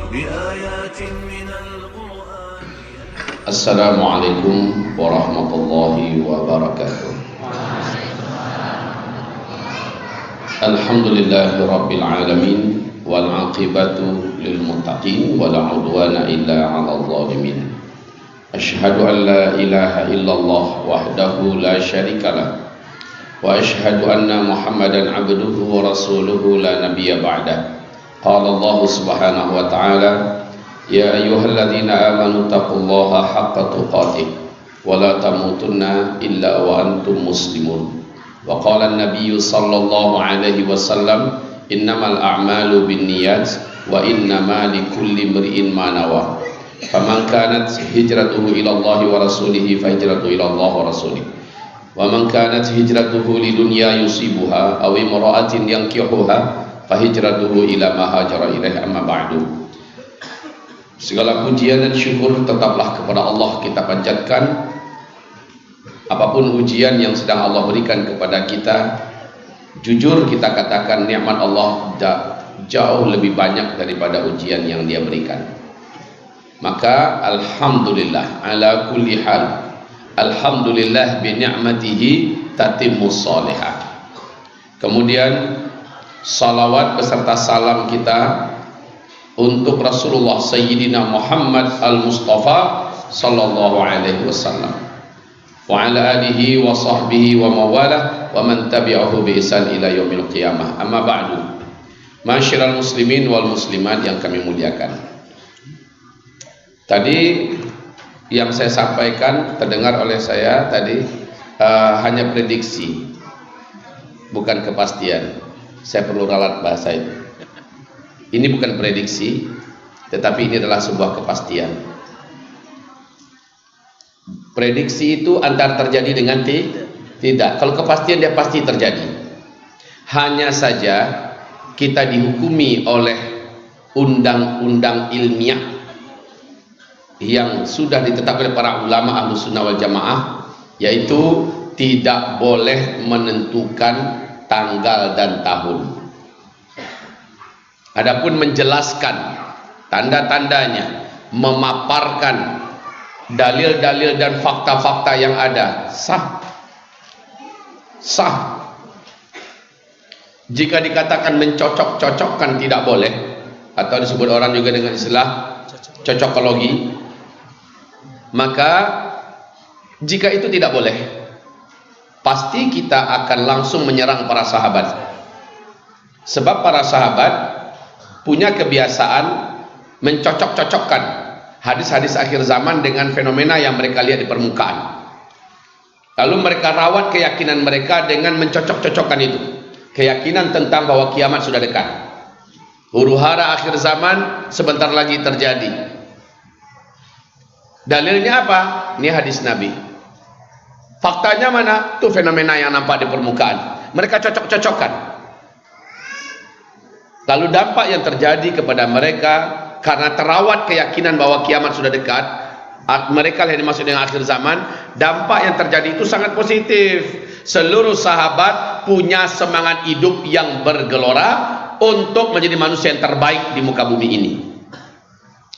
بآيات من القرآن. السلام عليكم ورحمة الله وبركاته. الحمد لله رب العالمين والعاقبة للمتقين ولا عدوان إلا على الظالمين. أشهد أن لا إله إلا الله وحده لا شريك له وأشهد أن محمدا عبده ورسوله لا نبي بعده. قال الله سبحانه وتعالى يا أيها الذين آمنوا اتقوا الله حق تقاته ولا تموتن إلا وأنتم مسلمون. وقال النبي صلى الله عليه وسلم إنما الأعمال بالنيات وإنما لكل امرئ ما نوى فمن كانت هجرته إلى الله ورسوله فهجرته إلى الله ورسوله ومن كانت هجرته لدنيا يصيبها أو امرأة ينكحها فهجرته إلى ما هاجر إليه. أما بعد. Segala pujian dan syukur tetaplah kepada Allah kita panjatkan. Apapun ujian yang sedang Allah berikan kepada kita, jujur kita katakan nikmat Allah jauh lebih banyak daripada ujian yang Dia berikan. Maka alhamdulillah ala kulli hal. Alhamdulillah bi ni'matihi tatimmus shalihah. Kemudian salawat beserta salam kita untuk Rasulullah Sayyidina Muhammad Al-Mustafa Sallallahu Alaihi Wasallam wa ala alihi wa sahbihi wa mawalah wa man tabi'ahu bi ihsan ila yaumil qiyamah. Amma ba'du. Masyiral muslimin wal muslimat yang kami muliakan. Tadi yang saya sampaikan terdengar oleh saya tadi hanya prediksi, bukan kepastian. Saya perlu ralat bahasa itu. Ini bukan prediksi, tetapi ini adalah sebuah kepastian. Prediksi itu antara terjadi dengan tidak. Kalau kepastian dia pasti terjadi. Hanya saja kita dihukumi oleh undang-undang ilmiah yang sudah ditetapkan oleh para ulama Ahlus Sunnah wal Jamaah, yaitu tidak boleh menentukan tanggal dan tahun. Adapun menjelaskan tanda-tandanya, memaparkan dalil-dalil dan fakta-fakta yang ada, sah. Jika dikatakan mencocok-cocokkan tidak boleh, atau disebut orang juga dengan istilah cocokologi, maka jika itu tidak boleh, pasti kita akan langsung menyerang para sahabat. Sebab para sahabat punya kebiasaan mencocok-cocokkan hadis-hadis akhir zaman dengan fenomena yang mereka lihat di permukaan. Lalu mereka rawat keyakinan mereka dengan mencocok-cocokkan itu. Keyakinan tentang bahwa kiamat sudah dekat. Huru-hara akhir zaman sebentar lagi terjadi. Dalilnya apa? Ini hadis Nabi. Faktanya mana? Itu fenomena yang nampak di permukaan. Mereka cocok-cocokkan. Lalu dampak yang terjadi kepada mereka karena terawat keyakinan bahwa kiamat sudah dekat, mereka yang dimaksud dengan akhir zaman, dampak yang terjadi itu sangat positif. Seluruh sahabat punya semangat hidup yang bergelora untuk menjadi manusia yang terbaik di muka bumi ini.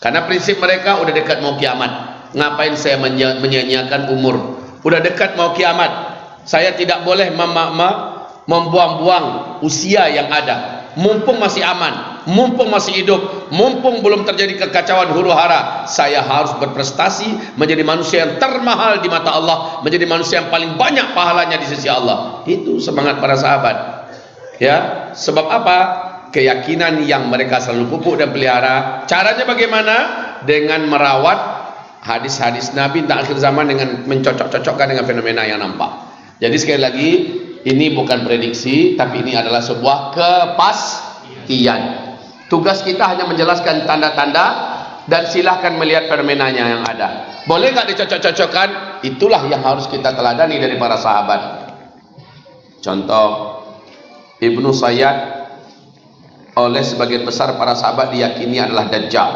Karena prinsip mereka udah dekat mau kiamat. Ngapain saya menyia-nyiakan umur? Udah dekat mau kiamat. Saya tidak boleh membuang-buang usia yang ada. Mumpung masih aman, mumpung masih hidup, mumpung belum terjadi kekacauan huru-hara, saya harus berprestasi menjadi manusia yang termahal di mata Allah, menjadi manusia yang paling banyak pahalanya di sisi Allah. Itu semangat para sahabat. Ya, sebab apa? Keyakinan yang mereka selalu pupuk dan pelihara. Caranya bagaimana? Dengan merawat hadis-hadis Nabi tentang akhir zaman dengan mencocok-cocokkan dengan fenomena yang nampak. Jadi sekali lagi, ini bukan prediksi, tapi ini adalah sebuah kepastian. Tugas kita hanya menjelaskan tanda-tanda dan silahkan melihat fenomenanya yang ada. Boleh nggak dicocok-cocokkan? Itulah yang harus kita teladani dari para sahabat. Contoh, Ibnu Sayyad oleh sebagian besar para sahabat diyakini adalah Dajjal.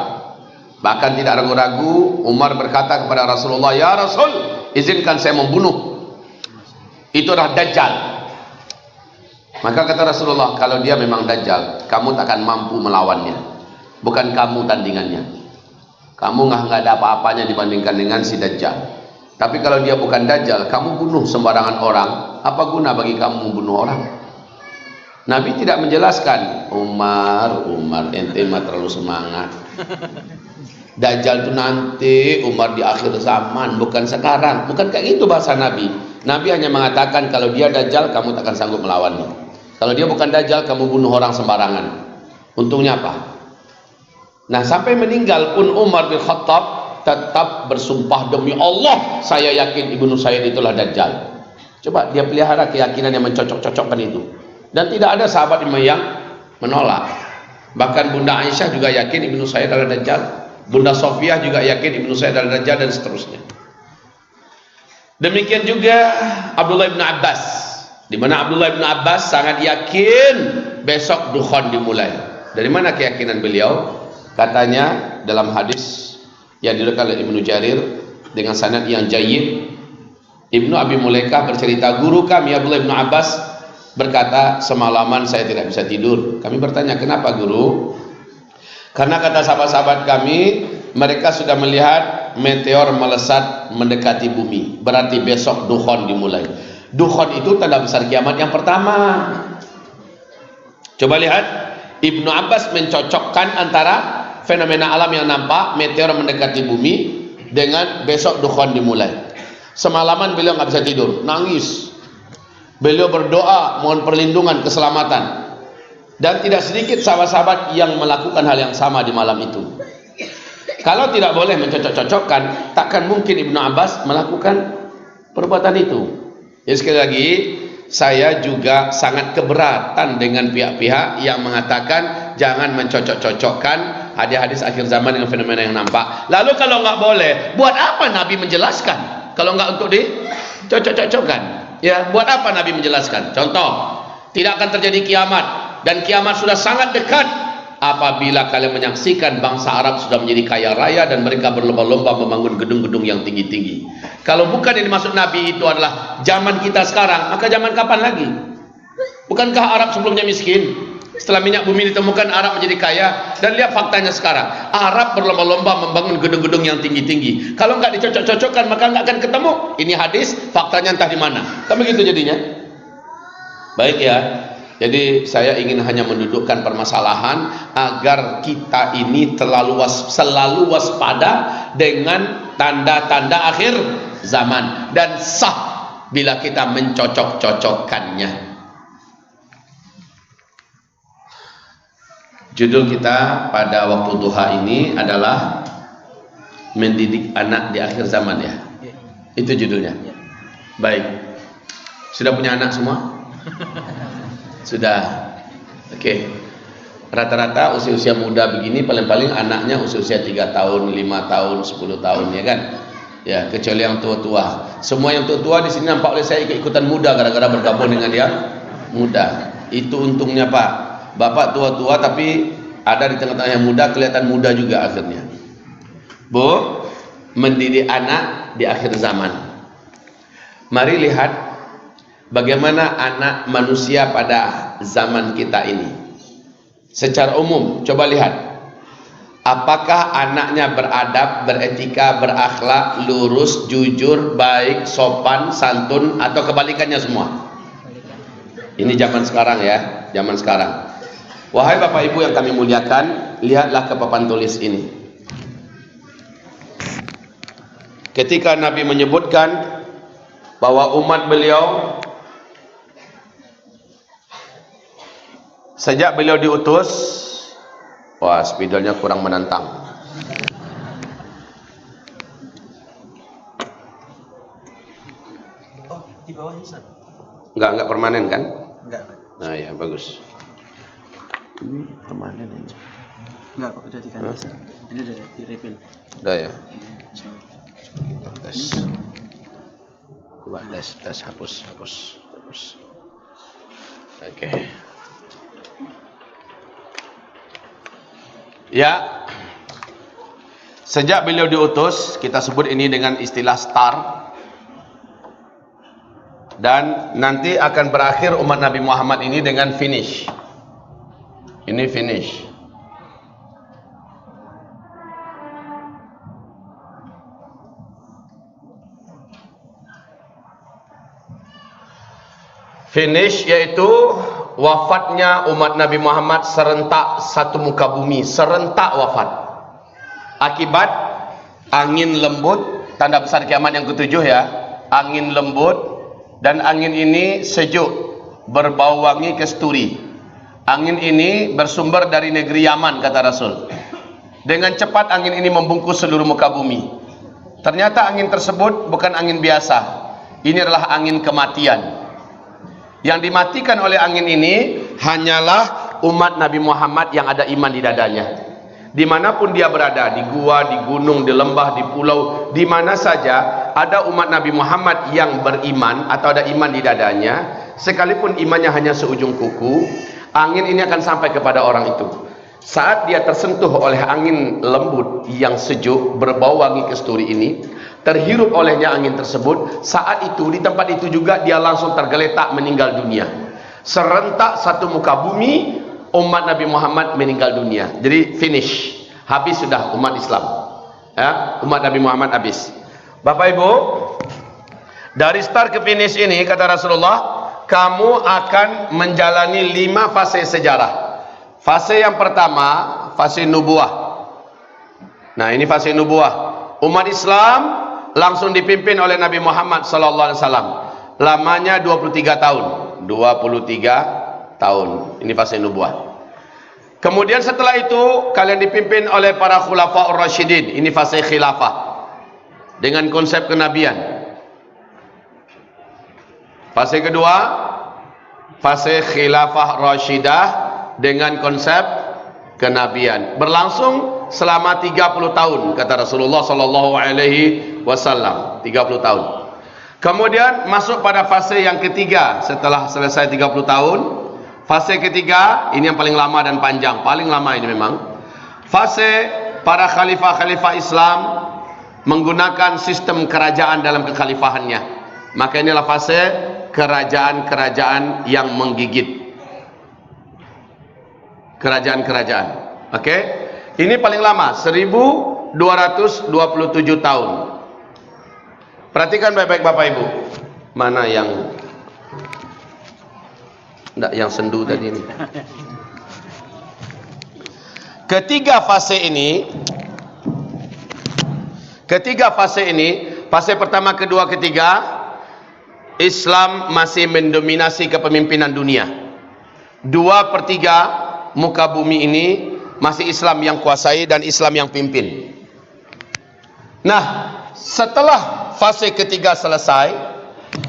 Bahkan tidak ragu-ragu Umar berkata kepada Rasulullah, "Ya Rasul, izinkan saya membunuh. Itu adalah Dajjal." Maka kata Rasulullah, kalau dia memang Dajjal, kamu tak akan mampu melawannya. bukan kamu tandingannya. Kamu nggak ada apa-apanya dibandingkan dengan si Dajjal. Tapi kalau dia bukan Dajjal, kamu bunuh sembarangan orang, apa guna bagi kamu membunuh orang? Nabi tidak menjelaskan, Umar, ente mah terlalu semangat. Dajjal itu nanti, Umar di akhir zaman, bukan sekarang. Bukan kayak gitu bahasa Nabi. Nabi hanya mengatakan kalau dia Dajjal, kamu takkan sanggup melawannya. Kalau dia bukan Dajjal, kamu bunuh orang sembarangan. Untungnya apa? Nah, sampai meninggal pun Umar bin Khattab tetap bersumpah, demi Allah saya yakin Ibnu Sayyid itulah Dajjal. Coba dia pelihara keyakinan yang mencocok-cocokkan itu, dan tidak ada sahabat yang menolak. Bahkan Bunda Aisyah juga yakin Ibnu Sayyid adalah Dajjal, Bunda Sofiyah juga yakin Ibnu Sayyid adalah Dajjal, dan seterusnya. Demikian juga Abdullah bin Abbas, di mana Abdullah bin Abbas sangat yakin besok dukhan dimulai. Dari mana keyakinan beliau? Katanya dalam hadis yang diriwayatkan oleh Ibnu Jarir dengan sanad yang jayyid, Ibnu Abi Mulaikah bercerita, guru kami Abdullah bin Abbas berkata, semalaman saya tidak bisa tidur. Kami bertanya, kenapa guru? Karena kata sahabat-sahabat kami, mereka sudah melihat meteor melesat mendekati bumi, berarti besok dukhan dimulai. Dukhan itu tanda besar kiamat yang pertama. Coba lihat, Ibnu Abbas mencocokkan antara fenomena alam yang nampak, meteor mendekati bumi, dengan besok dukhan dimulai. Semalaman beliau nggak bisa tidur, nangis. Beliau berdoa mohon perlindungan, keselamatan. Dan tidak sedikit sahabat-sahabat yang melakukan hal yang sama di malam itu. Kalau tidak boleh mencocok-cocokkan, takkan mungkin Ibnu Abbas melakukan perbuatan itu. Jadi sekali lagi, saya juga sangat keberatan dengan pihak-pihak yang mengatakan jangan mencocok-cocokkan hadis-hadis akhir zaman dengan fenomena yang nampak. Lalu kalau nggak boleh, buat apa Nabi menjelaskan? Kalau nggak untuk dicocok-cocokkan, ya buat apa Nabi menjelaskan? Contoh, tidak akan terjadi kiamat, dan kiamat sudah sangat dekat apabila kalian menyaksikan bangsa Arab sudah menjadi kaya raya dan mereka berlomba-lomba membangun gedung-gedung yang tinggi-tinggi. Kalau bukan yang dimaksud Nabi itu adalah zaman kita sekarang, maka zaman kapan lagi? Bukankah Arab sebelumnya miskin? Setelah minyak bumi ditemukan, Arab menjadi kaya. Dan lihat faktanya sekarang, Arab berlomba-lomba membangun gedung-gedung yang tinggi-tinggi. Kalau nggak dicocok-cocokkan, maka nggak akan ketemu. Ini hadis, faktanya entah di mana. Kan begitu jadinya. Baik ya. Jadi saya ingin hanya mendudukkan permasalahan agar kita ini selalu waspada dengan tanda-tanda akhir zaman, dan sah bila kita mencocok-cocokkannya. Judul kita pada waktu duha ini adalah mendidik anak di akhir zaman, ya. Itu judulnya. Baik. Sudah punya anak semua? Sudah. Oke. Rata-rata usia-usia muda begini paling-paling anaknya usia 3 tahun, 5 tahun, 10 tahun, ya kan? Ya, kecuali yang tua-tua. Semua yang tua-tua di sini nampak oleh saya ikut-ikutan muda gara-gara bergabung dengan yang muda. Itu untungnya, Pak. Bapak tua-tua tapi ada di tengah-tengah yang muda, kelihatan muda juga akhirnya. Bu, mendidik anak di akhir zaman. Mari lihat bagaimana anak manusia pada zaman kita ini. Secara umum, coba lihat. Apakah anaknya beradab, beretika, berakhlak, lurus, jujur, baik, sopan, santun, atau kebalikannya semua? Ini zaman sekarang, ya, zaman sekarang. Wahai Bapak Ibu yang kami muliakan, lihatlah ke papan tulis ini. Ketika Nabi menyebutkan bahwa umat beliau sejak beliau diutus, wah, spidolnya kurang menantang. Oh, di bawah Ustaz. Enggak permanen kan? Enggak. Nah, ya bagus. Ini permanen aja. Enggak, kok udah diganti. Ini udah di refill. Udah ya. Tes. Coba tes hapus. Oke. Ya. Sejak beliau diutus, kita sebut ini dengan istilah star. Dan nanti akan berakhir umat Nabi Muhammad ini dengan finish. Ini finish. Finish yaitu wafatnya umat Nabi Muhammad serentak satu muka bumi, serentak wafat. Akibat angin lembut, tanda besar kiamat yang ketujuh ya. Angin lembut, dan angin ini sejuk, berbau wangi kasturi. Angin ini bersumber dari negeri Yaman, kata Rasul. Dengan cepat angin ini membungkus seluruh muka bumi. Ternyata angin tersebut bukan angin biasa. Ini adalah angin kematian. Yang dimatikan oleh angin ini hanyalah umat Nabi Muhammad yang ada iman di dadanya. Dimanapun dia berada, di gua, di gunung, di lembah, di pulau, di mana saja ada umat Nabi Muhammad yang beriman atau ada iman di dadanya, sekalipun imannya hanya seujung kuku, angin ini akan sampai kepada orang itu. Saat dia tersentuh oleh angin lembut yang sejuk, berbau wangi kasturi ini, terhirup olehnya angin tersebut, saat itu di tempat itu juga dia langsung tergeletak meninggal dunia. Serentak satu muka bumi, umat Nabi Muhammad meninggal dunia. Jadi finish, habis sudah umat Islam ya, umat Nabi Muhammad habis. Bapak Ibu, dari start ke finish ini kata Rasulullah, kamu akan menjalani 5 fase sejarah. Fase yang pertama, fase nubuah. Nah, ini fase nubuah. Umat Islam langsung dipimpin oleh Nabi Muhammad sallallahu alaihi wasallam. Lamanya 23 tahun. 23 tahun. Ini fase nubuah. Kemudian setelah itu kalian dipimpin oleh para khulafaur rasyidin. Ini fase khilafah dengan konsep kenabian. Fase kedua, fase khilafah rasyidah dengan konsep kenabian. Berlangsung selama 30 tahun kata Rasulullah sallallahu alaihi wasallam. 30 tahun. Kemudian masuk pada fase yang ketiga setelah selesai 30 tahun. Fase ketiga, ini yang paling lama dan panjang, paling lama ini memang. Fase para khalifah-khalifah Islam menggunakan sistem kerajaan dalam kekhalifahannya. Maka inilah fase kerajaan-kerajaan yang menggigit. Kerajaan-kerajaan. Oke? Ini paling lama, 1227 tahun. Perhatikan baik-baik Bapak Ibu. Mana yang enggak, yang sendu tadi ini. Ketiga fase ini, fase pertama, kedua, ketiga, Islam masih mendominasi kepemimpinan dunia. 2/3 muka bumi ini masih Islam yang kuasai dan Islam yang pimpin. Nah, setelah fase ketiga selesai,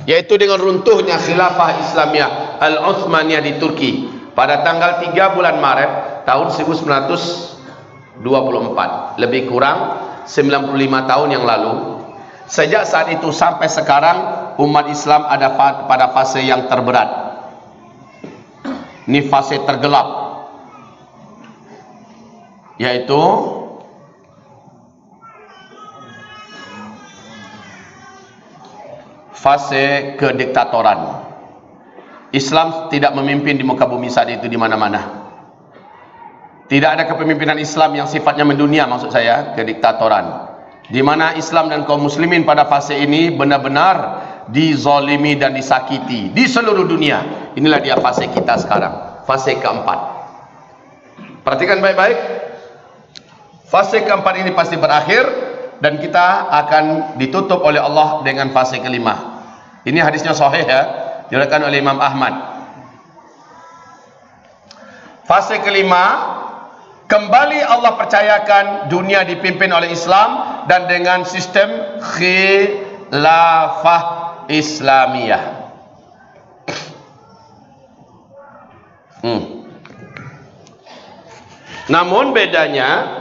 yaitu dengan runtuhnya khilafah Islamiyah Al-Utsmaniyah di Turki pada tanggal 3 bulan Maret tahun 1924, lebih kurang 95 tahun yang lalu. Sejak saat itu sampai sekarang umat Islam ada pada fase yang terberat. Ini fase tergelap, yaitu fase kediktatoran. Islam tidak memimpin di muka bumi saat itu di mana-mana. Tidak ada kepemimpinan Islam yang sifatnya mendunia, maksud saya, kediktatoran. Di mana Islam dan kaum muslimin pada fase ini benar-benar dizalimi dan disakiti di seluruh dunia. Inilah dia fase kita sekarang, fase keempat. Perhatikan baik-baik. Fase keempat ini pasti berakhir dan kita akan ditutup oleh Allah dengan fase kelima. Ini hadisnya sahih ya, diriwayatkan oleh Imam Ahmad. Fase kelima, kembali Allah percayakan dunia dipimpin oleh Islam dan dengan sistem khilafah Islamiyah. Namun bedanya,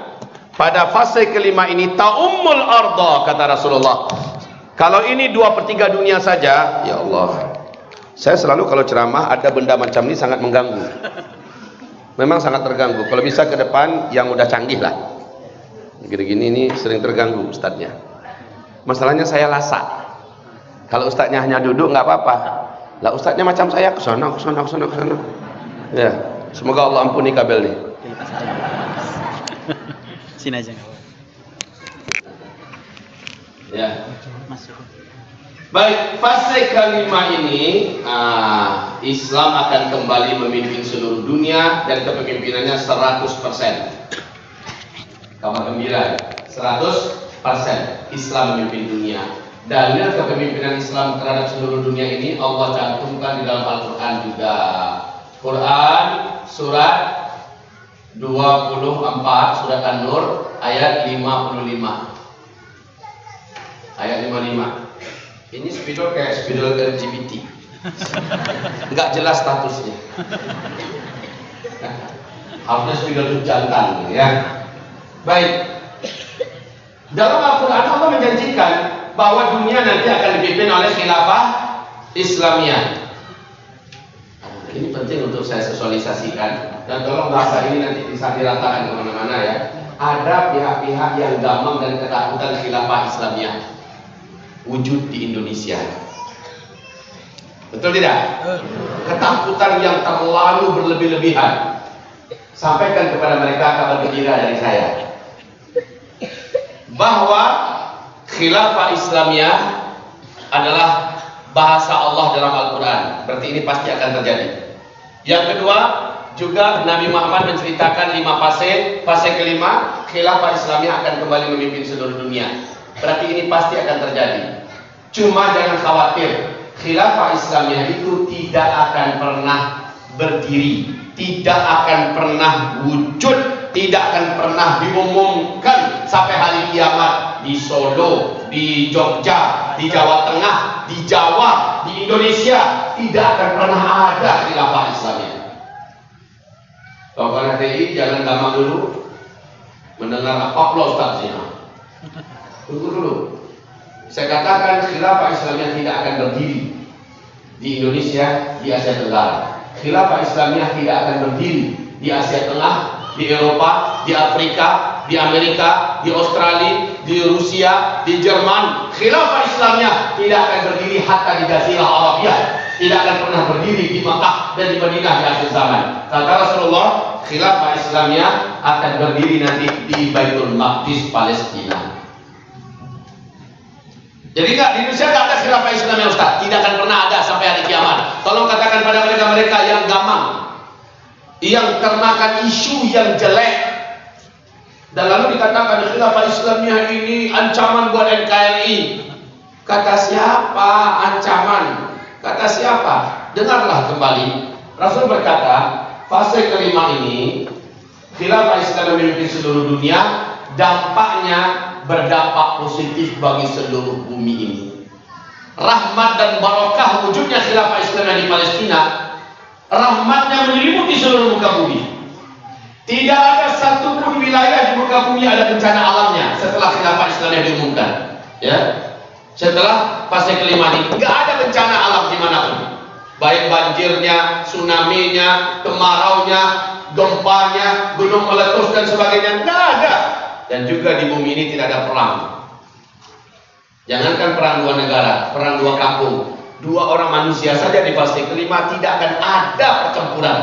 pada fase kelima ini ta'ummul arda, kata Rasulullah. Kalau ini 2/3 dunia saja, ya Allah. Saya selalu kalau ceramah ada benda macam ini sangat mengganggu. Memang sangat terganggu. Kalau bisa ke depan yang udah canggih lah. Gini-gini ini sering terganggu ustadznya. Masalahnya saya lasak. Kalau ustadznya hanya duduk nggak apa-apa. Lah ustadznya macam saya kesana. Ya, semoga Allah ampuni kabel nih. Sini aja. Ya. Masuk. Baik, fase kelima ini Islam akan kembali memimpin seluruh dunia dan kepemimpinannya 100%. Kabar gembira, 100% Islam memimpin dunia. Dalil kepemimpinan Islam terhadap seluruh dunia ini Allah cantumkan di dalam Al-Quran juga. Quran surat 24 surat An-Nur ayat 55. Ayat 55. Ini spidol kayak spidol LGBT. Enggak jelas statusnya. Harusnya spidol itu jantan ya. Baik. Dalam Al-Quran Allah menjanjikan bahwa dunia nanti akan dipimpin oleh khilafah Islamiyah. Ini penting untuk saya sosialisasikan dan tolong bahasa ini nanti bisa diratakan kemana-mana ya. Ada pihak-pihak yang gamang dan ketakutan khilafah Islamiyah wujud di Indonesia. Betul tidak? Ketakutan yang terlalu berlebih-lebihan. Sampaikan kepada mereka kabar gembira dari saya bahwa khilafah Islamiyah adalah bahasa Allah dalam Al-Quran. Berarti ini pasti akan terjadi. Yang kedua, juga Nabi Muhammad menceritakan 5 fase. Fase kelima, khilafah Islamiyah akan kembali memimpin seluruh dunia. Berarti ini pasti akan terjadi. Cuma jangan khawatir, khilafah Islamiyah itu tidak akan pernah berdiri, tidak akan pernah wujud, tidak akan pernah diumumkan sampai hari kiamat di Solo, di Jogja, di Jawa Tengah, di Jawa, di Indonesia. Tidak akan pernah ada khilafah Islamiyah. Kawan HTI jangan gampang dulu mendengar apa pula Ustaznya. Tunggu dulu. Saya katakan khilafah Islamiyah tidak akan berdiri di Indonesia, di Asia Tenggara. Khilafah Islamiyah tidak akan berdiri di Asia Tengah, di Eropa, di Afrika, di Amerika, di Australia, di Rusia, di Jerman. Khilafah Islamiyah tidak akan berdiri hatta di Jazirah Arabia. Tidak akan pernah berdiri di Makkah dan di Madinah di akhir zaman. Kata Rasulullah, khilafah Islamiyah akan berdiri nanti di Baitul Maqdis, Palestina. Jadi di Indonesia tidak ada khilafah Islamiyah Ustaz. Tidak akan pernah ada sampai hari kiamat. Tolong katakan pada mereka-mereka yang gamang, yang termakan isu yang jelek, dan lalu dikatakan khilafah Islamiyah ini ancaman buat NKRI. Kata siapa ancaman? Kata siapa? Dengarlah kembali. Rasul berkata, fase kelima ini khilafah Islam memimpin seluruh dunia, dampaknya berdampak positif bagi seluruh bumi ini. Rahmat dan barokah wujudnya khilafah Islam di Palestina, rahmatnya menyelimuti seluruh muka bumi. Tidak ada satupun wilayah di muka bumi ada bencana alamnya setelah khilafah Islam diumumkan. Ya, setelah fase kelima ini nggak ada bencana alam dimanapun, baik banjirnya, tsunami-nya, kemaraunya, gempanya, gunung meletus dan sebagainya, nggak ada. Dan juga di bumi ini tidak ada perang. Jangankan perang dua negara, perang dua kampung, 2 orang manusia saja di fase kelima tidak akan ada pertempuran.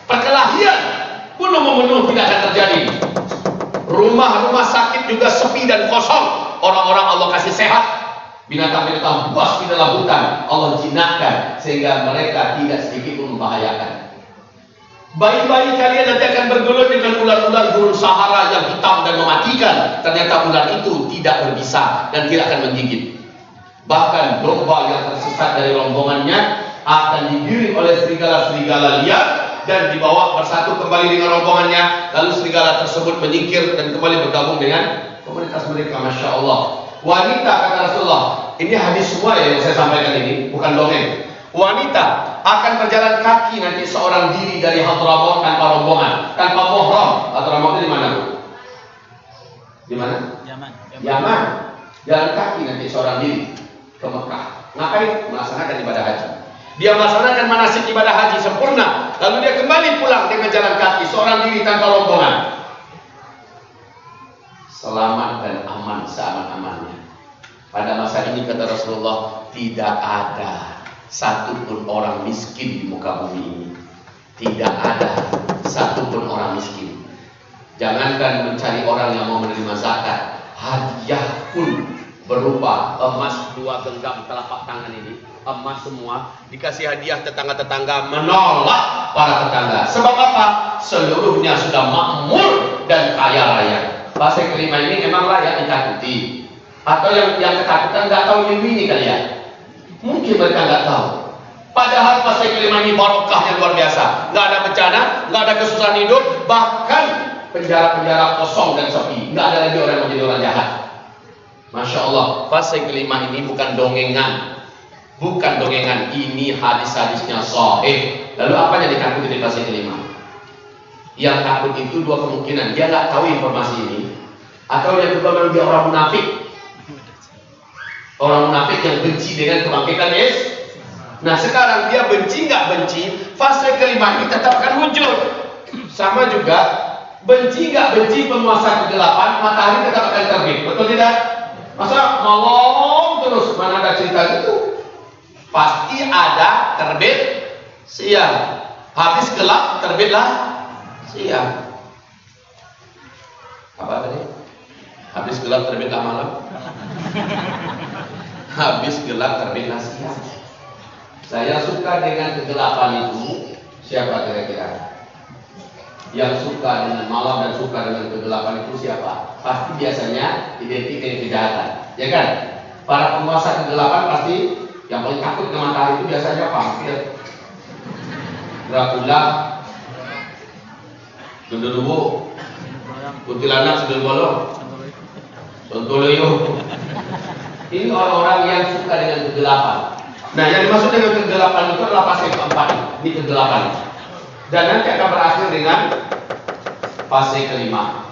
Perkelahian bunuh membunuh tidak akan terjadi. Rumah-rumah sakit juga sepi dan kosong. Orang-orang Allah kasih sehat. Binatang-binatang buas di dalam hutan Allah jinakkan sehingga mereka tidak sedikit pun membahayakan. Bayi-bayi kalian nanti akan bergelut dengan ular-ular gurun Sahara yang hitam dan mematikan. Ternyata ular itu tidak berbisa dan tidak akan menggigit. Bahkan domba yang tersesat dari rombongannya akan digiring oleh serigala-serigala liar dan dibawa bersatu kembali dengan rombongannya. Lalu serigala tersebut menyingkir dan kembali bergabung dengan komunitas mereka. Masya Allah. Wanita, kata Rasulullah, ini hadis semua yang saya sampaikan ini, bukan dongeng. Wanita akan berjalan kaki nanti seorang diri dari Hadramaut tanpa rombongan, tanpa muhram. Hadramaut itu di mana, Bu? Di mana? Yaman. Jalan kaki nanti seorang diri ke Mekah. Ngapain? Melaksanakan ibadah haji. Dia melaksanakan manasik ibadah haji sempurna, lalu dia kembali pulang dengan jalan kaki seorang diri tanpa rombongan. Selamat dan aman seaman-amannya. Pada masa ini kata Rasulullah, tidak ada satupun orang miskin di muka bumi ini. Tidak ada satupun orang miskin. Jangankan mencari orang yang mau menerima zakat, hadiah pun berupa emas 2 genggam telapak tangan ini, emas semua, dikasih hadiah tetangga-tetangga, menolak para tetangga. Sebab apa? Seluruhnya sudah makmur dan kaya raya. Fase kelima ini memang layak ditakuti. Atau yang ketakutan nggak tahu ilmu ini kali ya? Mungkin mereka nggak tahu. Padahal fase kelima ini barokahnya luar biasa. Nggak ada bencana, nggak ada kesusahan hidup, bahkan penjara-penjara kosong dan sepi. Nggak ada lagi orang yang menjadi orang jahat. Masya Allah, fase kelima ini bukan dongengan. Bukan dongengan, ini hadis-hadisnya sahih. Lalu apa yang ditakuti di fase kelima? Yang takut itu 2 kemungkinan. Dia nggak tahu informasi ini, atau yang kedua memang dia orang munafik. Orang munafik yang benci dengan kebangkitan Yesus. Nah sekarang dia benci nggak benci, fase kelima ini tetap akan muncul. Sama juga, benci nggak benci penguasa kegelapan, matahari tetap akan terbit. Betul tidak? Masa malam terus, mana ada cerita gitu? Pasti ada terbit siang. Habis gelap terbitlah siang. Apa tadi? Habis gelap terbitlah malam. Habis gelap terbitlah siang. Saya suka dengan kegelapan itu. Siapa kira-kira? Yang suka dengan malam dan suka dengan kegelapan itu siapa? Pasti biasanya identik dengan kejahatan, ya kan? Para penguasa kegelapan pasti yang paling takut ke matahari itu biasanya vampir, Dracula, Genderuwo, kuntilanak, sundel bolong, sontoloyo. Ini orang-orang yang suka dengan kegelapan. Nah, yang dimaksud dengan kegelapan itu adalah fase keempat. Ini kegelapan. Dan nanti akan berakhir dengan fase kelima.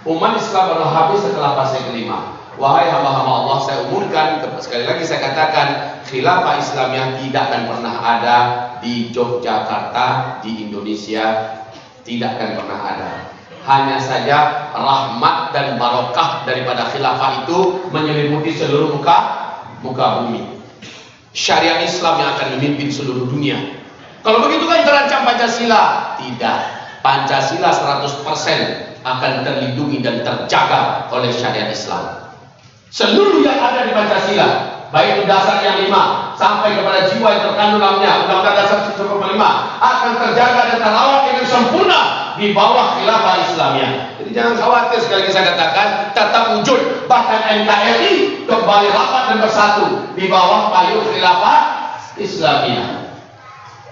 Umat Islam baru habis setelah fase kelima. Wahai hamba-hamba Allah, saya umumkan, sekali lagi saya katakan, khilafah Islamiyah tidak akan pernah ada di Yogyakarta, di Indonesia, tidak akan pernah ada. Hanya saja rahmat dan barokah daripada khilafah itu menyelimuti seluruh muka bumi. Syariat Islam yang akan memimpin seluruh dunia. Kalau begitu kan terancam Pancasila? Tidak. Pancasila 100% akan terlindungi dan terjaga oleh syariat Islam. Seluruh yang ada di Pancasila, baik dasar yang 5 sampai kepada jiwa yang terkandung dalamnya, Undang-Undang Dasar 45, akan terjaga dan terawat dengan sempurna di bawah khilafah Islamiyah. Jadi jangan khawatir, sekali lagi saya katakan, tetap wujud. Bahkan NKRI kembali rapat dan bersatu di bawah payung khilafah Islamiyah.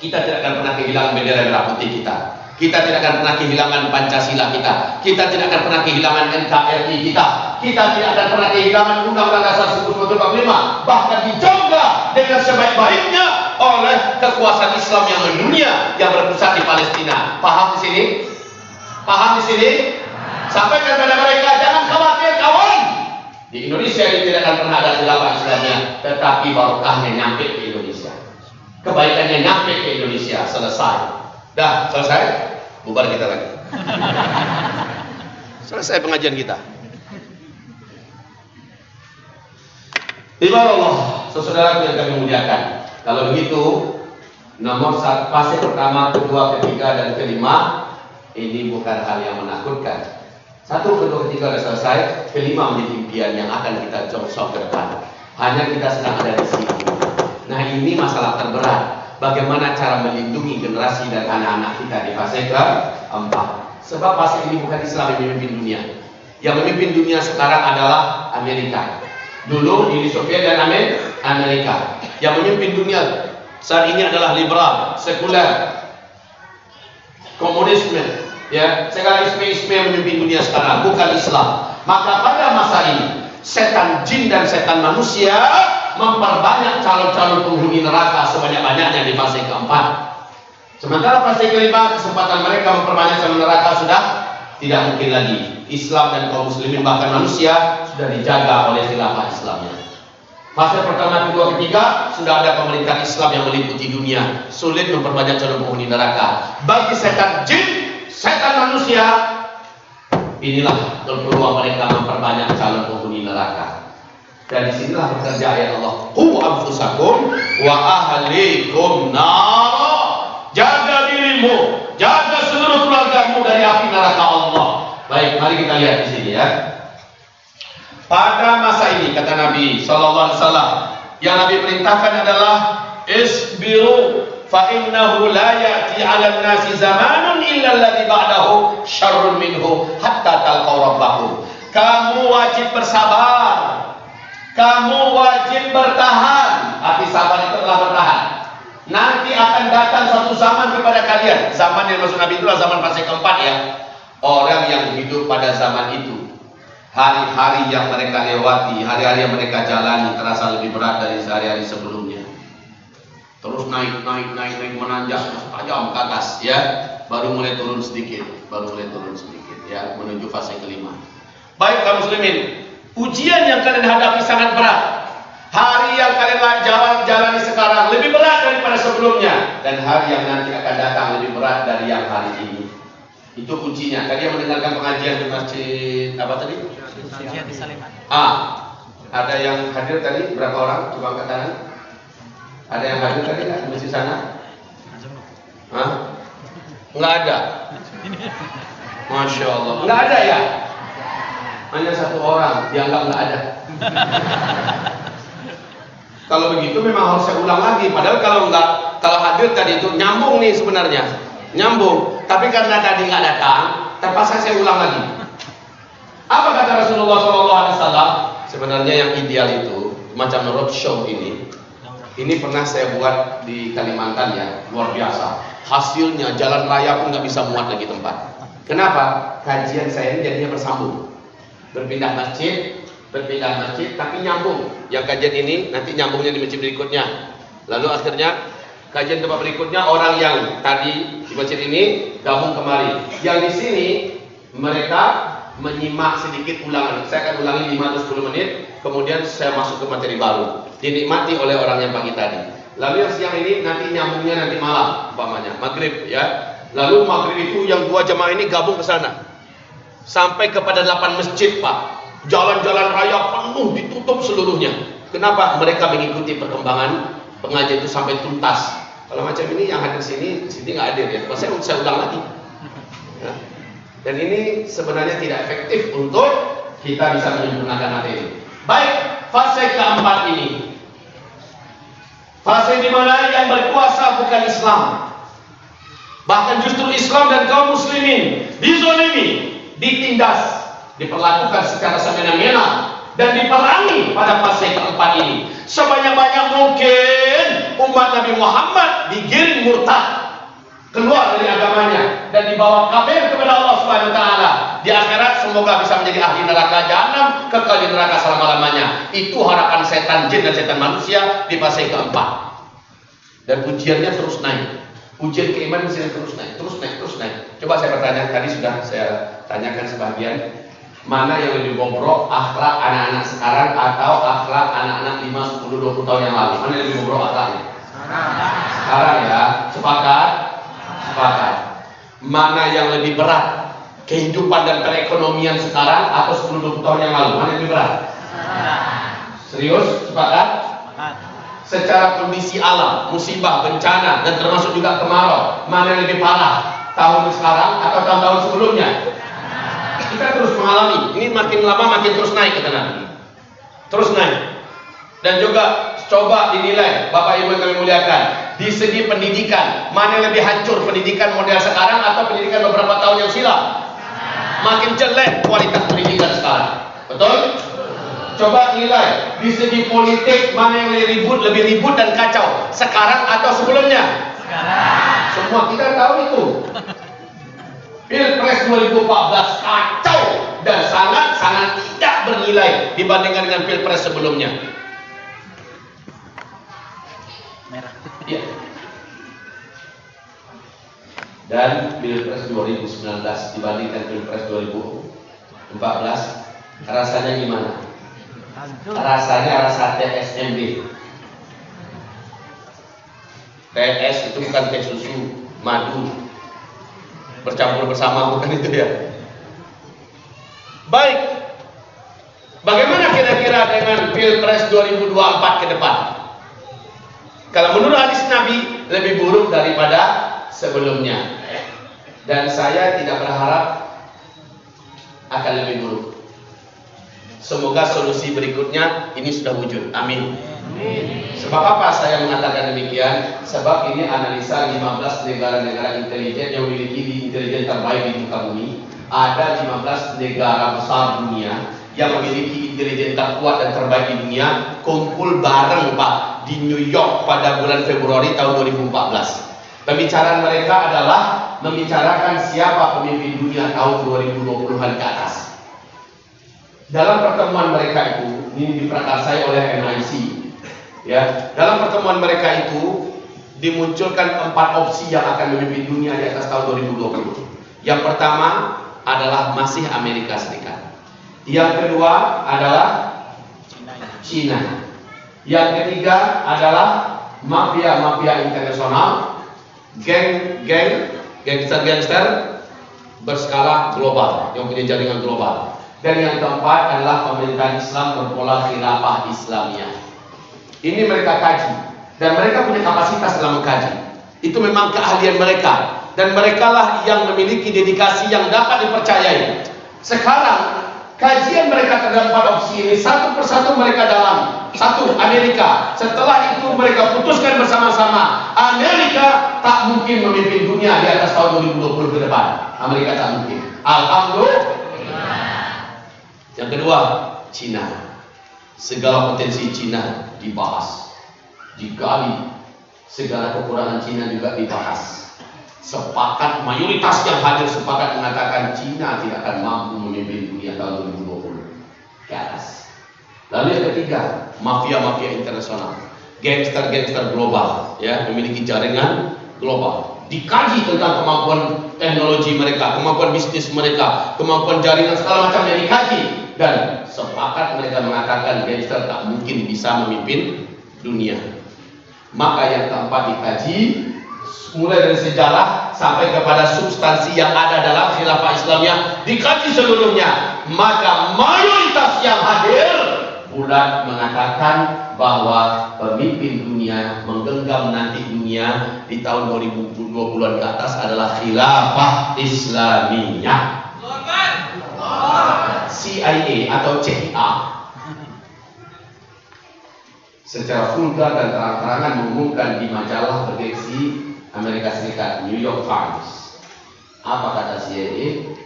Kita tidak akan pernah kehilangan bendera merah putih kita. Kita tidak akan pernah kehilangan Pancasila kita. Kita tidak akan pernah kehilangan NKRI kita. Kita tidak akan pernah kehilangan Undang-Undang Dasar 1945. Bahkan dijaga dengan sebaik-baiknya oleh kekuasaan Islam yang mendunia yang berpusat di Palestina. Paham di sini? Paham di sini? Sampaikan kepada mereka, jangan khawatir kawan. Di Indonesia ini tidak akan pernah ada khilafah Islamnya, tetapi barokahnya nyampe ke Indonesia. Kebaikannya nyampe ke Indonesia. Selesai. Dah, selesai. Bubar kita lagi. Selesai pengajian kita. Ibarat Allah, saudara yang kami muliakan. Kalau begitu, nomor fase pertama, kedua, ketiga, dan kelima ini bukan hal yang menakutkan. 1, 2, 3 sudah selesai. Kelima menjadi impian yang akan kita coba ke depan. Hanya kita sedang ada di sini. Nah, ini masalah terberat. Bagaimana cara melindungi generasi dan anak-anak kita di fase keempat. Sebab fase ini bukan Islam yang memimpin dunia. Yang memimpin dunia sekarang adalah Amerika. Dulu Uni Soviet dan Amerika. Yang memimpin dunia saat ini adalah liberal, sekuler, komunisme. Ya, sekularisme yang memimpin dunia sekarang, bukan Islam. Maka pada masa ini, setan jin dan setan manusia memperbanyak calon-calon penghuni neraka sebanyak-banyaknya di fase keempat. Sementara fase kelima, kesempatan mereka memperbanyak calon neraka sudah tidak mungkin lagi. Islam dan kaum muslimin bahkan manusia sudah dijaga oleh khilafah Islamnya. Fase pertama, kedua, ketiga sudah ada pemerintah Islam yang meliputi dunia. Sulit memperbanyak calon penghuni neraka. Bagi setan jin, setan manusia, inilah peluang mereka memperbanyak calon penghuni neraka. Dan disinilah bekerja ayat Allah, qu anfusakum wa ahlikum nar. Jaga dirimu, jaga seluruh keluargamu dari api neraka Allah. Baik, mari kita lihat di sini ya. Pada masa ini kata Nabi sallallahu alaihi wasallam, yang Nabi perintahkan adalah isbiru fa innahu la ya'ti 'alan nasi zamanun illa alladhi ba'dahu syarrun minhu hatta talqaw rabbakum. Kamu wajib bersabar. Kamu wajib bertahan. Arti sabar itu adalah bertahan. Nanti akan datang suatu zaman kepada kalian. Zaman yang maksud Nabi itulah zaman fase keempat ya. Orang yang hidup pada zaman itu, hari-hari yang mereka lewati, hari-hari yang mereka jalani terasa lebih berat dari sehari-hari sebelumnya. Terus naik menanjak tajam ke atas ya, baru mulai turun sedikit ya, menuju fase kelima. Baik kaum muslimin, ujian yang kalian hadapi sangat berat. Hari yang kalian jalani sekarang lebih berat daripada sebelumnya, dan hari yang nanti akan datang lebih berat dari yang hari ini. Itu kuncinya. Tadi yang mendengarkan pengajian di masjid apa tadi? Ujian di Saliman. Ada yang hadir tadi berapa orang? Coba angkat tangan. Ada yang hadir tadi nggak di masjid sana? Nggak ada. Masya Allah. Nggak ada ya? Hanya satu orang dianggap nggak ada. Kalau begitu memang harus saya ulang lagi. Padahal kalau hadir tadi itu nyambung nih sebenarnya. Nyambung. Tapi karena tadi nggak datang, terpaksa saya ulang lagi. Apa kata Rasulullah SAW? Sebenarnya yang ideal itu macam roadshow ini pernah saya buat di Kalimantan ya, luar biasa. Hasilnya jalan raya pun nggak bisa muat lagi tempat. Kenapa? Kajian saya ini jadinya bersambung, berpindah masjid, tapi nyambung. Yang kajian ini nanti nyambungnya di masjid berikutnya. Lalu akhirnya kajian tempat berikutnya orang yang tadi di masjid ini gabung kemari. Yang di sini mereka menyimak sedikit ulangan. Saya akan ulangi 5 atau 10 menit, kemudian saya masuk ke materi baru. Dinikmati oleh orang yang pagi tadi. Lalu yang siang ini nanti nyambungnya nanti malam, umpamanya maghrib ya. Lalu maghrib itu yang 2 jamaah ini gabung ke sana. Sampai kepada 8 masjid, Pak. Jalan-jalan raya penuh ditutup seluruhnya. Kenapa? Mereka mengikuti perkembangan pengajian itu sampai tuntas. Kalau macam ini yang hadir sini nggak hadir ya. Saya ulang lagi. Ya. Dan ini sebenarnya tidak efektif untuk kita bisa menyempurnakan materi. Baik, fase keempat ini. Fase di mana yang berkuasa bukan Islam. Bahkan justru Islam dan kaum muslimin dizolimi, ditindas, diperlakukan secara semena-mena dan diperangi pada fase keempat ini. Sebanyak-banyak mungkin umat Nabi Muhammad digiring murtad, keluar dari agamanya dan dibawa kafir kepada Allah Subhanahu wa taala. Di akhirat semoga bisa menjadi ahli neraka jahanam, kekal di neraka selama-lamanya. Itu harapan setan jin dan setan manusia di fase keempat. Dan ujiannya terus naik. Ujian keimanan terus naik. Coba saya bertanya, tadi sudah saya tanyakan sebagian. Mana yang lebih bobrok, akhlak anak-anak sekarang atau akhlak anak-anak 5, 10, 20 tahun yang lalu? Mana yang lebih bobrok akhlaknya? Sekarang ya, sepakat? Mana yang lebih berat? Kehidupan dan perekonomian sekarang atau 10, 20 tahun yang lalu? Mana yang lebih berat? Serius? Sepakat? Secara kondisi alam, musibah, bencana, dan termasuk juga kemarau, mana yang lebih parah? Tahun sekarang atau tahun-tahun sebelumnya? Kita terus mengalami, ini makin lama makin terus naik kata Nabi. Terus naik. Dan juga coba dinilai, Bapak Ibu yang kami muliakan, di segi pendidikan, mana yang lebih hancur, pendidikan model sekarang atau pendidikan beberapa tahun yang silam? Makin jelek kualitas pendidikan sekarang. Betul? Coba nilai di segi politik, mana yang lebih ribut dan kacau, sekarang atau sebelumnya? Sekarang. Semua kita tahu itu. Pilpres 2014 kacau dan sangat tidak bernilai dibandingkan dengan Pilpres sebelumnya. Merah. Iya. Dan Pilpres 2019 dibandingkan Pilpres 2014 rasanya gimana? Rasanya rasa TSMB. TS itu bukan teh susu, madu bercampur bersama, bukan itu ya. Baik, bagaimana kira-kira dengan Pilpres 2024 ke depan? Kalau menurut hadis Nabi lebih buruk daripada sebelumnya, dan saya tidak berharap akan lebih buruk. Semoga solusi berikutnya ini sudah wujud. Amin. Sebab apa saya mengatakan demikian? Sebab ini analisa 15 negara-negara intelijen yang memiliki intelijen terbaik di muka bumi. Ada 15 negara besar dunia yang memiliki intelijen terkuat dan terbaik di dunia kumpul bareng Pak di New York pada bulan Februari tahun 2014. Pembicaraan mereka adalah membicarakan siapa pemimpin dunia tahun 2020-an ke atas. Dalam pertemuan mereka itu, ini diprakarsai oleh NIC. Ya, dalam pertemuan mereka itu dimunculkan 4 opsi yang akan memimpin dunia di atas tahun 2020. Yang pertama adalah masih Amerika Serikat. Yang kedua adalah Cina. Yang ketiga adalah mafia-mafia internasional, gangster-gangster berskala global yang punya jaringan global. Dan yang keempat adalah pemerintahan Islam berpola khilafah Islamiyah. Ini mereka kaji dan mereka punya kapasitas dalam mengkaji. Itu memang keahlian mereka dan merekalah yang memiliki dedikasi yang dapat dipercayai. Sekarang kajian mereka terhadap 4 opsi ini satu persatu mereka dalam. Satu, Amerika. Setelah itu mereka putuskan bersama-sama, Amerika tak mungkin memimpin dunia di atas tahun 2020 ke depan. Amerika tak mungkin. Alhamdulillah. Yang kedua, Cina. Segala potensi Cina dibahas, digali. Segala kekurangan Cina juga dibahas. Sepakat, mayoritas yang hadir sepakat mengatakan Cina tidak akan mampu memimpin dunia tahun 2020 ke atas. Lalu yang ketiga, mafia-mafia internasional, gangster-gangster global, ya, memiliki jaringan global. Dikaji tentang kemampuan teknologi mereka, kemampuan bisnis mereka, kemampuan jaringan segala macam yang dikaji, dan sepakat mereka mengatakan gangster tak mungkin bisa memimpin dunia. Maka yang keempat dikaji, mulai dari sejarah sampai kepada substansi yang ada dalam khilafah Islamiyah, dikaji seluruhnya. Maka mayoritas yang hadir bulat mengatakan bahwa pemimpin dunia menggenggam nanti dunia di tahun 2020-an ke atas adalah khilafah Islamiyah. CIA atau CIA secara vulgar dan terang-terangan mengumumkan di majalah bergengsi Amerika Serikat, New York Times. Apa kata CIA?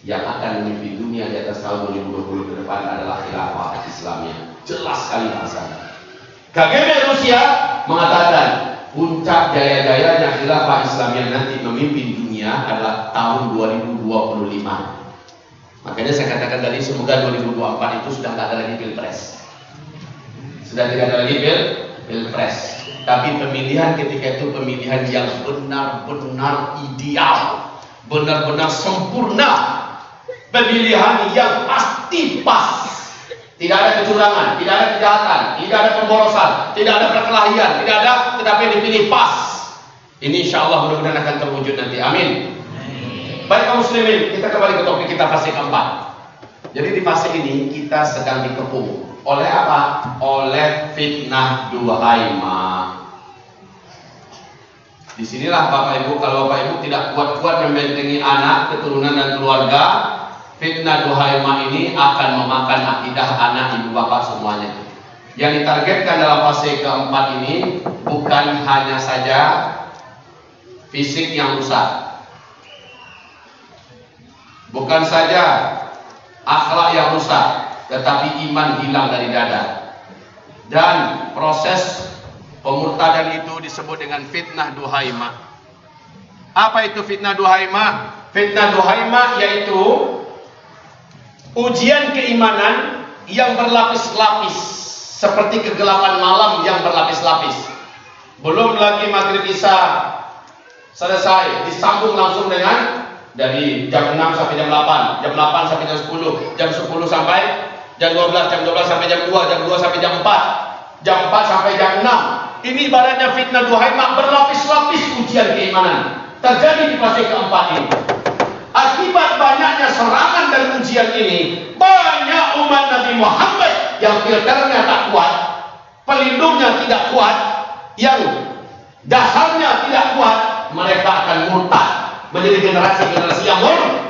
Yang akan memimpin dunia di atas tahun 2020 ke depan adalah khilafah Islamiyah. Jelas sekali bahasanya. KGB Rusia mengatakan puncak jaya-jayanya khilafah Islamiyah nanti memimpin dunia adalah tahun 2025. Makanya saya katakan tadi, semoga 2024 itu sudah tidak ada lagi pilpres. Sudah tidak ada lagi pilpres. Tapi pemilihan ketika itu pemilihan yang benar-benar ideal, benar-benar sempurna. Pemilihan yang pasti pas. Tidak ada kecurangan, tidak ada kejahatan, tidak ada pemborosan, tidak ada perkelahian, tidak ada, tetapi dipilih pas. Ini insya Allah mudah-mudahan akan terwujud nanti. Amin. Baik kaum muslimin, kita kembali ke topik kita fase keempat. Jadi di fase ini kita sedang dikepung oleh apa? Oleh fitnah Duhaimah. Disinilah Bapak Ibu, kalau Bapak Ibu tidak kuat-kuat membentengi anak, keturunan dan keluarga, fitnah Duhaimah ini akan memakan akidah anak ibu bapak semuanya. Yang ditargetkan dalam fase keempat ini bukan hanya saja fisik yang rusak, bukan saja akhlak yang rusak, tetapi iman hilang dari dada. Dan proses pemurtadan itu disebut dengan fitnah Duhaimah. Apa itu fitnah Duhaimah? Fitnah Duhaimah yaitu ujian keimanan yang berlapis-lapis, seperti kegelapan malam yang berlapis-lapis. Belum lagi maghrib isya selesai, disambung langsung dengan dari jam 6 sampai jam 8, jam 8 sampai jam 10, jam 10 sampai jam 12, jam 12 sampai jam 2, jam 2 sampai jam 4, jam 4 sampai jam 6. Ini ibaratnya fitnah Duhaimah, berlapis-lapis ujian keimanan terjadi di fase keempat ini. Akibat banyaknya serangan dan ujian ini, banyak umat Nabi Muhammad yang filternya tak kuat, pelindungnya tidak kuat, yang dasarnya tidak kuat, mereka akan murtad, menjadi generasi-generasi yang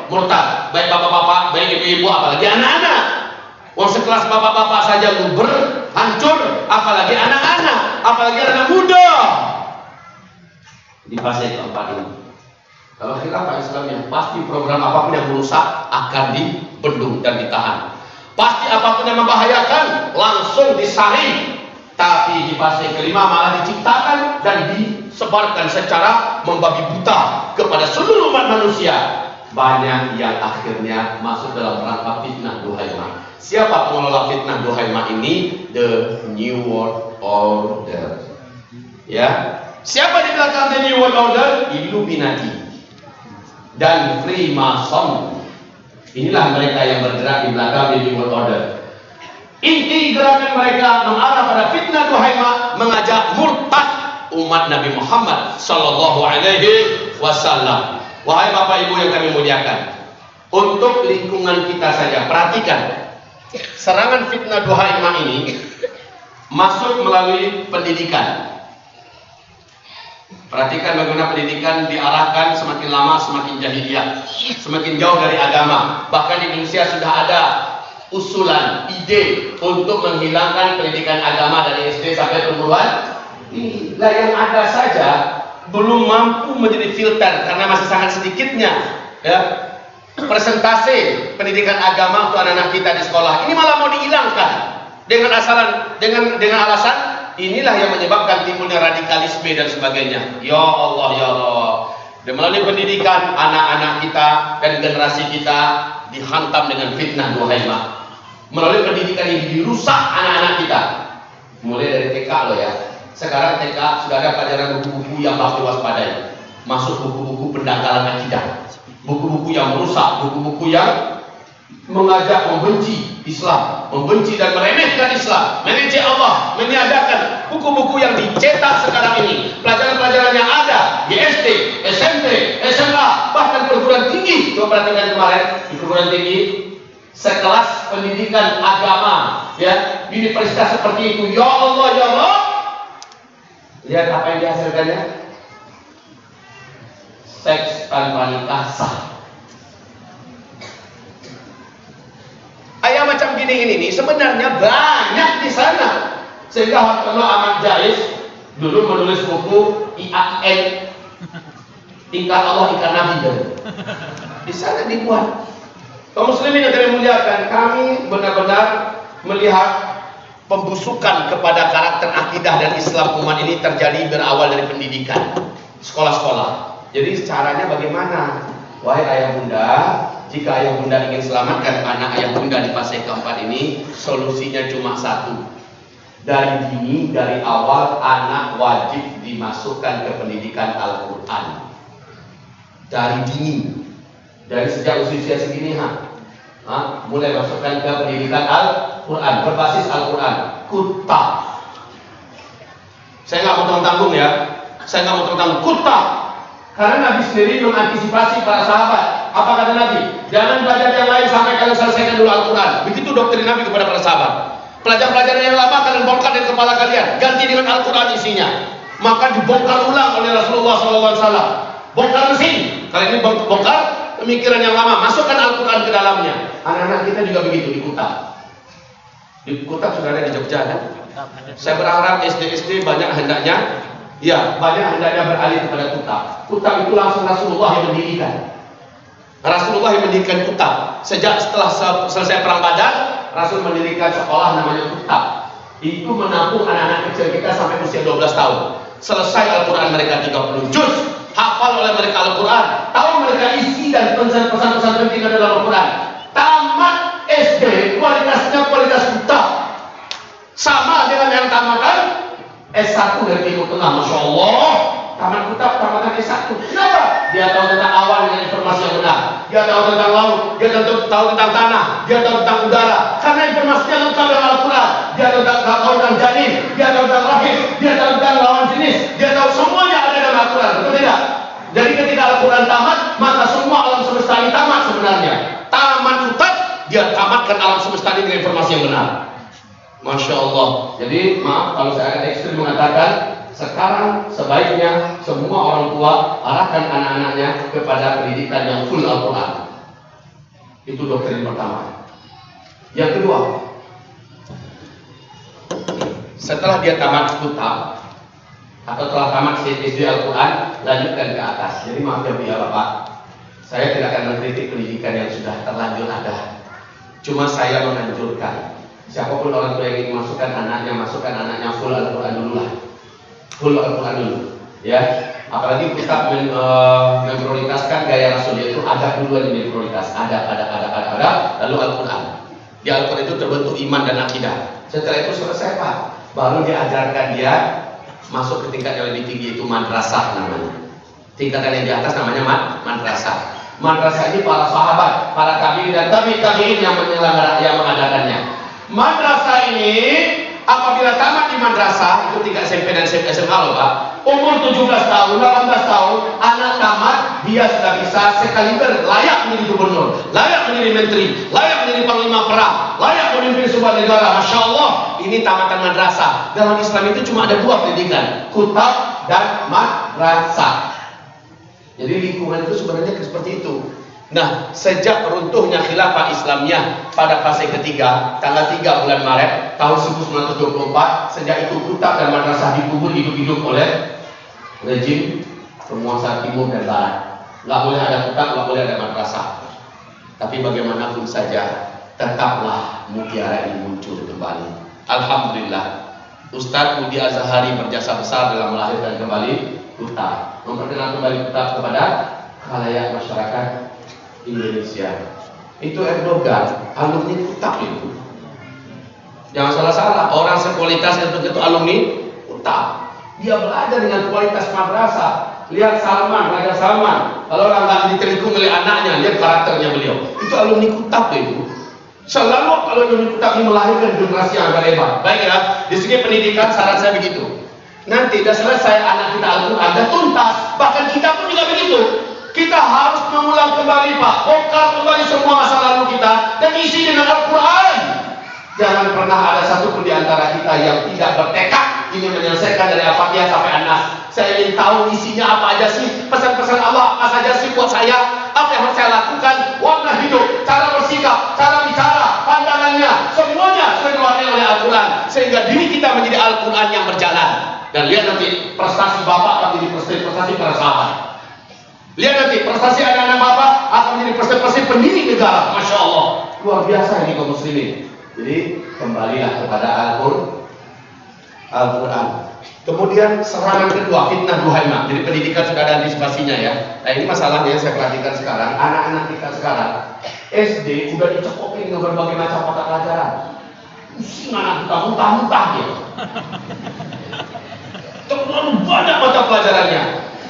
murtad. Baik bapak-bapak, baik ibu-ibu, apalagi anak-anak. Wong sekelas bapak-bapak saja luber, hancur, apalagi anak-anak, apalagi anak muda. Di fase keempat ini, kalau khilafah Islamiyah, pasti program apapun yang merusak akan dibendung dan ditahan. Pasti apapun yang membahayakan langsung disaring. Tapi di fase kelima malah diciptakan dan disebarkan secara membabi buta kepada seluruh umat manusia. Banyak yang akhirnya masuk dalam rangka fitnah Duhaimah. Siapa pengelola fitnah Duhaimah ini? The New World Order. Ya, siapa di belakang The New World Order? Illuminati dan Freemason. Inilah mereka yang bergerak di belakang The New World Order. Inti gerakan mereka mengarah pada fitnah Duhaimah, mengajak murtad umat Nabi Muhammad Sallallahu Alaihi Wasallam. Wahai Bapak Ibu yang kami muliakan, untuk lingkungan kita saja, perhatikan serangan fitnah Duhaimah ini masuk melalui pendidikan. Perhatikan bagaimana pendidikan diarahkan semakin lama semakin jahiliyah, semakin jauh dari agama. Bahkan di Indonesia sudah ada usulan, ide untuk menghilangkan pendidikan agama dari SD sampai perguruan tinggi. Lah yang ada saja belum mampu menjadi filter karena masih sangat sedikitnya ya persentase pendidikan agama untuk anak-anak kita di sekolah. Ini malah mau dihilangkan dengan alasan inilah yang menyebabkan timbulnya radikalisme dan sebagainya. Ya Allah, ya Allah. Dan melalui pendidikan anak-anak kita dan generasi kita dihantam dengan fitnah Duhaimah. Melalui pendidikan ini dirusak anak-anak kita. Mulai dari TK loh ya. Sekarang TK sudah ada pelajaran buku-buku yang harus diwaspadai. Masuk buku-buku pendangkalan akidah, buku-buku yang merusak, buku-buku yang mengajak membenci Islam, membenci dan meremehkan Islam, mengejek Allah, meniadakan. Buku-buku yang dicetak sekarang ini, pelajaran-pelajaran yang ada di SD, SMP, SMA, bahkan perguruan tinggi. Coba perhatikan kemarin di perguruan tinggi, sekelas pendidikan agama, ya, universitas seperti itu. Ya Allah, ya Allah. Lihat apa yang dihasilkannya. Seks tanpa nikah sah. Ayat macam gini ini sebenarnya banyak di sana. Sehingga Hartono Ahmad Jais dulu menulis buku IAN, Tingkah Allah Ikan Nabi. Di sana dibuat. Kaum muslimin yang kami muliakan, kami benar-benar melihat pembusukan kepada karakter akidah dan Islam umat ini terjadi berawal dari pendidikan, sekolah-sekolah. Jadi caranya bagaimana? Wahai ayah bunda, jika ayah bunda ingin selamatkan anak ayah bunda di fase keempat ini, solusinya cuma satu. Dari dini, dari awal anak wajib dimasukkan ke pendidikan Al-Quran. Dari dini, dari sejak usia segini, mulai masukkan ke pendidikan Al-Quran, berbasis Al-Quran. Kuta. Saya nggak mau tanggung ya, saya nggak mau tanggung. Kuta. Karena Nabi sendiri mengantisipasi para sahabat. Apa kata Nabi? Jangan belajar yang lain sampai kalian selesaikan dulu Al-Quran. Begitu doktrin Nabi kepada para sahabat. Pelajaran-pelajaran yang lama kalian bongkar dari kepala kalian, ganti dengan Al-Quran isinya. Maka dibongkar ulang oleh Rasulullah SAW. Bongkar mesin. Kali ini bongkar pemikiran yang lama, masukkan Al-Quran ke dalamnya. Anak-anak kita juga begitu di Kuta. Di Kuta sudah ada di Jogja kan? Saya berharap SD-SD banyak hendaknya beralih kepada Kuta. Kuta itu langsung Rasulullah yang mendirikan. Rasulullah yang mendirikan Kuta. Sejak setelah selesai perang Badar, Rasul mendirikan sekolah namanya Kuta. Itu menampung anak-anak kecil kita sampai usia 12 tahun. Selesai Al-Quran mereka 30 juz, hafal oleh mereka Al-Quran, tahu mereka isi dan pesan-pesan penting dalam Al-Quran. Tamat SD, kualitasnya kualitas Kuta. Sama dengan yang tamatan S1 dari Timur Tengah, Masya Allah. Taman Kuta tamatan S1. Kenapa? Dia tahu tentang awan dengan informasi yang benar. Dia tahu tentang laut. Dia tahu tentang tanah. Dia tahu tentang udara. Karena informasinya lengkap dalam Al-Quran. Dia tahu tentang janin. Dia tahu tentang rahim. Dia tahu tentang lawan jenis. Dia tahu semuanya ada dalam Al-Quran. Betul tidak? Jadi ketika Al-Quran tamat, maka semua alam semesta ini tamat sebenarnya. Tamat Kuta, dia tamatkan alam semesta ini dengan informasi yang benar. Masya Allah. Jadi maaf kalau saya agak ekstrim mengatakan, sekarang sebaiknya semua orang tua arahkan anak-anaknya kepada pendidikan yang full Al-Quran. Itu doktrin pertama. Yang kedua, Setelah dia tamat kutab atau telah tamat SD Al-Quran, lanjutkan ke atas. Jadi maaf ya Bu ya Bapak, saya tidak akan mengkritik pendidikan yang sudah terlanjur ada. Cuma saya menganjurkan siapapun orang tua yang ingin masukkan anaknya full Al-Quran dulu lah. Full Al-Quran dulu ya. Apalagi kita memprioritaskan gaya Rasul, yaitu adab dulu yang menjadi prioritas. Adab, lalu Al-Quran. Di Al-Quran itu terbentuk iman dan akidah. Setelah itu selesai Pak, baru diajarkan dia masuk ke tingkat yang lebih tinggi, itu madrasah namanya. Tingkatan yang di atas namanya madrasah. Madrasah ini para sahabat, para tabi'in dan tabi'in yang mengadakannya. Madrasah ini apabila tamat di madrasah, itu tingkat SMP dan SMA loh Pak, umur 17 tahun, 18 tahun, anak tamat, dia sudah bisa sekaliber layak menjadi gubernur, layak menjadi menteri, layak menjadi panglima perang, layak memimpin sebuah negara. Masya Allah, ini tamatan madrasah. Dalam Islam itu cuma ada dua pendidikan, kutab dan madrasah. Jadi lingkungan itu sebenarnya seperti itu. Nah, sejak runtuhnya khilafah Islamiyah pada fase ketiga, tanggal 3 bulan Maret tahun 1924, sejak itu kutab dan madrasah dikubur hidup-hidup oleh rejim penguasa timur dan barat. Nggak boleh ada kutab, nggak boleh ada madrasah. Tapi bagaimanapun saja, tetaplah mutiara ini muncul kembali. Alhamdulillah, Ustadz Budi Azhari berjasa besar dalam melahirkan kembali kutab, memperkenalkan kembali kutab kepada khalayak masyarakat Indonesia. Itu Erdogan, alumni kutab itu. Jangan salah-salah, orang sekualitas itu alumni kutab. Dia belajar dengan kualitas madrasah. Lihat Salman, Raja Salman. Kalau orang nggak ditelikung oleh anaknya, lihat karakternya beliau. Itu alumni kutab itu. Selalu kalau alumni kutab ini melahirkan generasi yang agak hebat. Baik ya, di segi pendidikan saran saya begitu. Nanti sudah selesai anak kita Al-Quran, sudah tuntas. Bahkan kita pun juga begitu. Kita harus mengulang kembali Pak, bongkar kembali semua masa lalu kita dan isi dengan Al-Quran. Jangan pernah ada satu pun di antara kita yang tidak bertekad ingin menyelesaikan dari Al-Fatihah sampai An-Nas. Saya ingin tahu isinya apa aja sih, pesan-pesan Allah apa saja sih buat saya, apa yang harus saya lakukan, warna hidup, cara bersikap, cara bicara, pandangannya, semuanya sudah diwarnai oleh Al-Quran, sehingga diri kita menjadi Al-Quran yang berjalan. Dan lihat nanti prestasi Bapak akan menjadi prestasi para sahabat. Lihat nanti prestasi anak-anak Bapak akan menjadi prestasi pendiri negara. Masya Allah, luar biasa ini kaum muslimin. Jadi kembalilah kepada Al-Quran. Kemudian serangan kedua, fitnah Duhaimah. Jadi pendidikan sudah ada antisipasinya ya. Nah ini masalahnya yang saya perhatikan sekarang, anak-anak kita sekarang SD sudah dicekokin dengan berbagai macam mata pelajaran. Pusing anak kita, muntah-muntah dia. Terlalu banyak mata pelajarannya.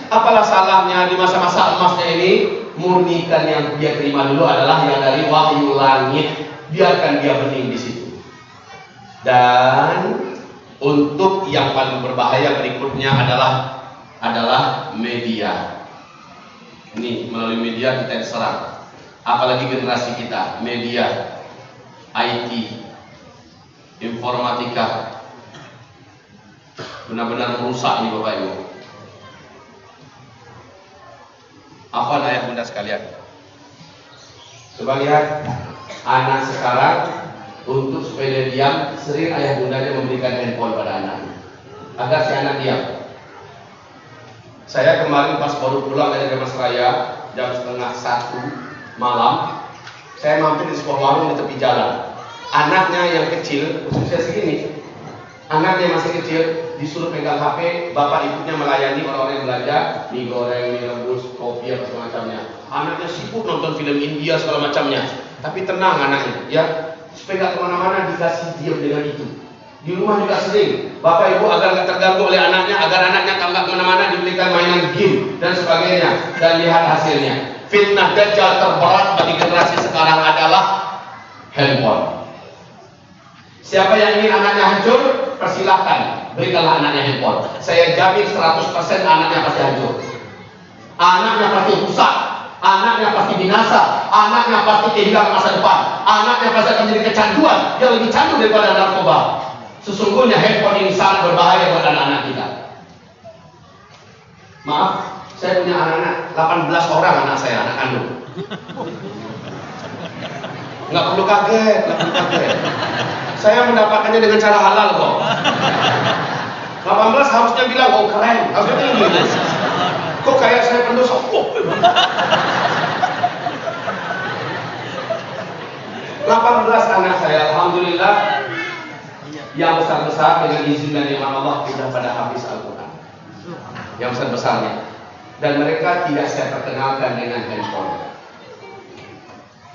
Apalah salahnya di masa-masa emasnya ini, murnikan yang dia terima dulu adalah yang dari wahyu langit. Biarkan dia bening di situ. Dan untuk yang paling berbahaya berikutnya adalah media. Ini melalui media kita diserang. Apalagi generasi kita, media, IT, informatika, benar-benar merusak ini Bapak Ibu. Apa ayah bunda sekalian? Coba lihat anak sekarang, untuk supaya dia diam, sering ayah bundanya memberikan handphone pada anaknya agar si anak diam. Saya kemarin pas baru pulang dari Masraya jam 12:30 malam, saya mampir di sebuah warung di tepi jalan. Anaknya yang kecil, usia segini, anaknya masih kecil, disuruh pegang HP, bapak ibunya melayani orang-orang yang belanja mie goreng, mie rebus, kopi apa semacamnya. Anaknya sibuk nonton film India segala macamnya, tapi tenang anaknya, ya, supaya nggak kemana-mana, dikasih diam dengan itu. Di rumah juga sering, bapak ibu agar nggak terganggu oleh anaknya, agar anaknya nggak kemana-mana, dibelikan mainan game dan sebagainya, dan lihat hasilnya. Fitnah dajjal terberat bagi generasi sekarang adalah handphone. Siapa yang ingin anaknya hancur, persilahkan, berikanlah anaknya handphone. Saya jamin 100% anaknya pasti hancur. Anaknya pasti rusak, anaknya pasti binasa, anaknya pasti kehilangan masa depan, anaknya pasti akan menjadi kecanduan yang lebih candu daripada narkoba. Sesungguhnya handphone ini sangat berbahaya buat anak-anak kita. Maaf, saya punya anak-anak 18 orang, anak saya, anak kandung. Nggak perlu kaget, nggak perlu kaget. Saya mendapatkannya dengan cara halal kok. 18 harusnya bilang, oh keren, harusnya tinggi. Kok kayak saya pendosa? Oh. 18 anak saya, alhamdulillah, yang besar-besar dengan izin dan nikmat Allah sudah pada habis Al-Quran. Yang besar-besarnya. Dan mereka tidak saya perkenalkan dengan handphone.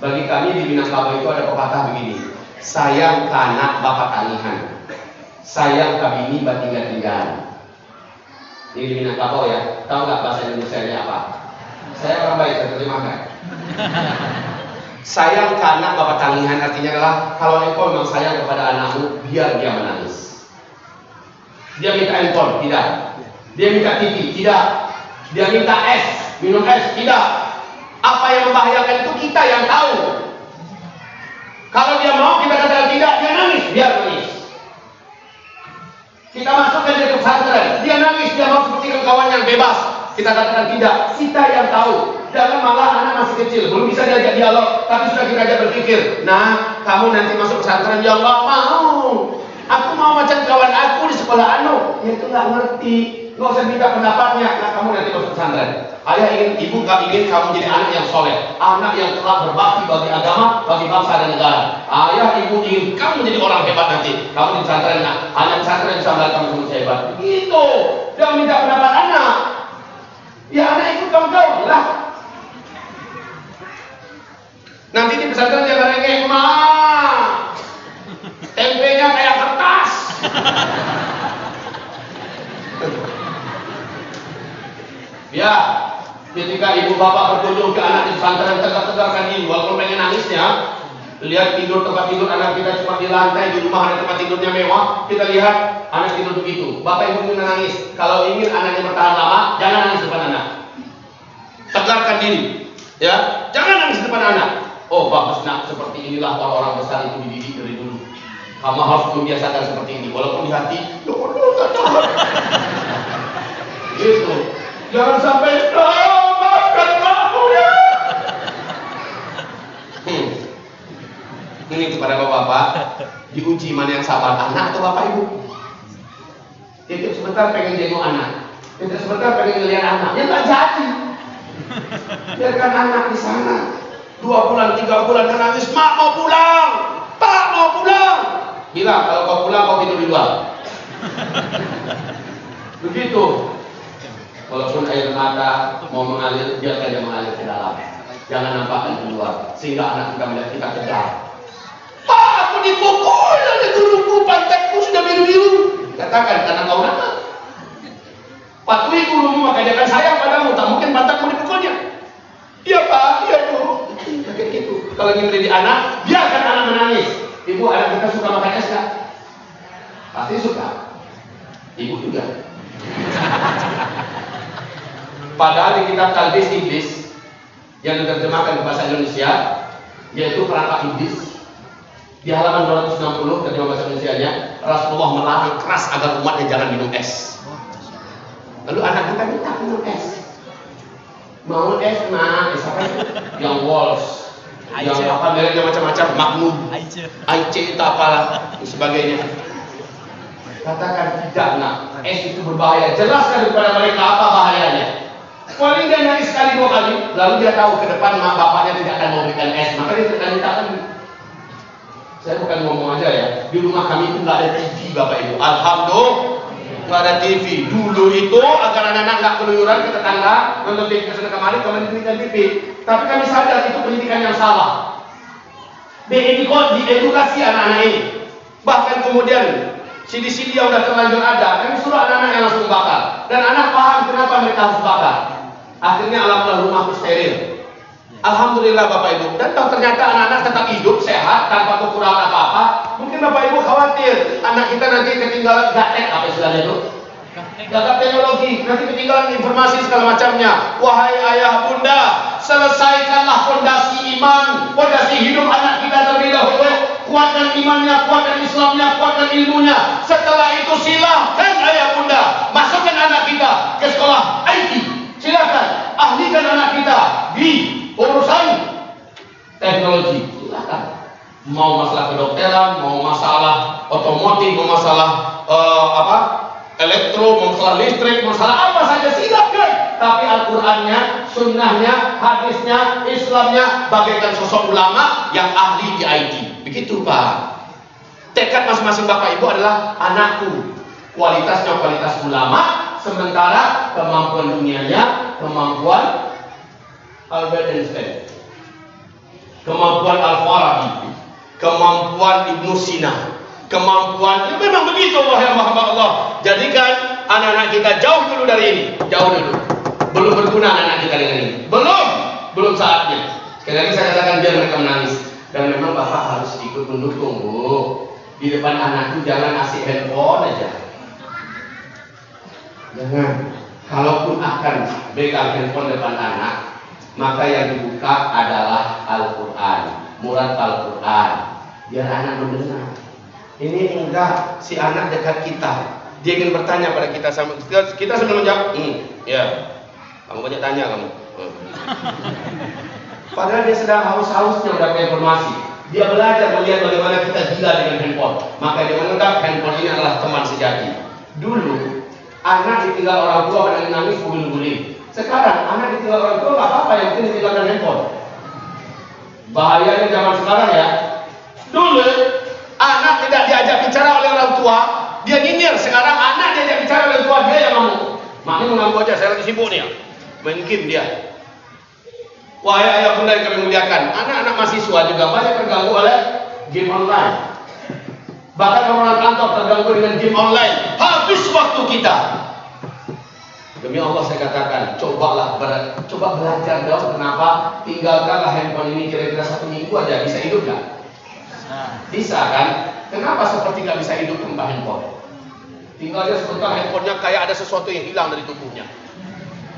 Bagi kami di Minangkabau itu ada pepatah begini, sayang kanak bapak tanihan, sayang kabini batinggal-tinggal. Ini di Minangkabau ya, tahu nggak bahasa Indonesia-nya apa? Saya orang baik, saya terjemahkan. Sayang kanak bapak tanihan artinya adalah kalau engkau memang sayang kepada anakmu, biar dia menangis. Dia minta handphone, tidak. Dia minta TV, tidak. Dia minta es, minum es, tidak. Apa yang membahayakan itu kita yang tahu. Kalau dia mau kita katakan tidak, dia nangis, biar nangis. Kita masukkan dia ke pesantren, dia nangis, dia mau seperti kawan yang bebas. Kita katakan tidak, kita yang tahu. Jangan malah anak masih kecil, belum bisa diajak dialog, tapi sudah kita ajak berpikir. Nah, kamu nanti masuk pesantren, ya Allah mau. Aku mau macam kawan aku di sekolah anu, ya itu nggak ngerti. Nggak usah minta pendapatnya. Nah, kamu nanti masuk pesantren. Ayah ingin, ibu nggak ingin kamu jadi anak yang soleh, anak yang telah berbakti bagi agama, bagi bangsa dan negara. Ayah, ibu ingin kamu jadi orang hebat nanti. Kamu di pesantren, nah, anak pesantren bisa melihat kamu semuanya hebat. Gitu. Jangan minta pendapat anak. Ya anak ikut kamu tahu lah. Nanti di pesantren dia merengek, ma, tempenya kayak kertas. Ya, ketika ibu bapak berkunjung ke anak di pesantren, tegar-tegarkan diri, walaupun pengen nangisnya. Lihat tidur, tempat tidur anak kita cuma di lantai, di rumah ada tempat tidurnya mewah. Kita lihat anak tidur begitu. Bapak ibu ingin nangis. Kalau ingin anaknya bertahan lama, jangan nangis depan anak. Tegarkan diri, ya, jangan nangis depan anak. Oh bagus nak, seperti inilah orang-orang besar itu dididik dari dulu. Kamu harus membiasakan seperti ini, walaupun di hati, gitu. Jangan sampai maafkan aku ya. Ini kepada bapak-bapak, diuji mana yang sabar, anak atau bapak ibu. Titip sebentar pengen jenguk anak, titip sebentar pengen ngeliat anak, ya nggak jadi. Biarkan anak di sana. 2 bulan, 3 bulan nangis, mak mau pulang, pak mau pulang. Bilang kalau kau pulang kau tidur di luar. Begitu. Walaupun air mata mau mengalir, biarkan dia mengalir ke dalam. Jangan nampakkan di luar, sehingga anak kita melihat kita tegar. Pak, aku dipukul oleh guruku, pantatku sudah biru-biru. Katakan karena kau nakal. Patuhi gurumu maka dia akan sayang padamu. Tak mungkin pantatmu dipukulnya. Iya pak, iya bu. Kayak gitu. Kalau ingin mendidik anak, biarkan anak menangis. Ibu, anak kita suka makan es nggak? Pasti suka. Ibu juga. Padahal di kitab Talbis Iblis yang diterjemahkan ke bahasa Indonesia, yaitu perangkap iblis, di halaman 260 terjemah bahasa Indonesianya, Rasulullah melarang keras agar umatnya jangan minum es. Lalu anak kita minta minum es. Mau es mah, es apa itu? Yang Walls, yang apa mereknya macam-macam, Magnum, IC itu apalah, dan sebagainya. Katakan tidak nak, es itu berbahaya. Jelaskan kepada mereka apa bahayanya. Paling dia nangis sekali 2 kali, lalu dia tahu ke depan mak bapaknya tidak akan memberikan es, maka dia tidak minta lagi. Saya bukan ngomong aja ya, di rumah kami itu nggak ada TV bapak ibu. Alhamdulillah. Nggak ada TV. Dulu itu agar anak-anak nggak keluyuran ke tetangga nonton TV kesana kemari, kami diberikan TV. Tapi kami sadar itu pendidikan yang salah. Diedukasi anak-anak ini. Bahkan kemudian CD-CD yang udah terlanjur ada, kami suruh anak-anak yang langsung bakar. Dan anak paham kenapa mereka harus bakar. Akhirnya alhamdulillah rumahku steril. Alhamdulillah bapak ibu. Dan tahu ternyata anak-anak tetap hidup sehat tanpa kekurangan apa-apa. Mungkin bapak ibu khawatir anak kita nanti ketinggalan gaptek, apa istilahnya itu? Gagap teknologi, nanti ketinggalan informasi segala macamnya. Wahai ayah bunda, selesaikanlah fondasi iman, fondasi hidup anak kita terlebih dahulu. Kuatkan imannya, kuatkan Islamnya, kuatkan ilmunya. Setelah itu silahkan ayah bunda masukkan anak kita ke sekolah IT. Silakan ahlikan anak kita di urusan teknologi. Silakan. Mau masalah kedokteran, mau masalah otomotif, mau masalah elektro, masalah listrik, masalah apa saja silakan. Tapi Al-Qur'annya, sunnahnya, hadisnya, Islamnya bagaikan sosok ulama yang ahli di IT. Begitu Pak. Tekad masing-masing Bapak Ibu adalah anakku kualitasnya kualitas ulama, sementara kemampuan dunianya kemampuan Albert Einstein, kemampuan Al-Farabi, kemampuan Ibnu Sina, kemampuan, ya memang begitu wahai hamba Allah. Jadikan anak-anak kita jauh dulu dari ini, jauh dulu. Belum berguna anak kita dengan ini, belum saatnya. Sekali lagi saya katakan biar mereka menangis. Dan memang Bapak harus ikut mendukung, Bu. Di depan anakku jangan kasih handphone aja. Jangan. Kalaupun akan pegang handphone depan anak, maka yang dibuka adalah Al-Quran, murat Al-Quran, biar anak mendengar. Ini enggak, si anak dekat kita, dia ingin bertanya pada kita, kita sambil menjawab, ya, kamu banyak tanya kamu. Padahal dia sedang haus-hausnya mendapatkan informasi. Dia belajar melihat bagaimana kita gila dengan handphone. Maka dia menganggap handphone ini adalah teman sejati. Dulu anak ditinggal orang tua pada nangis guling-guling. Sekarang anak ditinggal orang tua nggak apa-apa, yang penting ditinggalkan handphone. Bahayanya zaman sekarang ya. Dulu anak tidak diajak bicara oleh orang tua, dia nyinyir. Sekarang anak diajak bicara oleh orang tua, dia yang ngamuk. Maknya mengamuk aja, saya lagi sibuk nih ya. Main game dia. Wahai ayah bunda yang kami muliakan, anak-anak mahasiswa juga banyak terganggu oleh game online. Bahkan orang kantor terganggu dengan game online. Habis waktu kita. Demi Allah saya katakan, coba belajar dong. Kenapa? Tinggalkanlah handphone ini kira-kira 1 minggu aja, bisa hidup nggak? Bisa kan? Kenapa seperti nggak bisa hidup tanpa handphone? Tinggal aja sebentar, handphonenya kayak ada sesuatu yang hilang dari tubuhnya.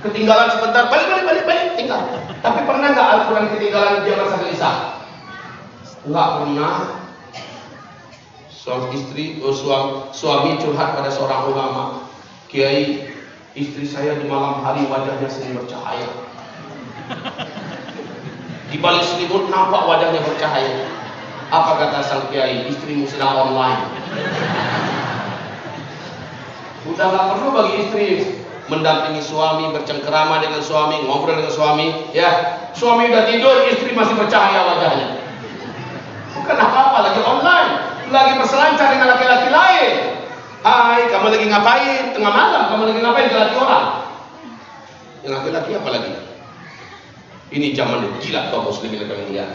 Ketinggalan sebentar, balik, tinggal. Tapi pernah nggak Al-Quran ketinggalan zaman Sahal Isa? Nggak pernah. Suami curhat pada seorang ulama, Kiai, istri saya di malam hari wajahnya sering bercahaya. Di balik selimut nampak wajahnya bercahaya. Apa kata sang Kiai? Istrimu sedang online. Udah nggak perlu bagi istri mendampingi suami, bercengkerama dengan suami, ngobrol dengan suami. Ya, suami udah tidur, istri masih bercahaya wajahnya. Bukan apa-apa, lagi online, lagi berselancar dengan laki-laki lain. Hai, kamu lagi ngapain? Tengah malam, kamu lagi ngapain ke laki orang? Yang laki-laki apa lagi? Ini zaman gila kaum muslimin yang kami lihat.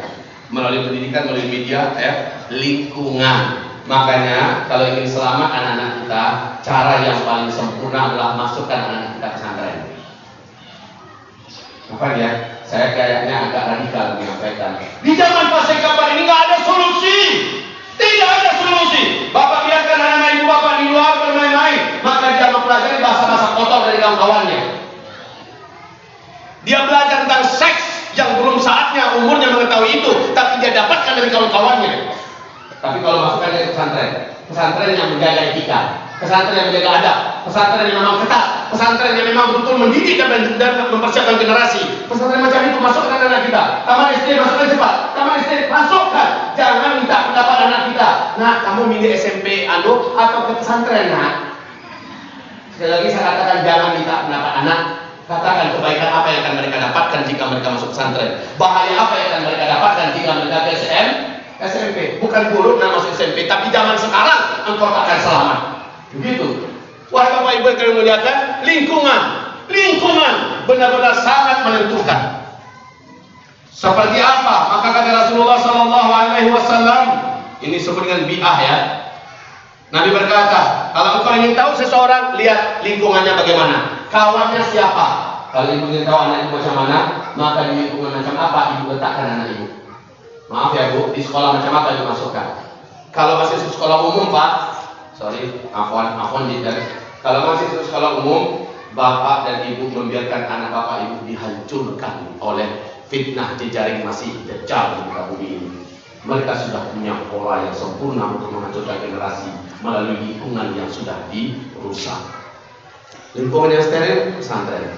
Melalui pendidikan, melalui media, ya, lingkungan. Makanya kalau ingin selamat anak-anak kita, cara yang paling sempurna adalah masukkan anak-anak kita ke pesantren. Apa ya? Saya kayaknya agak radikal menyampaikan. Di zaman fase kapan ini nggak ada solusi, tidak ada solusi. Bapak biarkan anak-anak ibu bapak di luar bermain-main, maka dia mempelajari bahasa-bahasa kotor dari kawan-kawannya. Dia belajar tentang seks yang belum saatnya umurnya mengetahui itu, tapi dia dapatkan dari kawan-kawannya. Tapi kalau masukkan dia ke pesantren yang menjaga etika, pesantren yang menjaga adab, pesantren yang memang ketat, pesantren yang memang betul mendidik dan mempersiapkan generasi. Pesantren macam itu masukkan anak kita. Taman SD masukkan cepat, taman SD masukkan. Jangan minta pendapat anak kita. Nah, kamu milih SMP atau ke pesantren, nak. Sekali lagi saya katakan jangan minta pendapat anak. Katakan kebaikan apa yang akan mereka dapatkan jika mereka masuk pesantren. Bahaya apa yang akan mereka dapatkan jika mereka ke SMP, bukan buruk nak masuk SMP, tapi zaman sekarang engkau akan selamat. Begitu. Wahai Bapak Ibu yang kami muliakan, lingkungan benar-benar sangat menentukan. Seperti apa? Maka kata Rasulullah Sallallahu Alaihi Wasallam, ini disebut dengan bi'ah ya. Nabi berkata, kalau engkau ingin tahu seseorang, lihat lingkungannya bagaimana, kawannya siapa. Kalau ibu ingin tahu anak ibu macam mana, maka di lingkungan macam apa ibu letakkan anak ibu. Maaf ya Bu, di sekolah macam apa dimasukkan? Kalau masih sekolah umum Pak, afwan tidak. Kalau masih sekolah umum, bapak dan ibu membiarkan anak bapak ibu dihancurkan oleh fitnah jejaring masih dajjal di muka bumi ini. Mereka sudah punya pola yang sempurna untuk menghancurkan generasi melalui lingkungan yang sudah dirusak. Lingkungan yang steril, pesantren.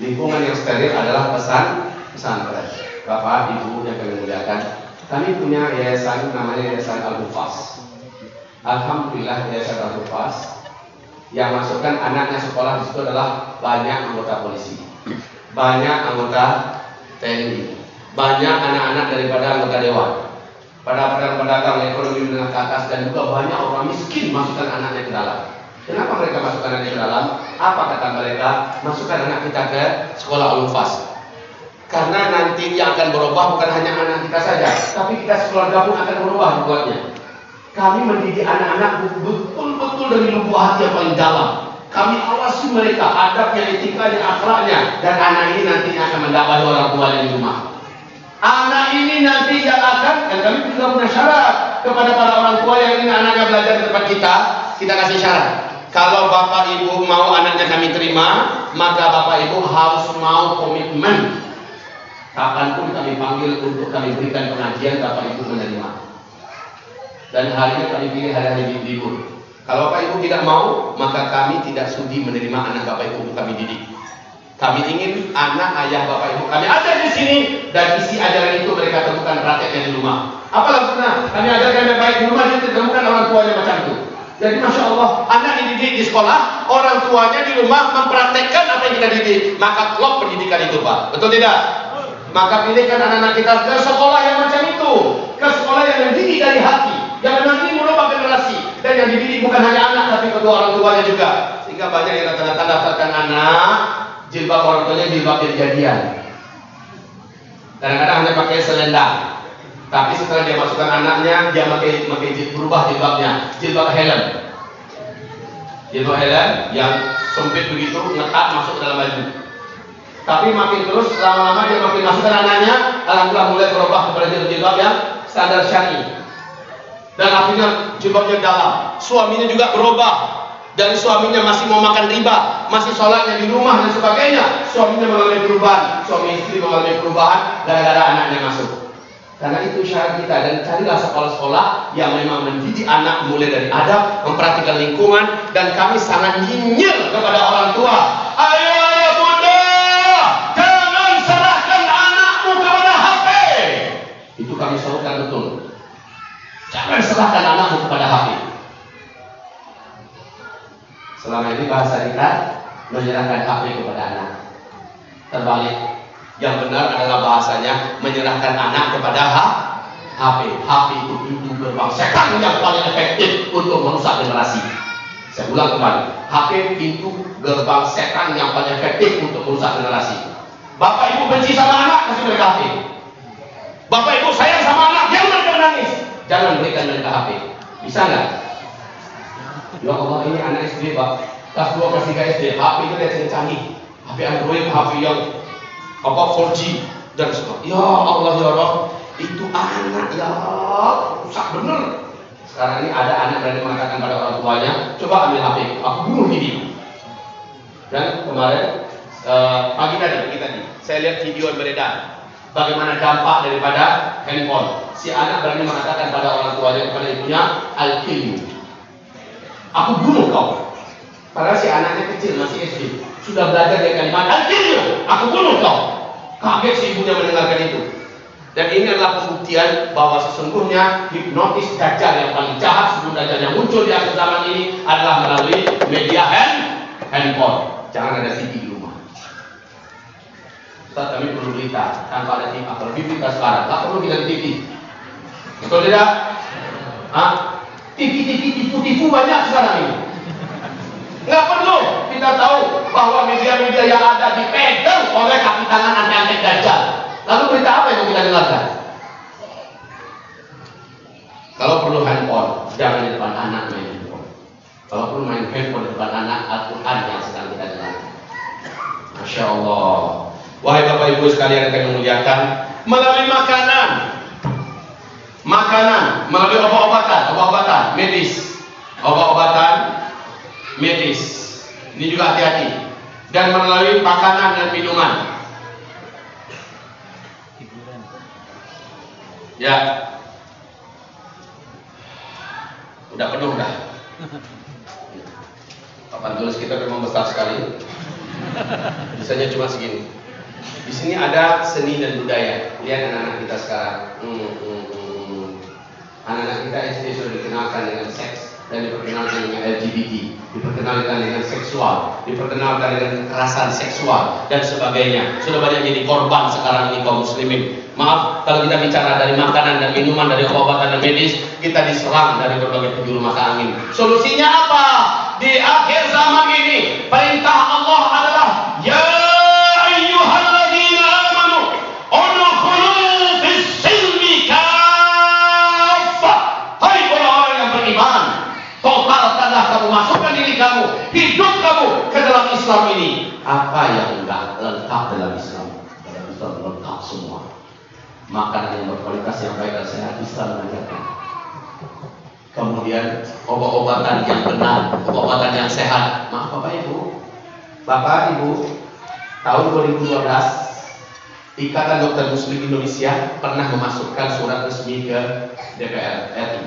Lingkungan yang steril adalah pesantren. Bapak, Ibu yang kami muliakan, kami punya yayasan namanya Yayasan Al-Hufaz. Alhamdulillah Yayasan Al-Hufaz yang masukkan anaknya sekolah di situ adalah banyak anggota polisi, banyak anggota TNI, banyak anak-anak daripada anggota dewan, pada pedagang ekonomi menengah ke atas, dan juga banyak orang miskin masukkan anaknya ke dalam. Kenapa mereka masukkan anaknya ke dalam? Apa kata mereka? Masukkan anak kita ke sekolah Al-Hufaz. Karena nanti yang akan berubah bukan hanya anak kita saja, tapi kita sekeluarga pun akan berubah buatnya. Kami mendidik anak-anak betul-betul dari lubuk hati yang paling dalam. Kami awasi mereka, adabnya, etikanya, akhlaknya, dan anak ini nantinya akan mendakwahi orang tuanya di rumah. Anak ini nanti yang akan, dan kami juga punya syarat kepada para orang tua yang ingin anaknya belajar di tempat kita kasih syarat. Kalau bapak ibu mau anaknya kami terima, maka bapak ibu harus mau komitmen. Kapanpun kami panggil untuk kami berikan pengajian, bapak ibu menerima. Dan harinya kami pilih hari-hari libur. Kalau bapak ibu tidak mau, maka kami tidak sudi menerima anak bapak ibu kami didik. Kami ingin anak ayah bapak ibu kami ada di sini, dan isi ajaran itu mereka temukan prakteknya di rumah. Apalah pernah kami ajarkan yang baik di rumah, dia temukan orang tuanya macam itu. Jadi masya Allah, anak dididik di sekolah, orang tuanya di rumah mempraktekkan apa yang kita didik, maka klop pendidikan itu, Pak. Betul tidak? Maka pilihkan anak-anak kita ke sekolah yang macam itu, ke sekolah yang mendidik dari hati, yang nanti merubah generasi, dan yang dididik bukan hanya anak tapi kedua orang tuanya juga. Sehingga banyak yang rata-rata daftarkan anak jilbab orang tuanya jilbab kejadian. Kadang-kadang hanya pakai selendang, tapi setelah dia masukkan anaknya, dia pakai berubah jilbabnya, jilbab helm yang sempit begitu, ngetat masuk dalam baju. Tapi makin terus, lama-lama dia makin masukkan anaknya, alhamdulillah mulai berubah kepada jilbab yang standar syar'i. Dan akhirnya jilbabnya dalam. Suaminya juga berubah. Dari suaminya masih mau makan riba, masih sholatnya di rumah dan sebagainya, suaminya mengalami perubahan, suami istri mengalami perubahan gara-gara anaknya masuk. Karena itu syarat kita, dan carilah sekolah-sekolah yang memang mendidik anak mulai dari adab, memperhatikan lingkungan, dan kami sangat nyinyir kepada orang tua. Ayo bunda, jangan serahkan anakmu kepada HP. Itu kami selalukan betul. Jangan serahkan anakmu kepada HP. Selama ini bahasa kita menyerahkan HP kepada anak. Terbalik, yang benar adalah bahasanya menyerahkan anak kepada HP. HP itu pintu gerbang setan yang paling efektif untuk merusak generasi. Saya ulang kembali, HP pintu gerbang setan yang paling efektif untuk merusak generasi. Bapak ibu benci sama anak, kasih mereka HP. Bapak ibu sayang sama anak, jangan mereka menangis, jangan berikan mereka HP. Bisa nggak? Ya Allah, ini anak SD Pak, kelas 2, kelas 3 SD, HP itu yang canggih, HP Android, HP yang 4G dan sebagainya. Ya Allah ya Rabb, itu anak ya rusak bener. Sekarang ini ada anak berani mengatakan pada orang tuanya, coba ambil HP, aku bunuh diri. Dan kemarin pagi tadi saya lihat video yang beredar, bagaimana dampak daripada handphone. Si anak berani mengatakan pada orang tuanya, kepada ibunya, I'll kill you, aku bunuh kau. Padahal si anaknya kecil, masih SD, sudah belajar dari kalimat I'll kill you, aku bunuh kau. Kaget si ibunya mendengarkan itu. Dan ini adalah pembuktian bahwa sesungguhnya hipnotis dajjal yang paling jahat sebelum dajjal yang muncul di akhir zaman ini adalah melalui media handphone. Jangan ada TV di rumah. Ustaz, kami perlu berita tanpa ada TV. Apalagi berita sekarang, tak perlu kita TV. Betul tidak? TV tipu-tipu banyak sekarang ini. Nggak perlu kita tahu bahwa media-media yang ada dipegang oleh kaki tangan antek-antek dajjal. Lalu berita apa yang kita dengarkan? Kalau perlu handphone, jangan di depan anak main handphone. Kalau perlu main handphone di depan anak, Al-Quran yang sedang kita dengarkan. Masya Allah. Wahai Bapak Ibu sekalian yang kami muliakan, melalui makanan, melalui obat-obatan medis, ini juga hati-hati, dan melalui makanan dan minuman. Ya, udah penuh dah. Papan tulis kita memang besar sekali. Bisanya cuma segini. Di sini ada seni dan budaya. Lihat anak-anak kita sekarang. Anak-anak kita SD sudah dikenalkan dengan seks. dan diperkenalkan dengan LGBT, diperkenalkan dengan seksual, diperkenalkan dengan kekerasan seksual dan sebagainya. Sudah banyak jadi korban sekarang ini kaum muslimin. Maaf kalau kita bicara dari makanan dan minuman, dari obat-obatan dan medis, kita diserang dari berbagai penjuru mata angin. Solusinya apa? Di akhir zaman ini perintah Allah adalah ya ayyuhalladzina amanu udkhulu fis-silmi kaffah. Hai orang-orang yang beriman, totalkanlah kamu, masukkan diri kamu, hidup kamu ke dalam Islam ini. Apa yang enggak lengkap dalam Islam? Dalam Islam lengkap semua. Makanan yang berkualitas, yang baik dan sehat, Islam mengajarkan. Kemudian obat-obatan yang benar, obat-obatan yang sehat. Maaf Bapak Ibu, Bapak Ibu, tahun 2012 Ikatan Dokter Muslim Indonesia pernah memasukkan surat resmi ke DPR RI.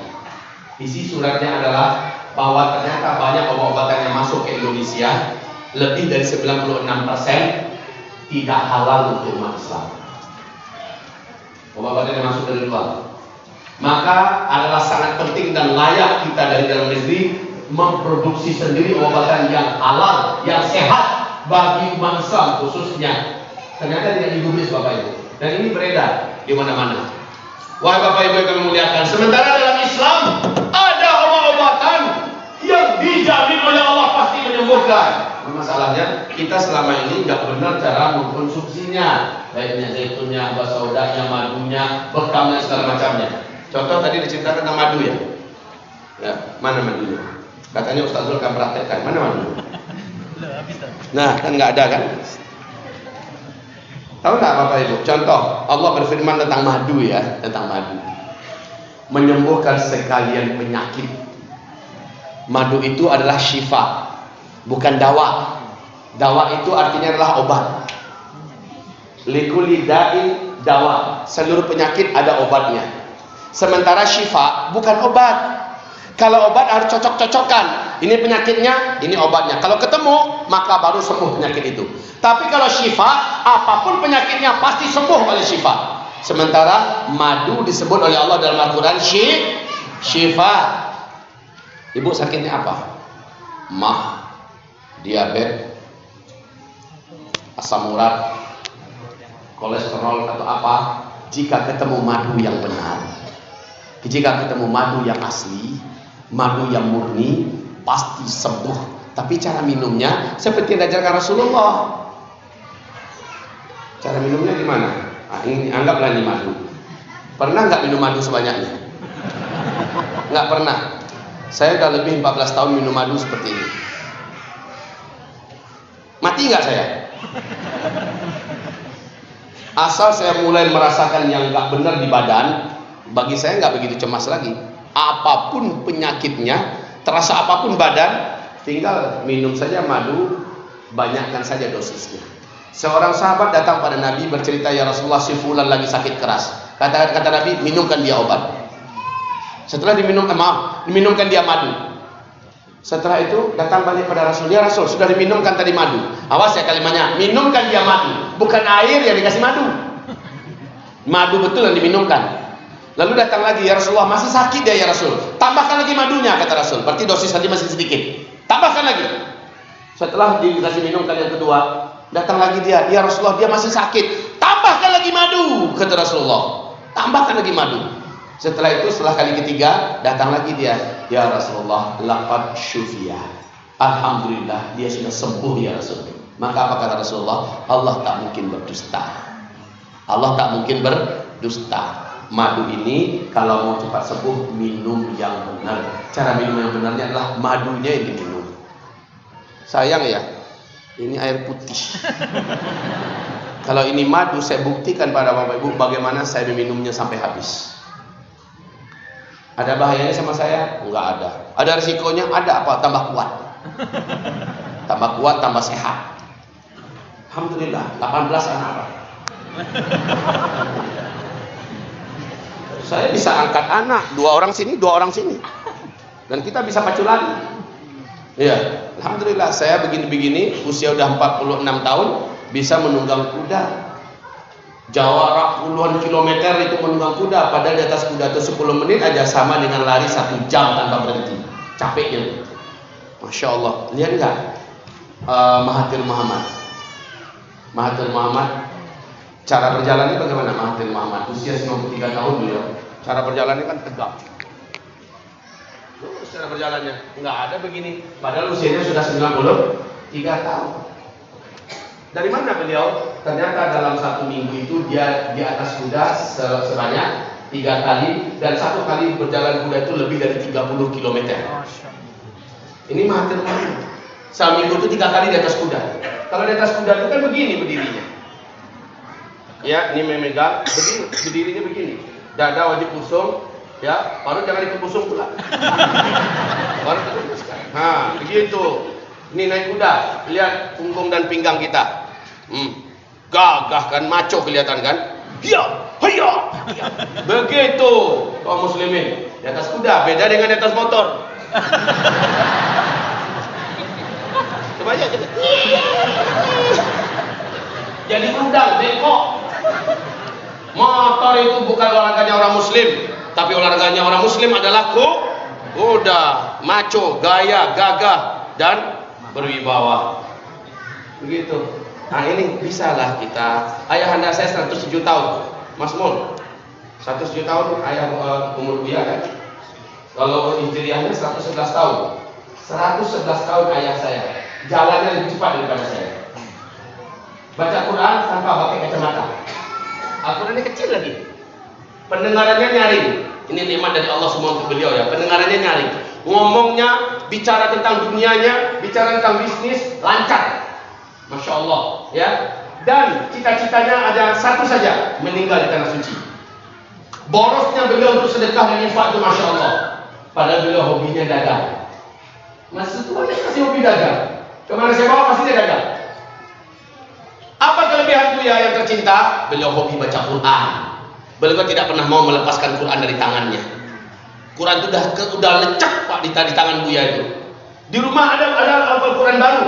Isi suratnya adalah bahwa ternyata banyak obat-obatan yang masuk ke Indonesia, lebih dari 96% tidak halal untuk umat Islam. Obat-obatan yang masuk dari luar. Maka adalah sangat penting dan layak kita dari dalam negeri memproduksi sendiri obatan yang halal, yang sehat bagi umat Islam khususnya. Ternyata tidak digubris Bapak Ibu, dan ini beredar di mana-mana. Wahai Bapak Ibu yang kami muliakan, sementara dalam Islam ada obat-obatan yang dijamin oleh Allah pasti menyembuhkan. Masalahnya kita selama ini nggak benar cara mengkonsumsinya, baik minyak zaitunnya, buah saudanya, madunya, bekamnya, segala macamnya. Contoh tadi diceritakan tentang madu ya. Ya, mana madunya? Katanya Ustaz Zul akan praktekkan. Mana madunya? Nah, kan nggak ada kan? Tahu nggak Bapak Ibu? Contoh, Allah berfirman tentang madu ya, tentang madu. Menyembuhkan sekalian penyakit. Madu itu adalah syifa, bukan dawa. Dawa itu artinya adalah obat. Likulli da'in dawa. Seluruh penyakit ada obatnya. Sementara syifa bukan obat. Kalau obat harus cocok-cocokan. Ini penyakitnya, ini obatnya. Kalau ketemu, maka baru sembuh penyakit itu. Tapi kalau syifa, apapun penyakitnya pasti sembuh oleh syifa. Sementara madu disebut oleh Allah dalam Al-Quran syifa. Ibu sakitnya apa? Mah, diabetes, asam urat, kolesterol atau apa? Jika ketemu madu yang benar, jika ketemu madu yang asli, madu yang murni, pasti sembuh. Tapi cara minumnya seperti yang diajarkan Rasulullah. Cara minumnya gimana? Nah, ini anggaplah ini madu. Pernah nggak minum madu sebanyaknya? Nggak pernah. Saya udah lebih 14 tahun minum madu seperti ini. Mati nggak saya? Asal saya mulai merasakan yang nggak benar di badan, bagi saya nggak begitu cemas lagi. Apapun penyakitnya, terasa apapun badan, tinggal minum saja madu, banyakkan saja dosisnya. Seorang sahabat datang pada Nabi bercerita, ya Rasulullah, si fulan lagi sakit keras. Kata Nabi, minumkan dia obat. Setelah diminumkan dia madu. Setelah itu datang balik pada Rasul, ya Rasul, sudah diminumkan tadi madu. Awas ya kalimatnya, minumkan dia madu, bukan air yang dikasih madu. Madu betul yang diminumkan. Lalu datang lagi, ya Rasulullah, masih sakit dia ya Rasul, tambahkan lagi madunya, kata Rasul. Berarti dosis tadi masih sedikit, tambahkan lagi. Setelah dikasih minum kali yang kedua, datang lagi dia, ya Rasulullah, dia masih sakit, tambahkan lagi madu, kata Rasulullah. Tambahkan lagi madu. Setelah itu, setelah kali ketiga, datang lagi dia, ya Rasulullah, laqad syufiya, alhamdulillah, dia sudah sembuh ya Rasul. Maka apa kata Rasulullah? Allah tak mungkin berdusta. Allah tak mungkin berdusta. Madu ini kalau mau cepat sembuh, minum yang benar. Cara minum yang benarnya adalah madunya yang diminum. Sayang ya, ini air putih. Kalau ini madu, saya buktikan pada Bapak Ibu bagaimana saya meminumnya sampai habis. Ada bahayanya sama saya? Enggak ada. Ada risikonya? Ada. Apa? Tambah kuat. Tambah kuat, tambah sehat. Alhamdulillah, 18 anak apa? Saya bisa angkat anak, 2 orang sini, 2 orang sini. Dan kita bisa pacu lari. Iya, alhamdulillah saya begini-begini, usia udah 46 tahun, bisa menunggang kuda. Jarak puluhan kilometer itu menunggang kuda, padahal di atas kuda itu 10 menit aja sama dengan lari 1 jam tanpa berhenti. capeknya. Masya Allah. Lihat nggak Mahathir Muhammad, cara berjalannya bagaimana? Mahathir Muhammad usia 93 tahun beliau. Cara berjalannya kan tegak. Cara berjalannya nggak ada begini. Padahal usianya sudah 93 tahun. Dari mana beliau? Ternyata dalam satu minggu itu dia di atas kuda sebanyak 3 kali, dan satu kali berjalan kuda itu lebih dari 30 km. Ini Mahathir Muhammad. Seminggu itu 3 kali di atas kuda. Kalau di atas kuda itu kan begini berdirinya. Ya, ini memegang, berdirinya begini. Dada wajib pusung, ya, baru jangan dikepusung pula. Baru teruskan. Nah, begitu. Ini naik kuda, lihat punggung dan pinggang kita. Gagah kan, maco kelihatan kan? Hiya, hiya. Begitu kaum muslimin di atas kuda, beda dengan di atas motor. Coba aja. Jadi udang, bengkok. Motor itu bukan olahraganya orang muslim, tapi olahraganya orang muslim adalah kuda, maco, gaya, gagah, dan berwibawa. Begitu. Nah ini bisalah kita. Ayahanda saya 107 tahun, Mas Mul. 107 tahun ayah umur dia kan. Kalau hijriahnya 111 tahun. 111 tahun ayah saya. Jalannya lebih cepat daripada saya. Baca Quran tanpa pakai kacamata. Al-Qurannya kecil lagi. Pendengarannya nyaring. Ini nikmat dari Allah semua untuk beliau ya. Pendengarannya nyaring. Ngomongnya, bicara tentang dunianya, bicara tentang bisnis, lancar. Masya Allah ya. Dan cita-citanya ada satu saja, meninggal di tanah suci. Borosnya beliau untuk sedekah dan infak itu Masya Allah. Padahal beliau hobinya dagang. Masih tuanya masih hobi dagang. Kemana saya bawa pasti dia dagang. Apa kelebihan Buya yang tercinta? Beliau hobi baca Quran. Beliau tidak pernah mau melepaskan Quran dari tangannya. Quran itu udah lecek Pak di tangan Buya itu. Di rumah ada Al-Quran baru.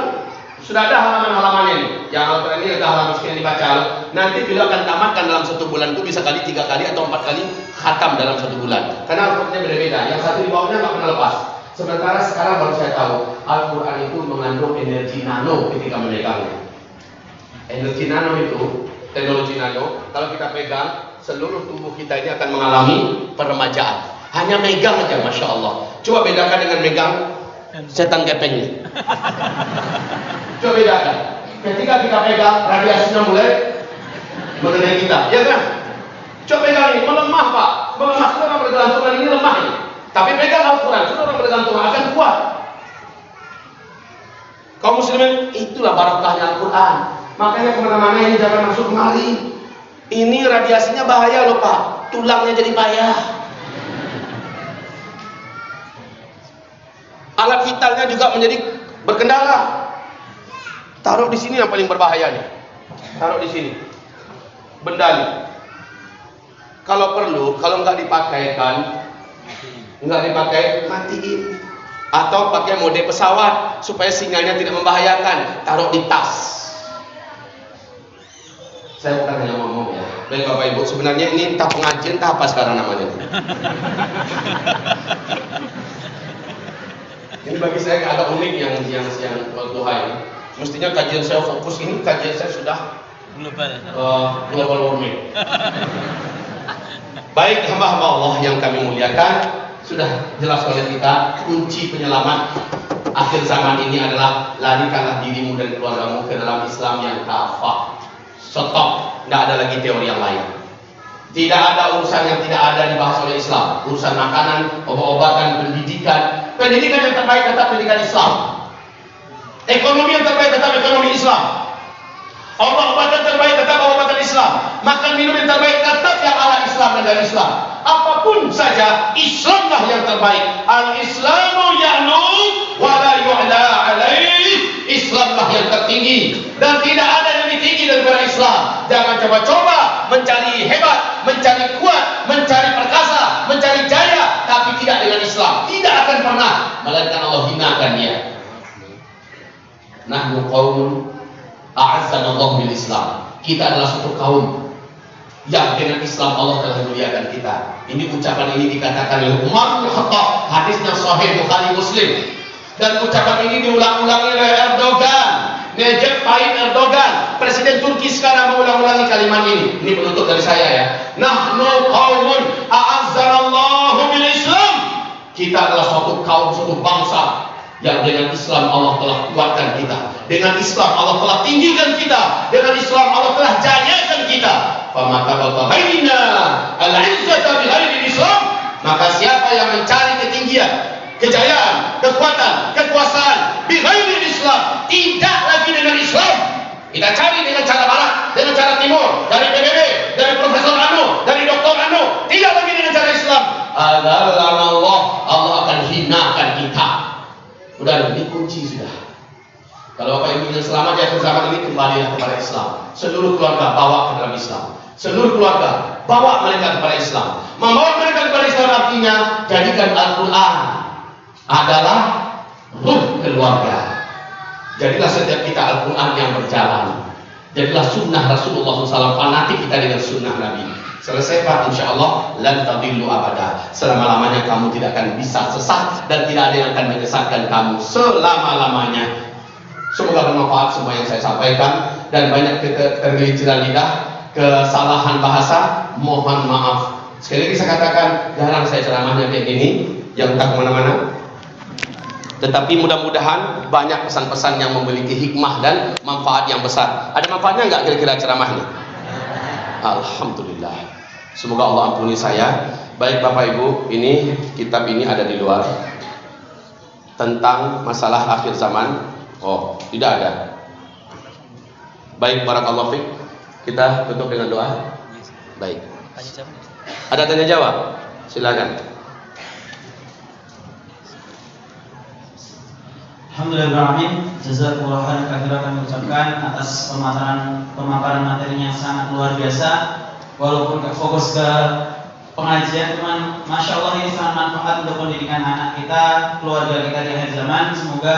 Sudah ada halaman-halamannya nih. Yang Al-Quran ini ada halaman sekian dibaca. Nanti beliau akan tamatkan dalam 1 bulan itu bisa kali 3 kali atau 4 kali khatam dalam 1 bulan. Karena Al-Qurannya beda-beda. Yang satu di bawahnya nggak pernah lepas. Sementara sekarang baru saya tahu Al-Quran itu mengandung energi nano ketika memegangnya. Energi nano itu, teknologi nano, kalau kita pegang, seluruh tubuh kita ini akan mengalami peremajaan. Hanya megang aja, Masya Allah. Coba bedakan dengan megang setan gepengnya. Coba bedakan. Ketika kita pegang, radiasinya mulai mengenai kita, ya kan? Coba pegang ini, melemah Pak. Melemah, sudah bergantungan ini lemah ini. Tapi pegang Al-Quran, sudah bergantungan akan kuat. Kaum muslimin, itulah barokahnya Al-Quran. Makanya kemana-mana ini jangan masuk kemari. Ini radiasinya bahaya loh Pak. Tulangnya jadi payah. Alat vitalnya juga menjadi berkendala. Taruh di sini yang paling berbahaya nih. Taruh di sini. Benda nih. Kalau perlu, kalau nggak dipakaikan, matiin. Atau pakai mode pesawat supaya sinyalnya tidak membahayakan. Taruh di tas. Saya bukan hanya ngomong ya. Baik Bapak Ibu, sebenarnya ini entah pengajian entah apa sekarang namanya. Ini bagi saya agak unik yang Tuhan ini. Mestinya kajian saya fokus ini, kajian saya sudah global warming. Baik hamba-hamba Allah yang kami muliakan, sudah jelas oleh kita kunci penyelamat akhir zaman ini adalah larikanlah dirimu dan keluargamu ke dalam Islam yang kafah. Stop, tidak ada lagi teori yang lain. Tidak ada urusan yang tidak ada dibahas oleh Islam. Urusan makanan, obat-obatan, pendidikan. Pendidikan yang terbaik tetap pendidikan Islam. Ekonomi yang terbaik tetap ekonomi Islam. Obat-obatan terbaik tetap obat-obatan Islam. Makan minum yang terbaik tetap yang ala Islam dan dari Islam. Apapun saja, Islamlah yang terbaik. Al-Islamu ya'lu wa la yu'la alaih. Islamlah yang tertinggi dan tidak ada yang lebih tinggi daripada Islam. Jangan coba-coba mencari hebat, mencari kuat, mencari perkasa, mencari jaya, tapi tidak dengan Islam. Tidak akan pernah, melainkan Allah hinakan dia. Nahnu qaumun a'azzana Allah bil Islam. Kita adalah suatu kaum yang dengan Islam Allah telah memuliakan kita. Ini ucapan ini dikatakan oleh Umar bin Khattab, hadisnya sahih Bukhari Muslim. Dan ucapan ini diulang-ulangi oleh Erdogan, Recep Tayyip Erdogan, presiden Turki sekarang mengulang-ulangi kalimat ini. Ini penutup dari saya ya. Nahnu qaumun a'azzanallahu bil Islam. Kita adalah suatu kaum, suatu bangsa yang dengan Islam Allah telah kuatkan kita. Dengan Islam Allah telah tinggikan kita. Dengan Islam Allah telah jayakan kita. Famaka batabaina al-izzata bighairi Islam. Maka siapa yang mencari ketinggian, kejayaan, kekuatan, kekuasaan bighairi Islam, tidak lagi dengan Islam, kita cari dengan cara barat, dengan cara timur, dari PBB, dari Profesor Anu, dari Doktor Anu, tidak lagi dengan cara Islam. Allah akan hinakan kita. Udah, ini kunci sudah. Kalau Bapak Ibu ingin selamat di akhir zaman ini, kembalilah kepada Islam. Seluruh keluarga bawa ke dalam Islam. Seluruh keluarga bawa mereka kepada Islam. Membawa mereka kepada Islam artinya jadikan Al-Quran adalah ruh keluarga. Jadilah setiap kita Al-Quran yang berjalan. Jadilah sunnah Rasulullah SAW, fanatik kita dengan sunnah Nabi. Selesai Pak, insya Allah lan tadillu abada. Selama-lamanya kamu tidak akan bisa sesat, dan tidak ada yang akan menyesatkan kamu selama-lamanya. Semoga bermanfaat semua yang saya sampaikan, dan banyak ketergelinciran lidah, kesalahan bahasa, mohon maaf. Sekali lagi saya katakan, jarang saya ceramahnya kayak gini, yang tak kemana-mana. Tetapi mudah-mudahan banyak pesan-pesan yang memiliki hikmah dan manfaat yang besar. Ada manfaatnya nggak kira-kira ceramahnya? Alhamdulillah. Semoga Allah ampuni saya. Baik Bapak Ibu, ini kitab ini ada di luar tentang masalah akhir zaman. Oh, tidak ada. Baik, barakallahu fiik. Kita tutup dengan doa. Baik. Ada tanya jawab? Silakan. Alhamdulillah, jazakumullah khairan katsiran kami ucapkan atas pemaparan materinya yang sangat luar biasa. Walaupun gak fokus ke pengajian, cuman masya Allah ini sangat manfaat untuk pendidikan anak kita, keluarga kita di akhir zaman. Semoga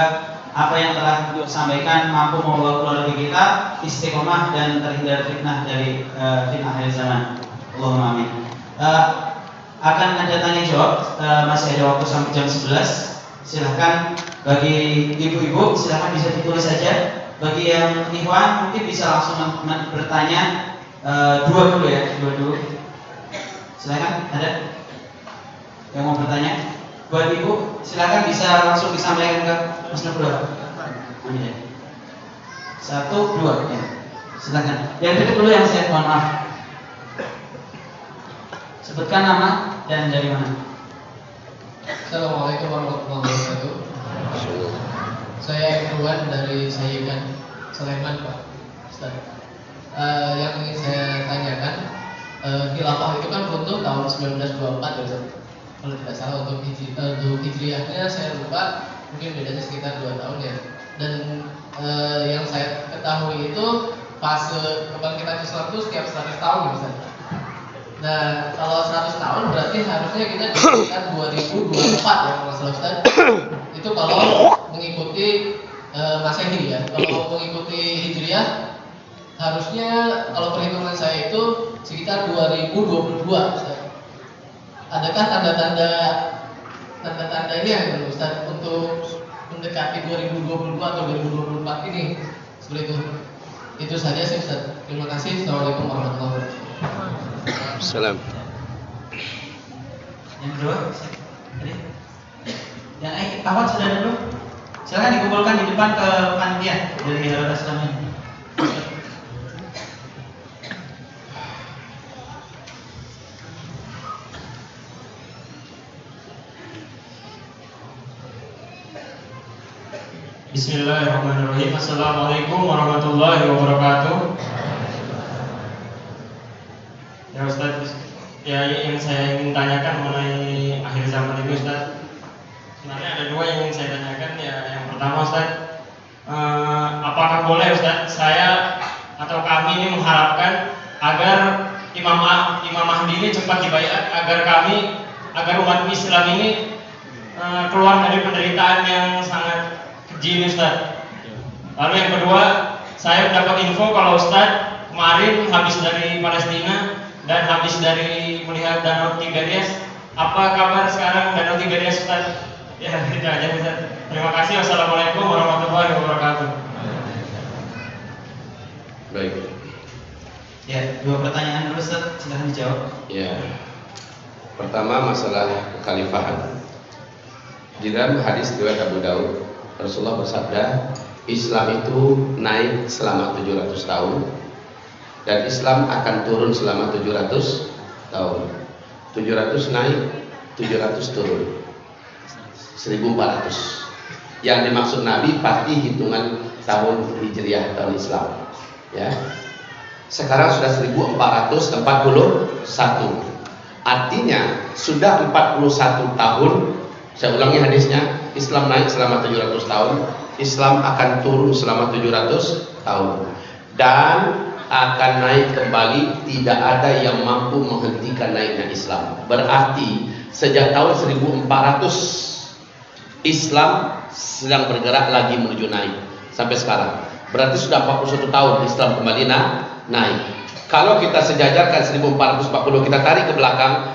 apa yang telah disampaikan mampu membawa keluarga kita istiqomah dan terhindar fitnah dari fitnah akhir zaman. Allahumma amin. Akan ada tanya jawab, masih ada waktu sampai jam 11. Silahkan bagi ibu-ibu, silahkan bisa ditulis saja. Bagi yang ikhwan mungkin bisa langsung bertanya. Dua dulu ya, dua dulu. Silahkan, ada yang mau bertanya? Buat ibu, silahkan bisa langsung disampaikan ke Mas Nabila. Satu, dua, ya. Silahkan. Yang dekat dulu yang saya mohon maaf. Sebutkan nama dan dari mana. Assalamualaikum warahmatullahi wabarakatuh. Saya Irwan dari Sayidan Sleman, Pak Ustaz. Yang ingin saya tanyakan, khilafah itu kan runtuh tahun 1924 ya Ustaz. Kalau tidak salah untuk hijriahnya saya lupa, mungkin bedanya sekitar 2 tahun ya. Dan yang saya ketahui itu fase kebangkitan Islam itu setiap 100 tahun ya Ustaz. Nah, kalau 100 tahun berarti harusnya kita di sekitar 2024 ya kalau salah Ustaz. Itu kalau mengikuti Masehi ya. Kalau mengikuti Hijriah harusnya kalau perhitungan saya itu sekitar 2022 Ustaz. Adakah tanda-tandanya ya Ustaz untuk mendekati 2022 atau 2024 ini? Seperti itu. Itu saja sih Ustaz. Terima kasih. Assalamualaikum warahmatullahi wabarakatuh. Salam. Yang kedua, yang awal sudah ada dulu. Silakan dikumpulkan di depan ke panitia dari Harold Islam ini. Bismillahirrahmanirrahim. Assalamualaikum warahmatullahi wabarakatuh. Ya Ustaz, ya yang saya ingin tanyakan mengenai akhir zaman ini Ustaz. Sebenarnya ada dua yang ingin saya tanyakan. Ya, yang pertama Ustaz, apakah boleh Ustaz saya atau kami ini mengharapkan agar Imam Mahdi ini cepat dibaiat agar umat Islam ini keluar dari penderitaan yang sangat keji Ustaz. Lalu yang kedua, saya dapat info kalau Ustaz kemarin habis dari Palestina dan habis dari melihat Danau Tigarias. Apa kabar sekarang Danau Tigarias, Ustaz? Ya, itu aja Ustaz. Terima kasih. Wassalamualaikum warahmatullahi wabarakatuh. Baik. Ya, 2 pertanyaan dulu Ustaz, silahkan dijawab. Ya. Pertama masalah kekhalifahan. Di dalam hadis riwayat Abu Daud, Rasulullah bersabda, Islam itu naik selama 700 tahun dan Islam akan turun selama 700 tahun. 700 naik, 700 turun. 1400. Yang dimaksud Nabi pasti hitungan tahun Hijriah, tahun Islam. Ya. Sekarang sudah 1441. Artinya sudah 41 tahun. Saya ulangi hadisnya, Islam naik selama 700 tahun, Islam akan turun selama 700 tahun, dan akan naik kembali. Tidak ada yang mampu menghentikan naiknya Islam. Berarti sejak tahun 1400 Islam sedang bergerak lagi menuju naik sampai sekarang. Berarti sudah 41 tahun Islam kembali naik. Kalau kita sejajarkan 1440, kita tarik ke belakang,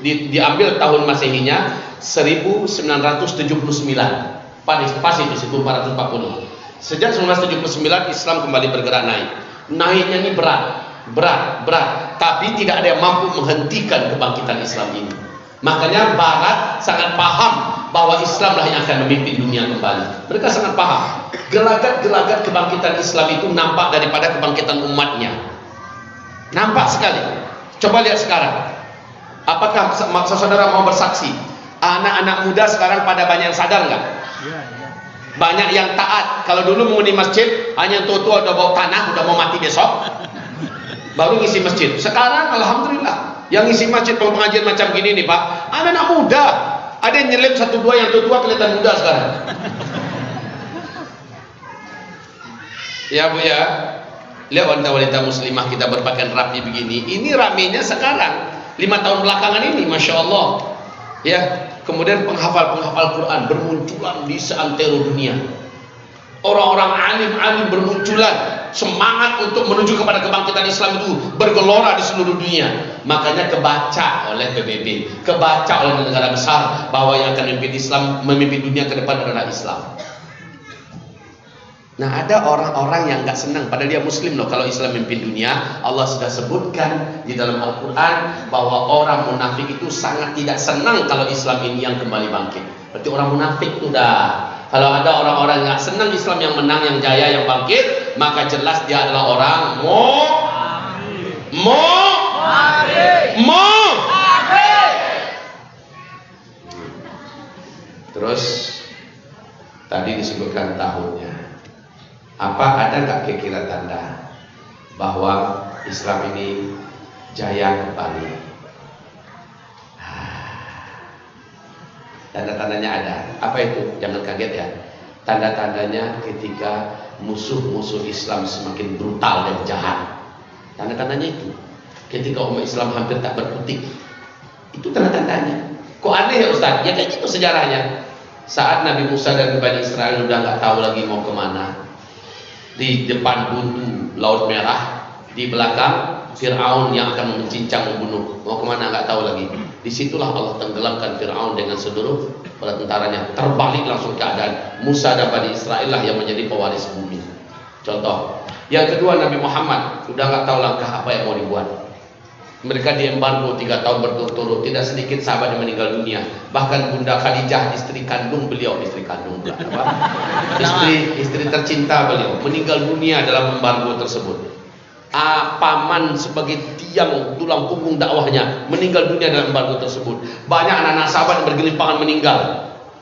diambil tahun Masehinya 1979. Pas itu 1440. Sejak 1979 Islam kembali bergerak naik. Naiknya ini berat, tapi tidak ada yang mampu menghentikan kebangkitan Islam ini. Makanya Barat sangat paham bahwa Islamlah yang akan memimpin dunia kembali. Mereka sangat paham. Gelagat-gelagat kebangkitan Islam itu nampak daripada kebangkitan umatnya. Nampak sekali. Coba lihat sekarang. Apakah saudara mau bersaksi? Anak-anak muda sekarang pada banyak yang sadar nggak? Banyak yang taat. Kalau dulu menghuni masjid hanya tua-tua udah bawa tanah, udah mau mati besok, baru ngisi masjid. Sekarang alhamdulillah yang ngisi masjid pengajian macam gini nih Pak, anak-anak muda. Ada yang nyelip 1-2 yang tua-tua kelihatan muda sekarang. Ya Bu ya. Lihat wanita-wanita muslimah kita berpakaian rapi begini. Ini ramenya sekarang 5 tahun belakangan ini, Masya Allah. Ya, kemudian penghafal-penghafal Quran bermunculan di seantero dunia. Orang-orang alim-alim bermunculan, semangat untuk menuju kepada kebangkitan Islam itu bergelora di seluruh dunia. Makanya kebaca oleh PBB, kebaca oleh negara besar bahwa yang akan memimpin dunia ke depan adalah Islam. Nah, ada orang-orang yang nggak senang, padahal dia Muslim loh. Kalau Islam memimpin dunia, Allah sudah sebutkan di dalam Al-Quran bahwa orang munafik itu sangat tidak senang kalau Islam ini yang kembali bangkit. Berarti orang munafik itu dah. Kalau ada orang-orang yang nggak senang Islam yang menang, yang jaya, yang bangkit, maka jelas dia adalah orang Terus tadi disebutkan tahunnya. Apa ada nggak kira-kira tanda bahwa Islam ini jaya kembali? Tanda-tandanya ada. Apa itu? Jangan kaget ya. Tanda-tandanya ketika musuh-musuh Islam semakin brutal dan jahat. Tanda-tandanya itu. Ketika umat Islam hampir tak berkutik. Itu tanda-tandanya. Kok aneh ya Ustaz? Ya kayak gitu sejarahnya. Saat Nabi Musa dan Bani Israel udah nggak tahu lagi mau kemana. Di depan buntu Laut Merah, di belakang Fir'aun yang akan mencincang membunuh. Mau kemana nggak tahu lagi. Disitulah Allah tenggelamkan Fir'aun dengan seluruh bala tentaranya. Terbalik langsung keadaan. Musa dan Bani Israel lah yang menjadi pewaris bumi. Contoh. Yang kedua, Nabi Muhammad udah nggak tahu langkah apa yang mau dibuat. Mereka diembargo 3 tahun berturut-turut. Tidak sedikit sahabat yang meninggal dunia. Bahkan Bunda Khadijah, istri kandung beliau, istri tercinta beliau, meninggal dunia dalam embargo tersebut. Paman sebagai tiang tulang punggung dakwahnya meninggal dunia dalam embargo tersebut. Banyak anak-anak sahabat yang bergelimpangan meninggal.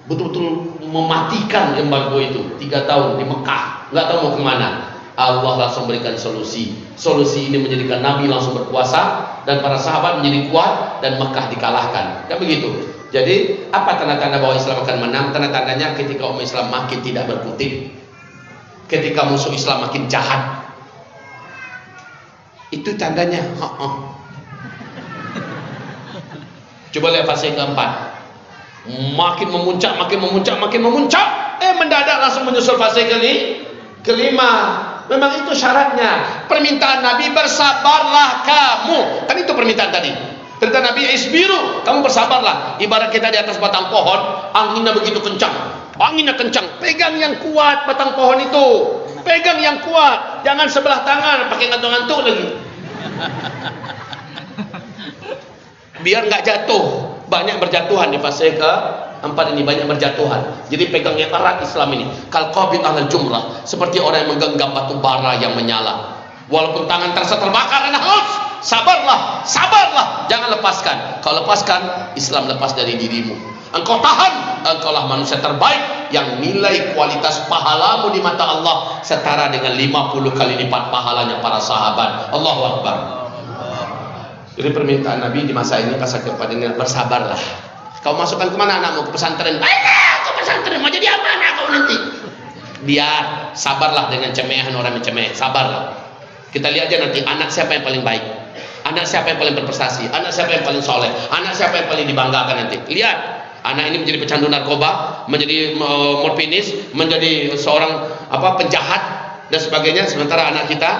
Betul-betul mematikan embargo itu. 3 tahun di Mekah, nggak tahu mau kemana. Allah langsung berikan solusi. Solusi ini menjadikan Nabi langsung berkuasa dan para sahabat menjadi kuat dan Mekah dikalahkan. Kan begitu. Jadi apa tanda-tanda bahwa Islam akan menang? Tanda-tandanya ketika umat Islam makin tidak berkutik, ketika musuh Islam makin jahat. Itu tandanya. Coba lihat fase keempat. Makin memuncak. Mendadak langsung menyusul fase kelima. Memang itu syaratnya. Permintaan Nabi, bersabarlah kamu. Kan itu permintaan tadi. Perintah Nabi, isbiru, kamu bersabarlah. Ibarat kita di atas batang pohon, anginnya begitu kencang. Anginnya kencang. Pegang yang kuat batang pohon itu. Pegang yang kuat. Jangan sebelah tangan pakai ngantuk-ngantuk lagi. Biar nggak jatuh. Banyak berjatuhan di fase keempat ini, banyak berjatuhan. Jadi pegang yang erat Islam ini. Kal qabid alal jumrah, seperti orang yang menggenggam batu bara yang menyala. Walaupun tangan terasa terbakar dan haus, sabarlah, sabarlah, jangan lepaskan. Kalau lepaskan, Islam lepas dari dirimu. Engkau tahan, engkaulah manusia terbaik yang nilai kualitas pahalamu di mata Allah setara dengan 50 kali lipat pahalanya para sahabat. Allahu Akbar. Jadi permintaan Nabi di masa ini pas kepadanya, bersabarlah. Kau masukkan kemana anakmu? Ke pesantren. Baiklah, ke pesantren. Mau jadi apa anak kau nanti? Biar sabarlah dengan cemehan orang yang cemeh. Sabarlah. Kita lihat aja nanti anak siapa yang paling baik, anak siapa yang paling berprestasi, anak siapa yang paling soleh, anak siapa yang paling dibanggakan nanti. Lihat, anak ini menjadi pecandu narkoba, menjadi morfinis, menjadi seorang penjahat dan sebagainya. Sementara anak kita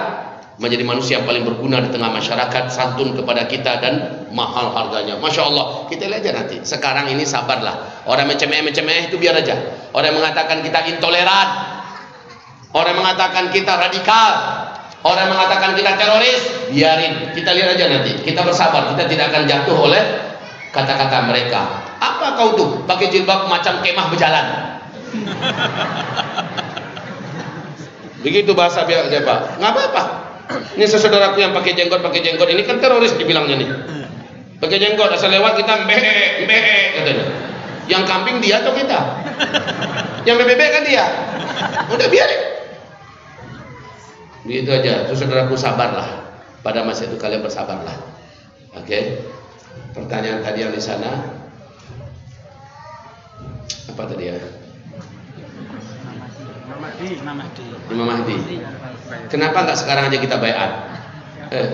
menjadi manusia yang paling berguna di tengah masyarakat, santun kepada kita dan mahal harganya. Masya Allah. Kita lihat aja nanti. Sekarang ini sabarlah. Orang mencemeh itu biar aja. Orang yang mengatakan kita intoleran, orang yang mengatakan kita radikal, orang yang mengatakan kita teroris, biarin. Kita lihat aja nanti. Kita bersabar. Kita tidak akan jatuh oleh kata-kata mereka. Apa kau tuh pakai jilbab macam kemah berjalan? Begitu bahasa biasa Pak. Nggak apa-apa. Ini saudaraku yang pakai jenggot ini kan teroris dibilangnya nih. Pakai jenggot asal lewat kita mbeh katanya. Yang kambing dia atau kita? Yang bebek kan dia. Udah biarin. Begitu aja. Saudaraku, sabarlah. Pada masa itu kalian bersabarlah. Oke. Pertanyaan tadi yang di sana apa tadi ya? Imam Mahdi. Kenapa nggak sekarang aja kita baiat?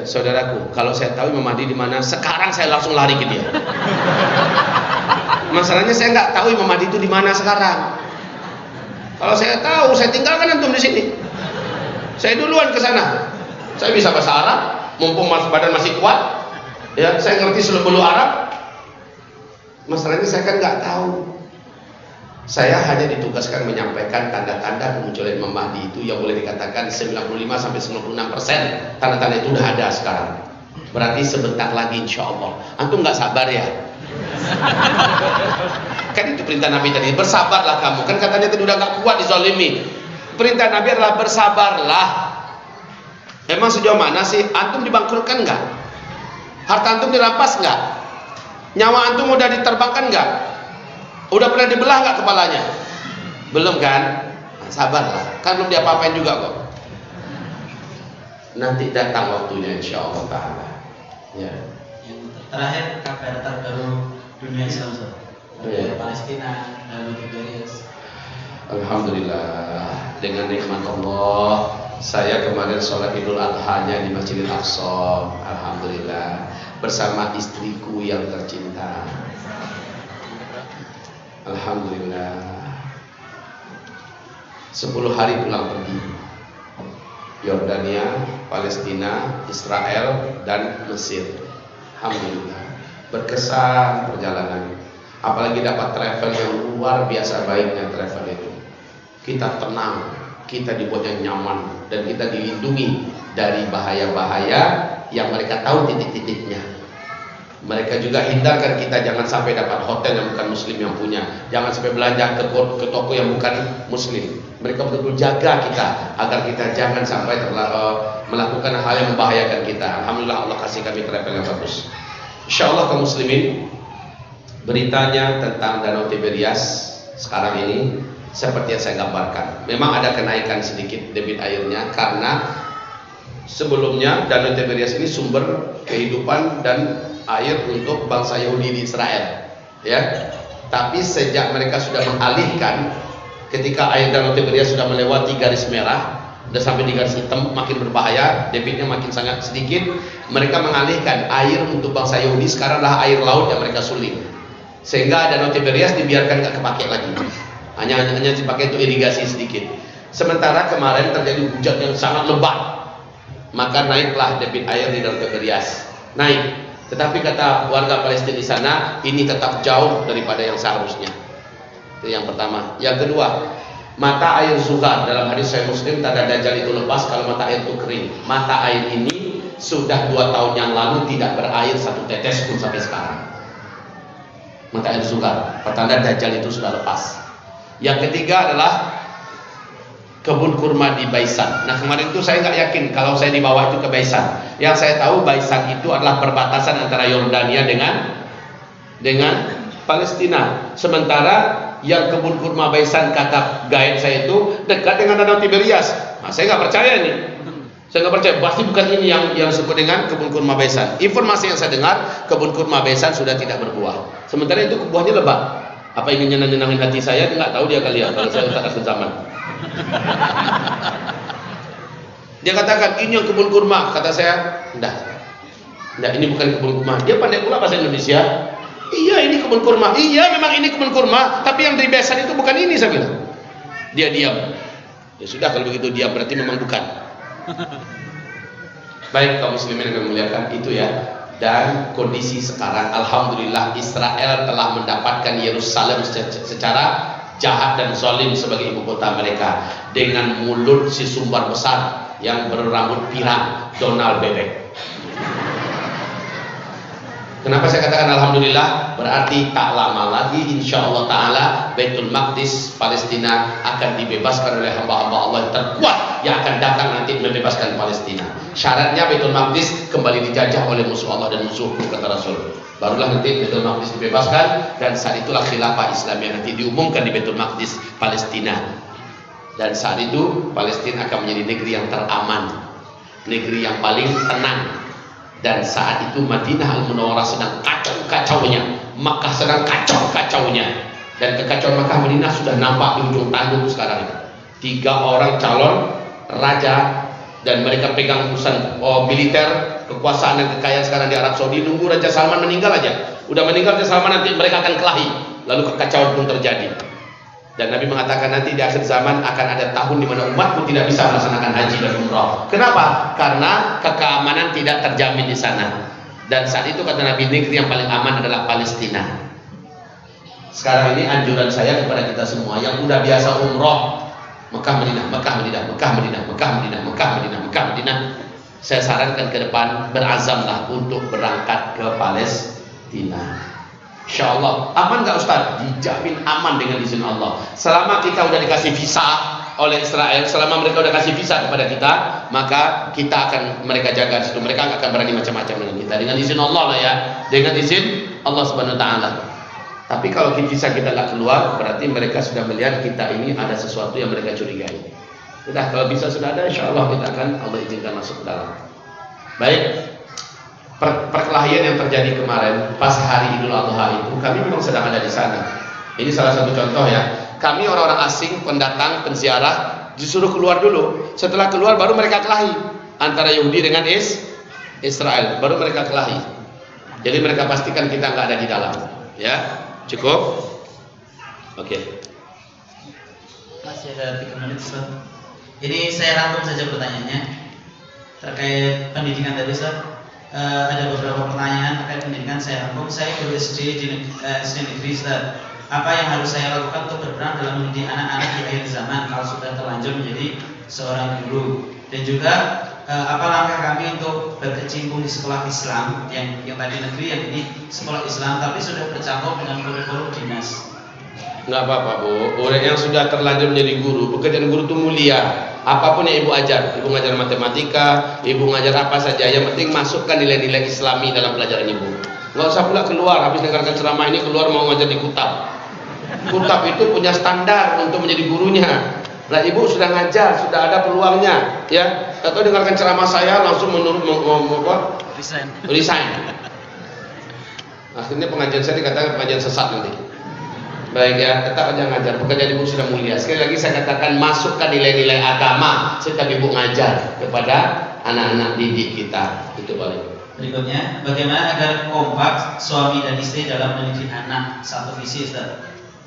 Saudaraku, kalau saya tahu Imam Mahdi di mana, sekarang saya langsung lari ke dia. Masalahnya saya nggak tahu Imam Mahdi itu di mana sekarang. Kalau saya tahu, saya tinggalkan antum di sini. Saya duluan ke sana. Saya bisa bahasa Arab, mumpung badan masih kuat. Ya, saya ngerti seluk-beluk Arab. Masalahnya saya kan nggak tahu. Saya hanya ditugaskan menyampaikan tanda-tanda kemunculan Imam Mahdi itu yang boleh dikatakan 95-96% tanda-tanda itu udah ada sekarang. Berarti sebentar lagi insya Allah. Antum nggak sabar ya? Kan itu perintah Nabi tadi, bersabarlah kamu. Kan katanya tadi udah nggak kuat dizalimi. Perintah Nabi adalah bersabarlah. Emang sejauh mana sih antum dibangkrutkan nggak? Harta antum dirampas nggak? Nyawa antum udah diterbangkan nggak? Udah pernah dibelah nggak kepalanya? Belum kan? Nah, sabarlah. Kan belum diapa-apain juga kok. Nanti datang waktunya insya Allah Ta'ala. Ya. Yang terakhir kabar terbaru dunia Islam, Ya. Palestina dan Nigeria. Alhamdulillah, dengan nikmat Allah, saya kemarin sholat Idul Adha-nya di Masjidil Aqsa. Alhamdulillah, bersama istriku yang tercinta. Alhamdulillah, 10 hari pulang pergi. Yordania, Palestina, Israel, dan Mesir. Alhamdulillah, berkesan perjalanan. Apalagi dapat travel yang luar biasa baiknya travel itu. Kita tenang, kita dibuat yang nyaman, dan kita dilindungi dari bahaya-bahaya yang mereka tahu titik-titiknya. Mereka juga hindarkan kita jangan sampai dapat hotel yang bukan muslim yang punya, jangan sampai belanja ke toko yang bukan muslim. Mereka betul-betul jaga kita agar kita jangan sampai melakukan hal yang membahayakan kita. Alhamdulillah, Allah kasih kami travel yang bagus. Insyaallah kaum muslimin, beritanya tentang Danau Tiberias sekarang ini seperti yang saya gambarkan. Memang ada kenaikan sedikit debit airnya karena sebelumnya Danau Tiberias ini sumber kehidupan dan air untuk bangsa Yahudi di Israel, ya. Tapi sejak mereka sudah mengalihkan, ketika air Danau Tiberias sudah melewati garis merah, sudah sampai di garis hitam, makin berbahaya, debitnya makin sangat sedikit. Mereka mengalihkan air untuk bangsa Yahudi sekarang adalah air laut yang mereka suling, sehingga Danau Tiberias dibiarkan nggak kepake lagi, hanya dipakai untuk irigasi sedikit. Sementara kemarin terjadi hujan yang sangat lebat, maka naiklah debit air di Daun Kegerias, naik. Tetapi kata warga Palestina di sana, ini tetap jauh daripada yang seharusnya. Itu yang pertama. Yang kedua, mata air Zuhar, dalam hadis Sahih Muslim, tanda Dajjal itu lepas kalau mata air itu kering. Mata air ini sudah 2 tahun yang lalu tidak berair satu tetes pun sampai sekarang. Mata air Zuhar, pertanda Dajjal itu sudah lepas. Yang ketiga adalah kebun kurma di Baisan. Nah, kemarin itu saya nggak yakin kalau saya dibawa itu ke Baisan. Yang saya tahu Baisan itu adalah perbatasan antara Yordania dengan Palestina. Sementara yang kebun kurma Baisan kata guide saya itu dekat dengan Danau Tiberias. Nah, saya nggak percaya ini. Saya nggak percaya. Pasti bukan ini yang disebut dengan kebun kurma Baisan. Informasi yang saya dengar, kebun kurma Baisan sudah tidak berbuah. Sementara itu buahnya lebat. Apa ingin nyenangin hati saya? Nggak tahu dia kali ya. Kalau saya tak akhir zaman. Dia katakan ini yang kebun kurma. Kata saya, enggak, ini bukan kebun kurma. Dia pandai pula bahasa Indonesia. Iya, ini kebun kurma. Iya, memang ini kebun kurma. Tapi yang di Baisan itu bukan ini, saya bilang. Dia diam. Ya sudah, kalau begitu diam berarti memang bukan. Baik, kaum muslimin yang memuliakan, itu ya. Dan kondisi sekarang, alhamdulillah, Israel telah mendapatkan Yerusalem secara jahat dan zalim sebagai ibu kota mereka, dengan mulut si sumbar besar yang berambut pirang, Donald Bebek. Kenapa saya katakan alhamdulillah? Berarti tak lama lagi insyaallah taala Baitul Maqdis Palestina akan dibebaskan oleh hamba-hamba Allah yang terkuat yang akan datang nanti membebaskan Palestina. Syaratnya Baitul Maqdis kembali dijajah oleh musuh Allah dan musuhku, kata Rasul. Barulah nanti Baitul Maqdis dibebaskan, dan saat itulah khilafah Islamiyah nanti diumumkan di Baitul Maqdis Palestina. Dan saat itu Palestina akan menjadi negeri yang teraman, negeri yang paling tenang. Dan saat itu Madinah Al-Munawwarah sedang kacau-kacaunya, Makkah sedang kacau-kacaunya, dan kekacauan Makkah Madinah sudah nampak di ujung tanduk sekarang. 3 orang calon raja, dan mereka pegang urusan militer, kekuasaan dan kekayaan sekarang di Arab Saudi. Nunggu Raja Salman meninggal aja. Udah meninggal Raja Salman, nanti mereka akan kelahi, lalu kekacauan pun terjadi. Dan Nabi mengatakan nanti di akhir zaman akan ada tahun di mana umatku tidak bisa melaksanakan haji dan umrah. Kenapa? Karena keamanan tidak terjamin di sana. Dan saat itu kata Nabi, negeri yang paling aman adalah Palestina. Sekarang ini anjuran saya kepada kita semua yang udah biasa umrah, Mekah Madinah, Mekah Madinah, Mekah Madinah, Mekah Madinah, Mekah Madinah, Mekah Madinah. Saya sarankan ke depan berazamlah untuk berangkat ke Palestina. Insyaallah aman nggak Ustaz? Dijamin aman dengan izin Allah. Selama kita udah dikasih visa oleh Israel, selama mereka udah kasih visa kepada kita, maka kita akan mereka jaga di situ. Mereka nggak akan berani macam-macam dengan kita. Dengan izin Allah lah ya, dengan izin Allah Subhanahu Wa Taala. Tapi kalau visa kita nggak keluar, berarti mereka sudah melihat kita ini ada sesuatu yang mereka curigai. Udah, kalau visa sudah ada, insyaallah kita akan Allah izinkan masuk ke dalam. Baik. Perkelahian yang terjadi kemarin pas hari Idul Adha itu, kami memang sedang ada di sana. Ini salah satu contoh ya. Kami orang-orang asing, pendatang, penziarah, disuruh keluar dulu. Setelah keluar baru mereka kelahi antara Yahudi dengan Israel. Baru mereka kelahi. Jadi mereka pastikan kita nggak ada di dalam. Ya, cukup. Oke. Masih ada 3 menit, Ustaz. Ini saya rangkum saja pertanyaannya terkait pendidikan tadi, Ustaz. Ada beberapa pertanyaan terkait pendidikan saya rangkum. Saya guru SD di SD negeri, Ustaz. Apa yang harus saya lakukan untuk berperan dalam mendidik anak-anak di akhir zaman kalau sudah terlanjur menjadi seorang guru? Dan juga apa langkah kami untuk berkecimpung di sekolah Islam yang tadi negeri, yang ini sekolah Islam tapi sudah bercampur dengan kurikulum dinas? Nggak apa-apa Bu, orang yang sudah terlanjur menjadi guru, pekerjaan guru itu mulia. Apapun yang ibu ajar, ibu ngajar matematika, ibu ngajar apa saja, yang penting masukkan nilai-nilai Islami dalam pelajaran ibu. Nggak usah pula keluar, habis dengarkan ceramah ini keluar mau ngajar di Kutab. Kutab itu punya standar untuk menjadi gurunya. Nah ibu sudah ngajar, sudah ada peluangnya, ya. Atau dengarkan ceramah saya langsung resign. Akhirnya pengajian saya dikatakan pengajian sesat nanti. Baik ya, tetap aja ngajar. Pekerjaan ibu sudah mulia. Sekali lagi saya katakan, masukkan nilai-nilai agama setiap ibu ngajar kepada anak-anak didik kita. Itu paling. Berikutnya, bagaimana agar kompak suami dan istri dalam mendidik anak, satu visi, Ustaz?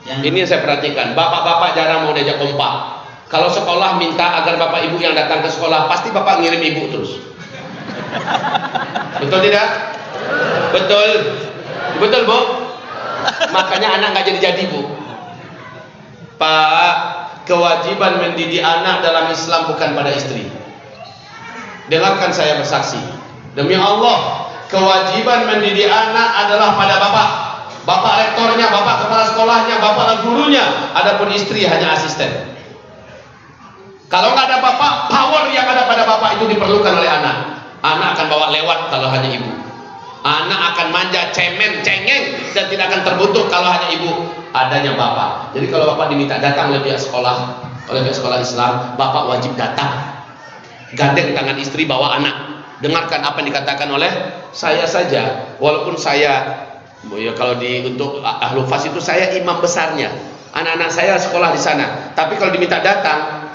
Ini yang saya perhatikan. Bapak-bapak jarang mau diajak kompak. Kalau sekolah minta agar bapak ibu yang datang ke sekolah, pasti bapak ngirim ibu terus. Betul tidak? Betul. Betul bu? Makanya anak nggak jadi-jadi bu. Pak, kewajiban mendidik anak dalam Islam bukan pada istri. Dengarkan saya bersaksi. Demi Allah, kewajiban mendidik anak adalah pada bapak. Bapak rektornya, bapak kepala sekolahnya, bapak gurunya. Adapun istri hanya asisten. Kalau nggak ada bapak, power yang ada pada bapak itu diperlukan oleh anak. Anak akan bawa lewat kalau hanya ibu. Anak akan manja, cemen, cengeng, dan tidak akan terbentuk kalau hanya ibu. Adanya bapak. Jadi kalau bapak diminta datang oleh pihak sekolah Islam, bapak wajib datang. Gandeng tangan istri, bawa anak. Dengarkan apa yang dikatakan oleh saya saja. Walaupun saya, ya kalau untuk Ahlul Fas itu saya imam besarnya. Anak-anak saya sekolah di sana. Tapi kalau diminta datang,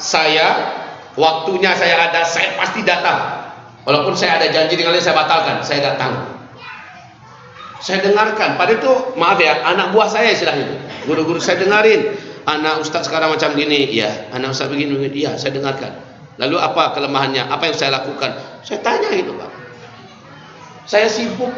waktunya saya ada, saya pasti datang. Walaupun saya ada janji dengan saya batalkan, saya datang. Saya dengarkan. Pada itu maaf ya, anak buah saya istilahnya. Guru-guru saya dengarin. Anak ustaz sekarang macam gini, ya. Anak ustaz begini, iya. Saya dengarkan. Lalu apa kelemahannya? Apa yang saya lakukan? Saya tanya itu Pak. Saya sibuk,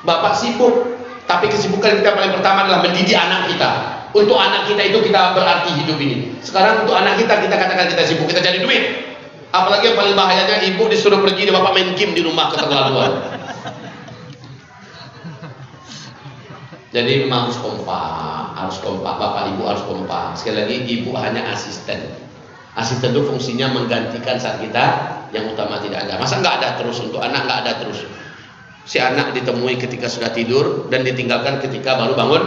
bapak sibuk. Tapi kesibukan kita paling pertama adalah mendidik anak kita. Untuk anak kita itu kita berarti hidup ini. Sekarang untuk anak kita katakan kita sibuk, kita cari duit. Apalagi yang paling bahayanya ibu disuruh pergi, bapak main game di rumah, keterlaluan. Jadi memang harus kompak, bapak ibu harus kompak. Sekali lagi, ibu hanya asisten. Asisten itu fungsinya menggantikan saat kita yang utama tidak ada. Masa nggak ada terus untuk anak, nggak ada terus. Si anak ditemui ketika sudah tidur dan ditinggalkan ketika baru bangun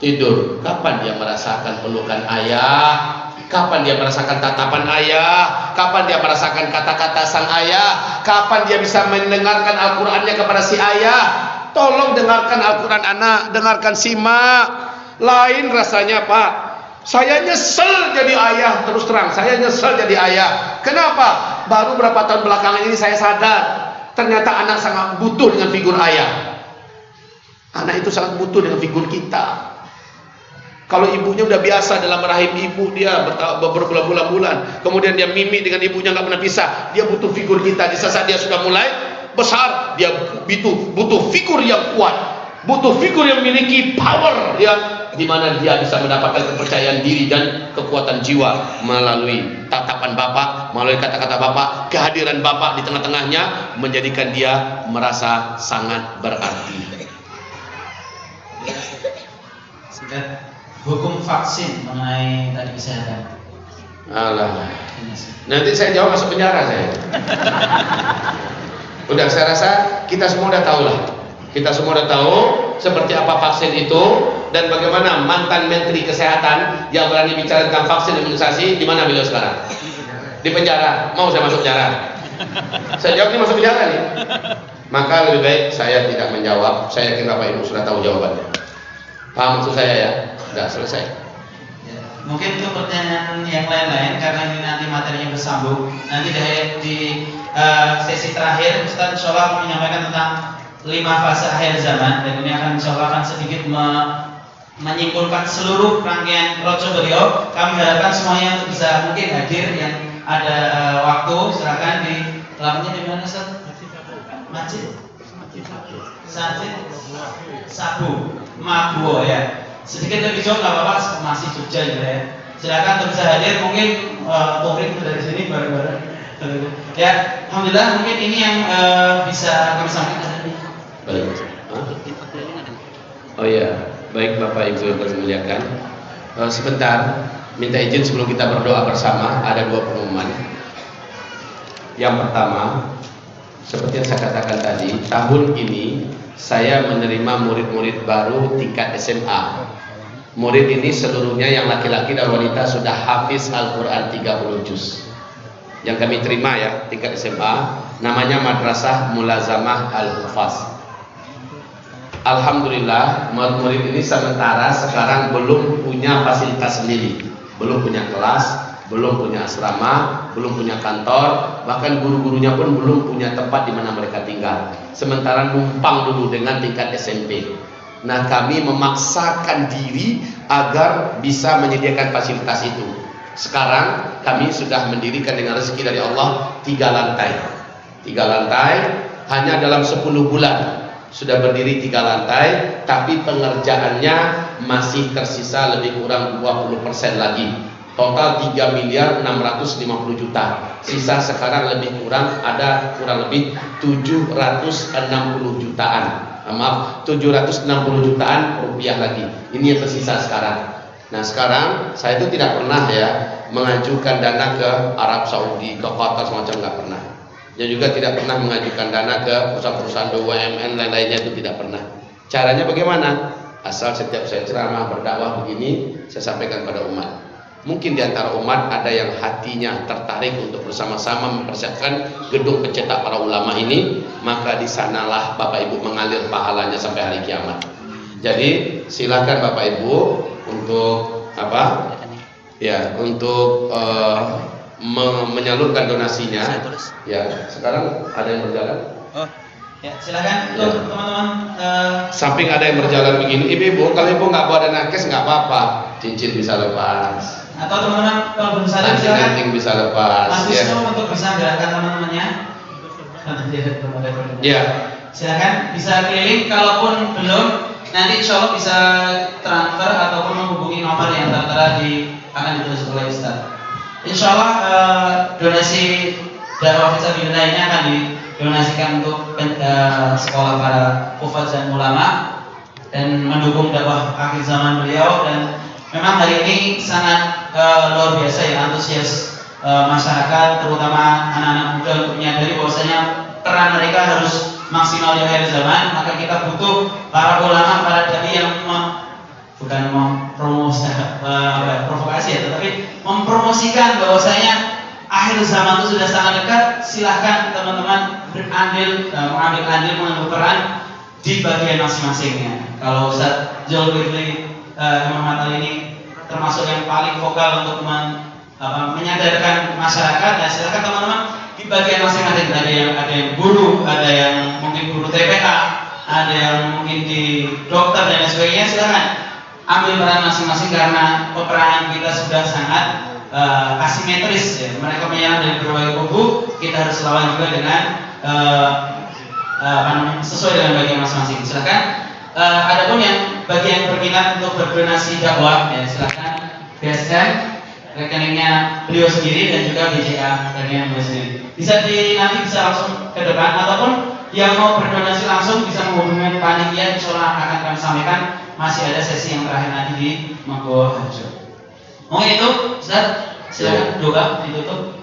tidur. Kapan dia merasakan pelukan ayah? Kapan dia merasakan tatapan ayah? Kapan dia merasakan kata-kata sang ayah? Kapan dia bisa mendengarkan Al-Qur'annya kepada si ayah? Tolong dengarkan Al-Quran anak, dengarkan simak. Lain rasanya Pak, saya nyesel jadi ayah. Terus terang, saya nyesel jadi ayah. Kenapa? Baru berapa tahun belakangan ini saya sadar, ternyata anak sangat butuh dengan figur ayah. Anak itu sangat butuh dengan figur kita. Kalau ibunya udah biasa dalam rahim ibu, dia berbulan-bulan, kemudian dia mimik dengan ibunya nggak pernah pisah, dia butuh figur kita. Di saat dia sudah mulai besar, dia butuh figur yang kuat, butuh figur yang memiliki power, ya, di mana dia bisa mendapatkan kepercayaan diri dan kekuatan jiwa melalui tatapan bapak, melalui kata-kata bapak, kehadiran bapak di tengah-tengahnya menjadikan dia merasa sangat berarti. Sudah hukum vaksin mengenai tadi kesehatan. Alah, nanti saya jawab masuk penjara saya. Udah, saya rasa kita semua udah tahu lah. Kita semua udah tahu seperti apa vaksin itu dan bagaimana mantan Menteri Kesehatan yang berani bicara tentang vaksin imunisasi. Di mana beliau sekarang? Di penjara. Mau saya masuk penjara? Saya jawab ini masuk penjara nih. Maka lebih baik saya tidak menjawab. Saya yakin Bapak Ibu sudah tahu jawabannya. Paham maksud saya ya? Sudah selesai. Mungkin untuk pertanyaan yang lain-lain, karena ini nanti materinya bersambung. Nanti di sesi terakhir Ustaz insya Allah akan menyampaikan tentang 5 fase akhir zaman, dan ini akan insya Allah akan sedikit menyimpulkan seluruh rangkaian roadshow beliau. Kami harapkan semuanya untuk bisa mungkin hadir, yang ada waktu silakan di lamanya di mana Ustaz? Masjid Sabu Mabuo ya. Sedikit lebih jauh nggak apa-apa, masih Jogja gitu ya. Silakan untuk bisa hadir, mungkin Taufiq dari sini bareng-bareng. Ya, alhamdulillah mungkin ini yang bisa kami sampaikan. Baik. Oh ya, baik Bapak Ibu yang bermuliakan. Sebentar, minta izin sebelum kita berdoa bersama, ada 2 pengumuman. Yang pertama, seperti yang saya katakan tadi, tahun ini saya menerima murid-murid baru tingkat SMA. Murid ini seluruhnya yang laki-laki dan wanita sudah hafiz Al-Quran 30 juz. Yang kami terima ya, tingkat SMA, namanya Madrasah Mulazamah Al-Hufaz. Alhamdulillah, murid-murid ini sementara sekarang belum punya fasilitas sendiri, belum punya kelas, belum punya asrama, belum punya kantor, bahkan guru-gurunya pun belum punya tempat di mana mereka tinggal. Sementara numpang dulu dengan tingkat SMP. Nah, kami memaksakan diri agar bisa menyediakan fasilitas itu. Sekarang kami sudah mendirikan dengan rezeki dari Allah 3 lantai. 3 lantai hanya dalam 10 bulan sudah berdiri 3 lantai, tapi pengerjaannya masih tersisa lebih kurang 20% lagi. Total 3 miliar 650 juta. Sisa sekarang lebih kurang ada kurang lebih 760 jutaan. Maaf, 760 jutaan rupiah lagi. Ini yang tersisa sekarang. Nah sekarang saya itu tidak pernah ya mengajukan dana ke Arab Saudi, ke Qatar semacam, nggak pernah. Dan juga tidak pernah mengajukan dana ke perusahaan-perusahaan BUMN lain-lainnya, itu tidak pernah. Caranya bagaimana? Asal setiap saya ceramah berdakwah begini, saya sampaikan pada umat. Mungkin di antara umat ada yang hatinya tertarik untuk bersama-sama mempersiapkan gedung pencetak para ulama ini, maka di sanalah Bapak Ibu mengalir pahalanya sampai hari kiamat. Jadi silakan Bapak Ibu untuk apa? Ya, untuk menyalurkan donasinya. Ya, sekarang ada yang berjalan. Oh, ya silakan untuk teman-teman. Samping ada yang berjalan begini, ibu-ibu, kalau ibu nggak bawa dana cash nggak apa-apa, cincin bisa lepas. Atau teman-teman kalau belum sadar silakan. Anting bisa lepas. Mas Wisnu untuk bisa gerakan teman-temannya. Ya. Silakan bisa keliling. Kalaupun belum, nanti insya Allah bisa transfer ataupun menghubungi nomor yang tertera di akan ditulis oleh Ustaz. Insya Allah donasi dakwah fisabilillah ini akan didonasikan untuk sekolah para hufaz dan ulama dan mendukung dakwah akhir zaman beliau. Dan memang hari ini sangat luar biasa ya antusias masyarakat, terutama anak-anak muda untuk menyadari bahwasanya peran mereka harus maksimal di akhir zaman. Maka kita butuh para ulama, para dai yang bukan provokasi ya, tetapi mempromosikan bahwasanya akhir zaman itu sudah sangat dekat. Silahkan teman-teman mengambil andil, mengambil peran di bagian masing-masingnya. Kalau Ustaz Zulkifli Imam Matal ini termasuk yang paling vokal untuk menyadarkan masyarakat, dan silakan teman-teman di bagian masing-masing. Ada yang guru, ada yang mungkin guru TPA, ada yang mungkin di dokter dan lain sebagainya. Silakan ambil peran masing-masing karena peperangan kita sudah sangat asimetris ya. Mereka menyerang dari berbagai kubu, kita harus lawan juga dengan sesuai dengan bagian masing-masing. Silakan. Adapun yang bagi yang berminat untuk berdonasi dakwah ya silakan biasakan rekeningnya beliau sendiri dan juga BCA rekening beliau sendiri. Nanti bisa langsung ke depan, ataupun yang mau berdonasi langsung bisa menghubungi panitia. Insya Allah akan kami sampaikan. Masih ada sesi yang terakhir nanti di Mago Harjo. Mungkin itu, Ustaz, silakan doa ditutup.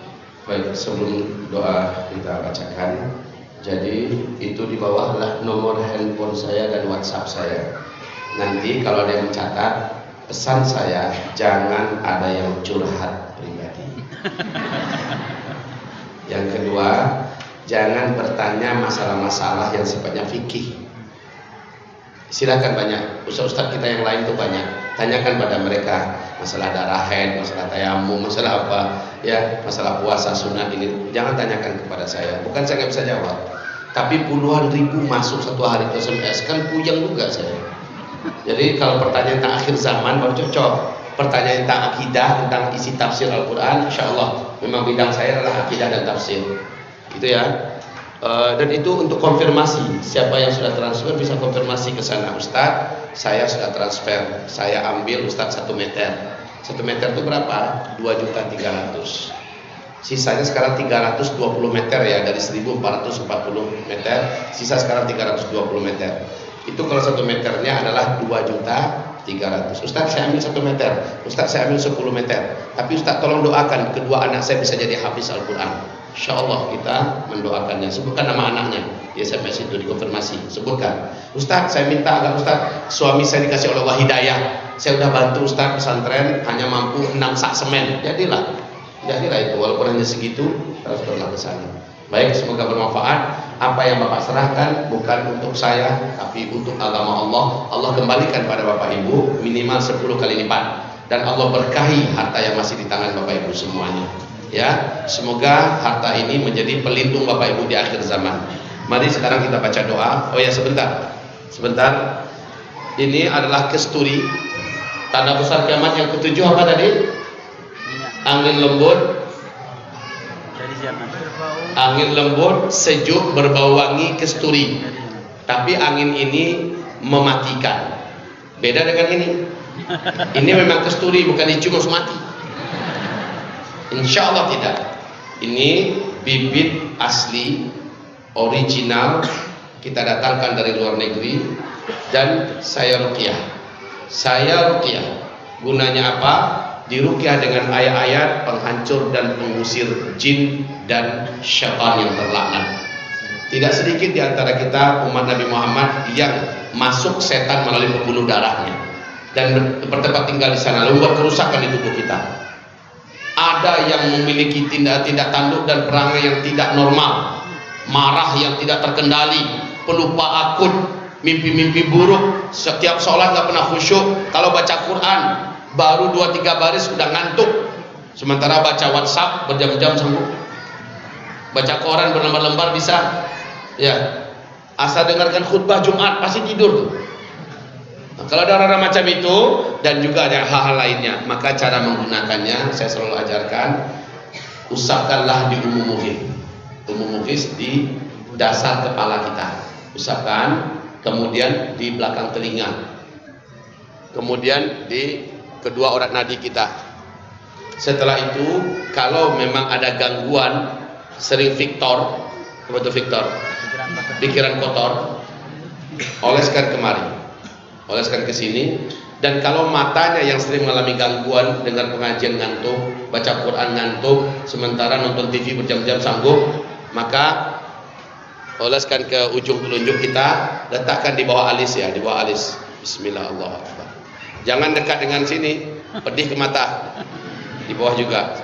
Baik, sebelum doa kita bacakan. Jadi itu di bawah adalah nomor handphone saya dan WhatsApp saya. Nanti kalau ada yang mencatat, pesan saya jangan ada yang curhat pribadi. Yang kedua, jangan bertanya masalah-masalah yang sifatnya fikih. Silakan banyak ustaz-ustaz kita yang lain tuh banyak, tanyakan pada mereka masalah darah haid, masalah tayamum, masalah apa ya, masalah puasa sunat ini jangan tanyakan kepada saya. Bukan saya nggak bisa jawab, tapi puluhan ribu masuk satu hari ke SMS, kan puyeng juga saya. Jadi kalau pertanyaan tentang akhir zaman baru cocok. Pertanyaan tentang akidah, tentang isi tafsir Al-Quran, insya Allah memang bidang saya adalah akidah dan tafsir, gitu ya. Dan itu untuk konfirmasi, siapa yang sudah transfer bisa konfirmasi ke sana. Ustaz, saya sudah transfer, saya ambil Ustaz 1 meter. 1 meter itu berapa? 2.300.000. Sisanya sekarang 320 meter ya, dari 1.440 meter, sisa sekarang 320 meter. Itu kalau 1 meternya adalah 2.300.000. Ustaz, saya ambil 1 meter. Ustaz, saya ambil 10 meter. Tapi Ustaz tolong doakan kedua anak saya bisa jadi hafiz Al-Quran. Insya Allah kita mendoakannya. Sebutkan nama anaknya di SMS itu, dikonfirmasi. Sebutkan, Ustaz saya minta agar Ustaz suami saya dikasih oleh Allah hidayah. Saya sudah bantu Ustaz pesantren hanya mampu 6 sak semen. Jadilah itu, walaupun hanya segitu harus ke sana. Baik, semoga bermanfaat. Apa yang Bapak serahkan bukan untuk saya, tapi untuk agama Allah. Allah kembalikan pada Bapak Ibu minimal 10 kali lipat, dan Allah berkahi harta yang masih di tangan Bapak Ibu semuanya. Ya, semoga harta ini menjadi pelindung Bapak Ibu di akhir zaman. Mari sekarang kita baca doa. Oh ya, sebentar. Ini adalah kesturi, tanda besar kiamat yang ketujuh apa tadi? Angin lembut, Jadi siapa? angin lembut, sejuk, berbau wangi, kesturi. Tapi angin ini mematikan. Beda dengan ini. Ini memang kesturi, bukan dicium langsung mati. Insya Allah tidak. Ini bibit asli, original, kita datangkan dari luar negeri, dan saya ruqyah. Saya ruqyah. Gunanya apa? Diruqyah dengan ayat-ayat penghancur dan pengusir jin dan syaitan yang terlaknat. Tidak sedikit di antara kita umat Nabi Muhammad yang masuk setan melalui pembuluh darahnya dan bertempat tinggal di sana, lalu membuat kerusakan di tubuh kita. Ada yang memiliki tindak tanduk dan perangai yang tidak normal, marah yang tidak terkendali, pelupa akut, mimpi-mimpi buruk, setiap sholat gak pernah khusyuk, kalau baca Quran baru 2-3 baris sudah ngantuk, sementara baca WhatsApp berjam-jam sembuh, baca koran berlembar-lembar bisa, ya, asal dengarkan khutbah Jumat pasti tidur tuh. Nah, kalau ada orang-orang macam itu dan juga ada hal-hal lainnya, maka cara menggunakannya saya selalu ajarkan, usapkanlah di umum muhis di dasar kepala kita, usapkan, kemudian di belakang telinga, kemudian di kedua urat nadi kita. Setelah itu, kalau memang ada gangguan, sering Victor, pikiran kotor, oleskan kemari, oleskan ke sini. Dan kalau matanya yang sering mengalami gangguan, dengar pengajian ngantuk, baca Quran ngantuk, sementara nonton TV berjam-jam sanggup, maka oleskan ke ujung telunjuk kita, letakkan di bawah alis, ya, di bawah alis. Bismillahirrahmanirrahim. Jangan dekat dengan sini, pedih ke mata. Di bawah juga.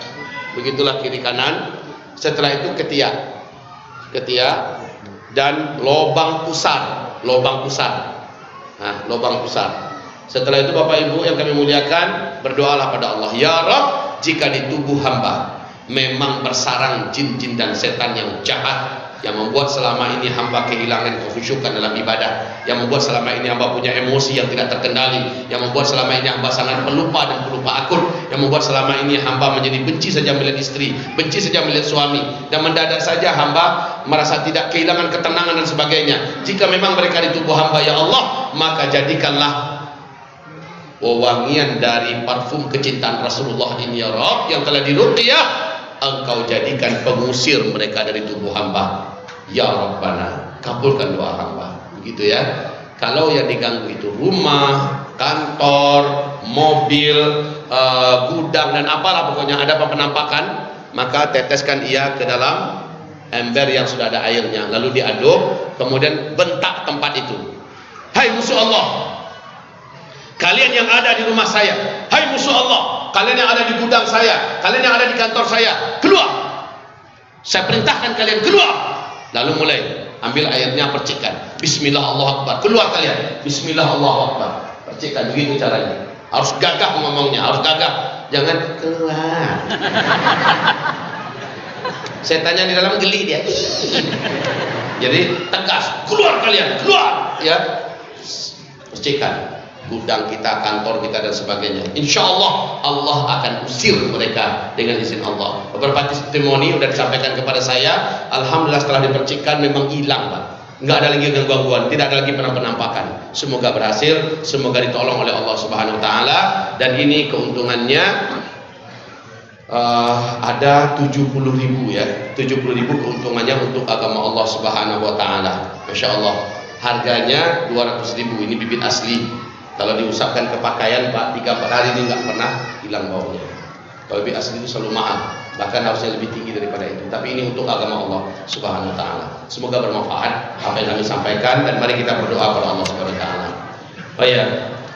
Begitulah kiri kanan. Setelah itu ketiak, dan lobang pusar. Nah, lobang pusar. Setelah itu Bapak Ibu yang kami muliakan, berdoalah pada Allah. Ya Rabb, jika di tubuh hamba memang bersarang jin-jin dan setan yang jahat, yang membuat selama ini hamba kehilangan kekhusyukan dalam ibadah, yang membuat selama ini hamba punya emosi yang tidak terkendali, yang membuat selama ini hamba sangat pelupa dan pelupa akut, yang membuat selama ini hamba menjadi benci saja melihat istri, benci saja melihat suami, dan mendadak saja hamba merasa tidak kehilangan ketenangan dan sebagainya. Jika memang mereka di tubuh hamba, ya Allah, maka jadikanlah wewangian dari parfum kecintaan Rasulullah ini, ya Rabb, yang telah diruqyah, Engkau jadikan pengusir mereka dari tubuh hamba. Ya Rabbana, kabulkan doa hamba. Begitu ya. Kalau yang diganggu itu rumah, kantor, mobil, gudang, dan apalah pokoknya ada penampakan, maka teteskan ia ke dalam ember yang sudah ada airnya, lalu diaduk, kemudian bentak tempat itu. Hai musuh Allah, kalian yang ada di rumah saya, hai musuh Allah, kalian yang ada di gudang saya, kalian yang ada di kantor saya, keluar. Saya perintahkan kalian keluar. Lalu mulai ambil airnya, percikkan. Bismillah, Allahu Akbar. Keluar kalian. Bismillah, Allahu Akbar. Percikkan, begitu caranya. Harus gagah ngomongnya, harus gagah. Jangan keluar. Setannya di dalam geli dia. Jadi tegas, keluar kalian, keluar. Ya, percikkan gudang kita, kantor kita, dan sebagainya. Insya Allah, Allah akan usir mereka dengan izin Allah. Beberapa testimoni sudah disampaikan kepada saya. Alhamdulillah setelah dipercikkan memang hilang, Pak. Nggak ada lagi gangguan, tidak ada lagi penampakan. Semoga berhasil, semoga ditolong oleh Allah Subhanahu Wa Taala. Dan ini keuntungannya ada 70.000 ya, 70.000 keuntungannya untuk agama Allah Subhanahu Wa Taala. Masya Allah. Harganya 200.000. Ini bibit asli. Kalau diusapkan ke pakaian, Pak, 3-4 hari ini nggak pernah hilang baunya. Kalau bibit asli itu selalu mahal, bahkan harusnya lebih tinggi daripada itu. Tapi ini untuk agama Allah Subhanahu Wa Taala. Semoga bermanfaat apa yang kami sampaikan, dan mari kita berdoa pada Allah Subhanahu Wa Taala. Oh ya,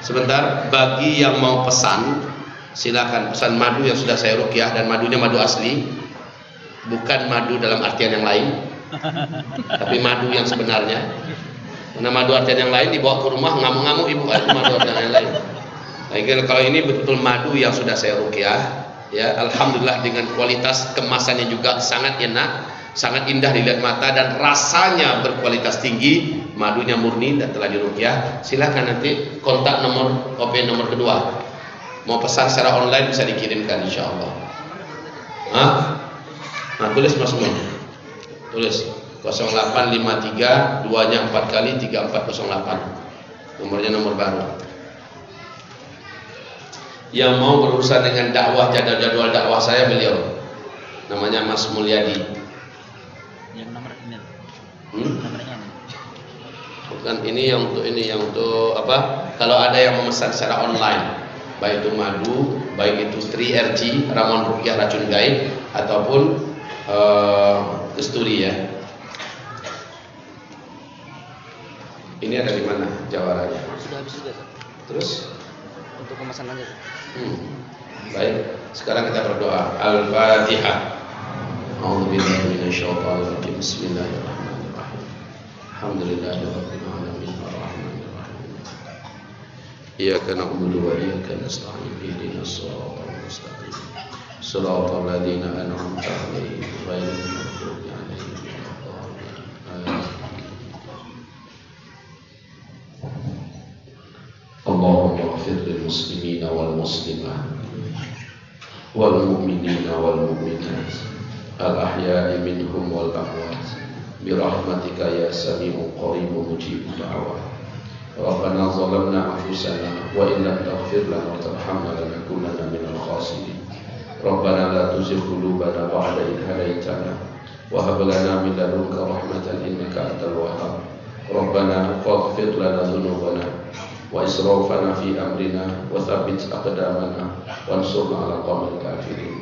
sebentar, bagi yang mau pesan, silakan pesan madu yang sudah saya ruqyah, dan madunya madu asli, bukan madu dalam artian yang lain, tapi madu yang sebenarnya. Karena madu artian yang lain dibawa ke rumah ngamuk-ngamuk ibu, madu artian yang lain. Nah, kalau ini betul-betul madu yang sudah saya ruqyah, ya, alhamdulillah dengan kualitas kemasannya juga sangat enak, sangat indah dilihat mata, dan rasanya berkualitas tinggi. Madunya murni dan telah diruqyah. Silakan nanti kontak nomor OP nomor kedua. Mau pesan secara online bisa dikirimkan insya Allah. Hah? Nah, tulis Mas Mun. Tulis 0853 2-nya 4 kali 3408. Nomornya nomor baru. Yang mau berurusan dengan dakwah, jadwal dakwah saya beliau. Namanya Mas Mulyadi. Yang nomor email. Nomornya ini. Bukan ini yang untuk apa? Kalau ada yang memesan secara online, baik itu madu, baik itu 3RG, ramuan ruqyah racun gaib, ataupun kesturi ya. Ini ada di mana jawarannya? Sudah habis juga, Ustaz. Terus Untuk pemesanannya. baik, sekarang kita berdoa. Al-Fatihah. A'udzubillahi minasyaitonir rajim. Bismillahirrahmanirrahim. Alhamdulillahirabbil alamin arrahmanir rahim. Iyyaka na'budu wa iyyaka nasta'in. Ihdinas siratal mustaqim. Shiratal ladzina an'amta 'alaihim ghairil maghdubi 'alaihim waladdallin. Allahumma ighfir lil muslimina wal muslimat wal mu'minina wal mu'minat al ahya'i minhum wal amwat bi rahmatika ya sami'u qaribun mujibud da'wat. Rabbana zalamna anfusana wa in lam taghfir lana wa tarhamna lanakunanna minal khasirin. Rabbana la tuzigh qulubana ba'da idh hadaytana wa hab lana min ladunka rahmatan innaka antal wahhab. Rabbana faghfir lana dhunubana wa israfana fi amrina wa tsabbit aqdamana wansurna 'alal qawmil kafirin.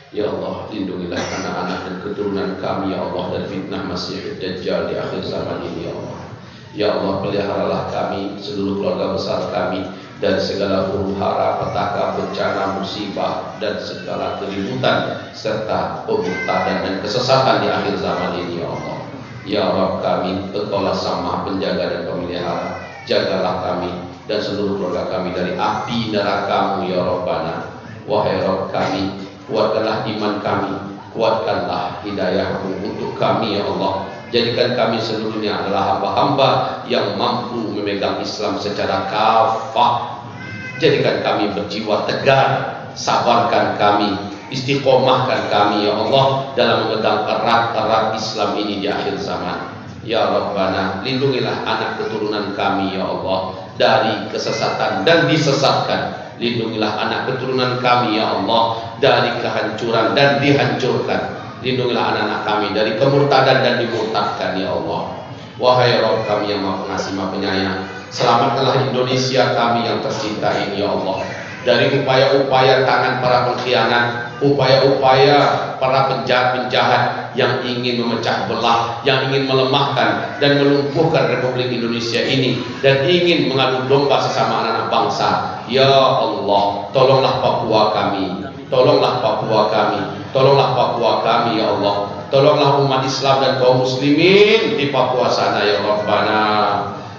Ya Allah, lindungilah anak-anak dan keturunan kami ya Allah dari fitnah Masiihud Dajjal di akhir zaman ini ya Allah. Ya Allah, peliharalah kami, seluruh keluarga besar kami dari segala huru-hara, petaka, bencana, musibah dan segala keributan serta pemurtadan dan kesesatan di akhir zaman ini ya Allah. Ya Rabb kami, Engkaulah Sang-Maha Penjaga dan Pemelihara. Jagalah kami dan seluruh keluarga kami dari api neraka-Mu ya Rabbana. Wahai Rabb kami, kuatkanlah iman kami, kuatkanlah hidayah-Mu untuk kami ya Allah. Jadikan kami seluruhnya adalah hamba-hamba yang mampu memegang Islam secara kafah. Jadikan kami berjiwa tegar, sabarkan kami, istiqomahkan kami ya Allah dalam memegang erat-erat Islam ini di akhir zaman. Ya Rabbana, lindungilah anak keturunan kami ya Allah dari kesesatan dan disesatkan. Lindungilah anak keturunan kami ya Allah dari kehancuran dan dihancurkan. Lindungilah anak-anak kami dari kemurtadan dan dimurtadkan ya Allah. Wahai Rabb kami yang Maha Pengasih Maha Penyayang, selamatkanlah Indonesia kami yang tercinta ini ya Allah dari upaya-upaya tangan para pengkhianat, upaya-upaya para penjahat-penjahat yang ingin memecah belah, yang ingin melemahkan dan melumpuhkan Republik Indonesia ini dan ingin mengadu domba sesama anak bangsa. Ya Allah, tolonglah Papua kami, tolonglah Papua kami, tolonglah Papua kami ya Allah. Tolonglah umat Islam dan kaum muslimin di Papua sana ya Rabbana.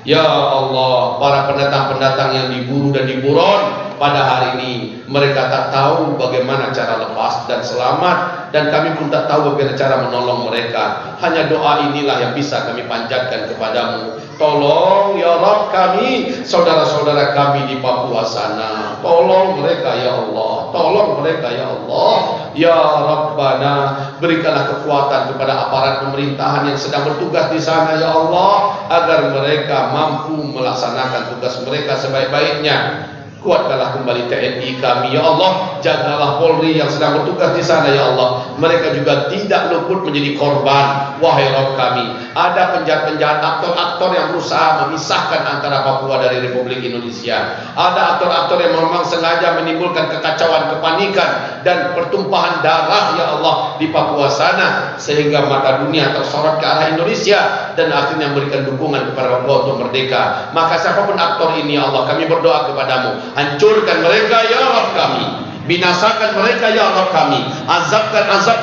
Ya Allah, para pendatang-pendatang yang diburu dan diburon pada hari ini, mereka tak tahu bagaimana cara lepas dan selamat, dan kami pun tak tahu bagaimana cara menolong mereka. Hanya doa inilah yang bisa kami panjatkan kepadamu. Tolong ya Rabb kami, saudara-saudara kami di Papua sana. Tolong mereka ya Allah, tolong mereka ya Allah. Ya Rabbana, berikanlah kekuatan kepada aparat pemerintahan yang sedang bertugas di sana ya Allah, agar mereka mampu melaksanakan tugas mereka sebaik-baiknya. Kuatkanlah kembali TNI kami ya Allah. Jagalah Polri yang sedang bertugas di sana ya Allah. Mereka juga tidak luput menjadi korban. Wahai Rabb kami, ada penjahat-penjahat, aktor-aktor yang berusaha memisahkan antara Papua dari Republik Indonesia. Ada aktor-aktor yang memang sengaja menimbulkan kekacauan, kepanikan dan pertumpahan darah ya Allah di Papua sana, sehingga mata dunia tersorot ke arah Indonesia dan akhirnya memberikan dukungan kepada Papua untuk merdeka. Maka siapapun aktor ini ya Allah, kami berdoa kepadamu, hancurkan mereka ya Rabb kami, binasakan mereka ya Rabb kami, azab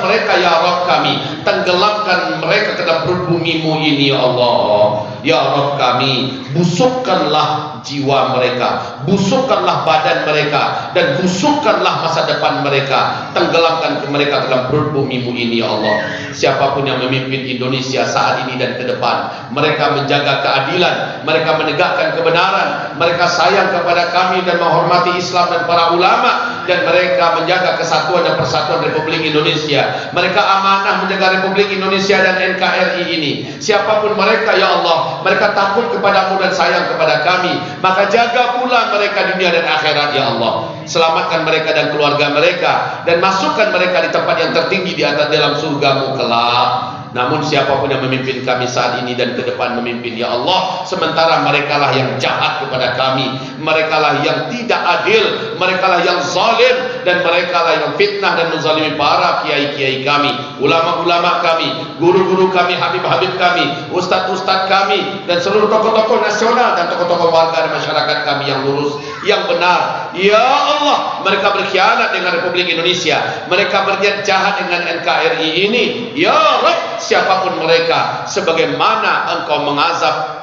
mereka ya Rabb kami, tenggelamkan mereka ke dalam perut bumi-Mu ini ya Allah. Ya Rabb kami, busukkanlah jiwa mereka, busukkanlah badan mereka, dan busukkanlah masa depan mereka, tenggelamkan mereka ke dalam perut bumi-Mu ini ya Allah. Siapapun yang memimpin Indonesia saat ini dan ke depan, mereka menjaga keadilan, mereka menegakkan kebenaran, mereka sayang kepada kami dan menghormati Islam dan para ulama, dan mereka menjaga kesatuan dan persatuan Republik Indonesia. Mereka amanah menjaga Republik Indonesia dan NKRI ini. Siapapun mereka ya Allah, mereka takut kepadamu dan sayang kepada kami, maka jaga pula mereka dunia dan akhirat ya Allah. Selamatkan mereka dan keluarga mereka, dan masukkan mereka di tempat yang tertinggi di atas dalam surgamu kelak. Namun siapapun yang memimpin kami saat ini dan ke depan memimpin ya Allah, sementara merekalah yang jahat kepada kami, merekalah yang tidak adil, merekalah yang zalim, dan merekalah yang fitnah dan menzalimi para kiai-kiai kami, ulama-ulama kami, guru-guru kami, habib-habib kami, ustadz-ustadz kami, dan seluruh tokoh-tokoh nasional dan tokoh-tokoh warga dan masyarakat kami yang lurus, yang benar. Ya Allah, mereka berkhianat dengan Republik Indonesia, mereka berniat jahat dengan NKRI ini. Ya Rabb, siapapun mereka, sebagaimana Engkau mengazab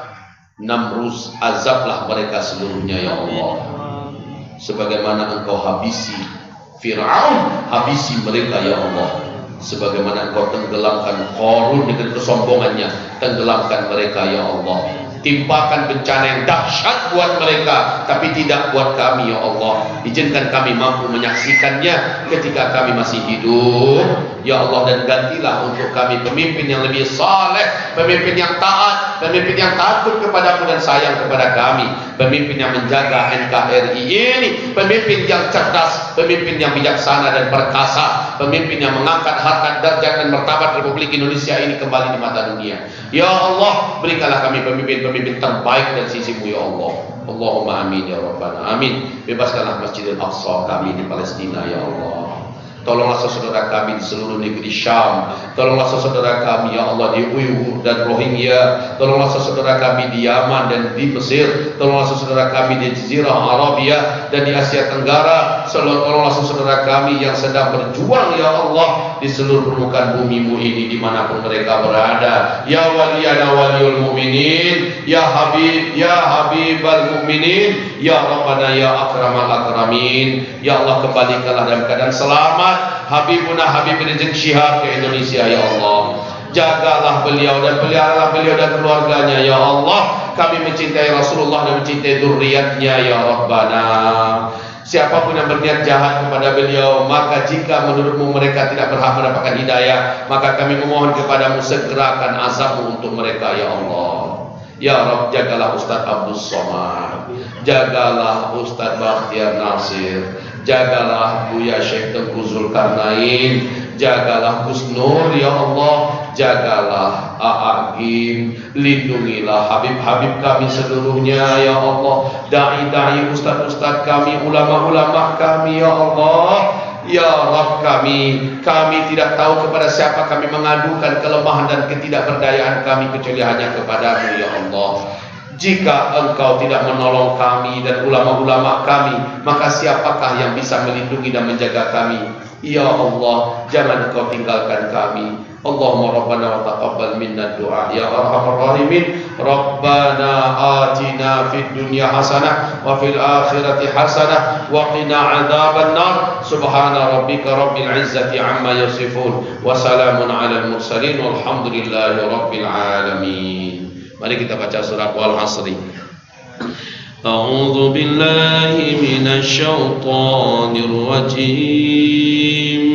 Namrus, azablah mereka seluruhnya ya Allah. Sebagaimana Engkau habisi Fir'aun, habisi mereka ya Allah. Sebagaimana Engkau tenggelamkan Qarun dengan kesombongannya, tenggelamkan mereka ya Allah. Timpakan bencana yang dahsyat buat mereka, tapi tidak buat kami ya Allah. Izinkan kami mampu menyaksikannya ketika kami masih hidup ya Allah, dan gantilah untuk kami pemimpin yang lebih saleh, pemimpin yang taat, pemimpin yang takut kepadamu dan sayang kepada kami, pemimpin yang menjaga NKRI ini, pemimpin yang cerdas, pemimpin yang bijaksana dan perkasa, pemimpin yang mengangkat harkat derajat dan martabat Republik Indonesia ini kembali di mata dunia. Ya Allah, berikanlah kami pemimpin terbaik dari sisimu ya Allah. Allahumma amin ya rabbana amin. Bebaskanlah Masjidil Aqsa kami di Palestina ya Allah. Tolonglah saudara kami di seluruh negeri Syam. Tolonglah saudara kami ya Allah di Uyghur dan Rohingya. Tolonglah saudara kami di Yaman dan di Mesir. Tolonglah saudara kami di Jazirah Arabia dan di Asia Tenggara. Tolonglah saudara kami yang sedang berjuang ya Allah di seluruh permukaan bumimu ini dimanapun mereka berada. Ya waliyana waliyul mu'minin, ya habibal mu'minin, ya Rabbana ya akramal akramin. Ya Allah, kembalikanlah dalam keadaan selamat Habibuna Habib Rizik Syihab ke Indonesia ya Allah. Jagalah beliau dan peliharalah beliau dan keluarganya ya Allah. Kami mencintai Rasulullah dan mencintai dzurriyyatnya ya Rabbana. Siapapun yang berniat jahat kepada beliau, maka jika menurutmu mereka tidak berhak mendapatkan hidayah, maka kami memohon kepadamu segerakan azabmu untuk mereka ya Allah. Ya Rabb, jagalah Ustaz Abdul Somad, jagalah Ustaz Bakhtiar Nasir, jagalah Buya Syekh Tengku Zulkarnain, jagalah Gus Nur ya Allah, jagalah A'agim, lindungilah Habib-habib kami seluruhnya ya Allah, da'i-da'i ustaz-ustaz kami, ulama-ulama kami ya Allah. Ya Rabb, kami tidak tahu kepada siapa kami mengadukan kelemahan dan ketidakberdayaan kami kecuali hanya kepadamu ya Allah. Jika Engkau tidak menolong kami dan ulama-ulama kami, maka siapakah yang bisa melindungi dan menjaga kami? Ya Allah, jangan Engkau tinggalkan kami. Allahumma rabbana wa taqabbal minna du'a ya arhamar rahimin. Rabbana atina fid dunya hasanah wa fil akhirati hasanah wa qina adzaban nar. Subhana rabbika rabbil izzati amma yasifun wa salamun alal mursalin walhamdulillahi rabbil alamin. Mari kita baca surat Wal Asri. A'udzu billahi minasy syaithanir rajim.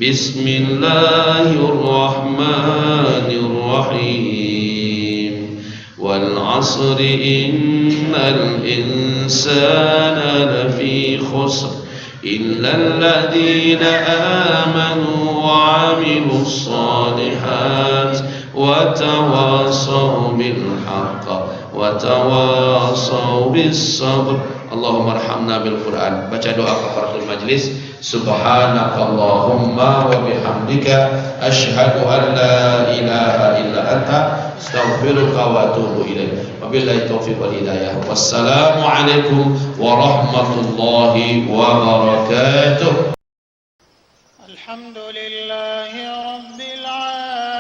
Bismillahirrahmanirrahim. Wal 'asri innal insana lafi khusr illal ladzina amanu wa 'amilus shalihat wa tawasaw bil haqq wa tawasaw bis sabr. Allahumma arhamna bil Quran. Baca doa kafaratul majlis. Subhanakallahumma wa bihamdika asyhadu an la ilaha illa anta astaghfiruka wa atubu ilaik. Wabillahi taufiq wal hidayah. Wassalamu alaikum warahmatullahi wabarakatuh. Alhamdulillahi rabbil alamin.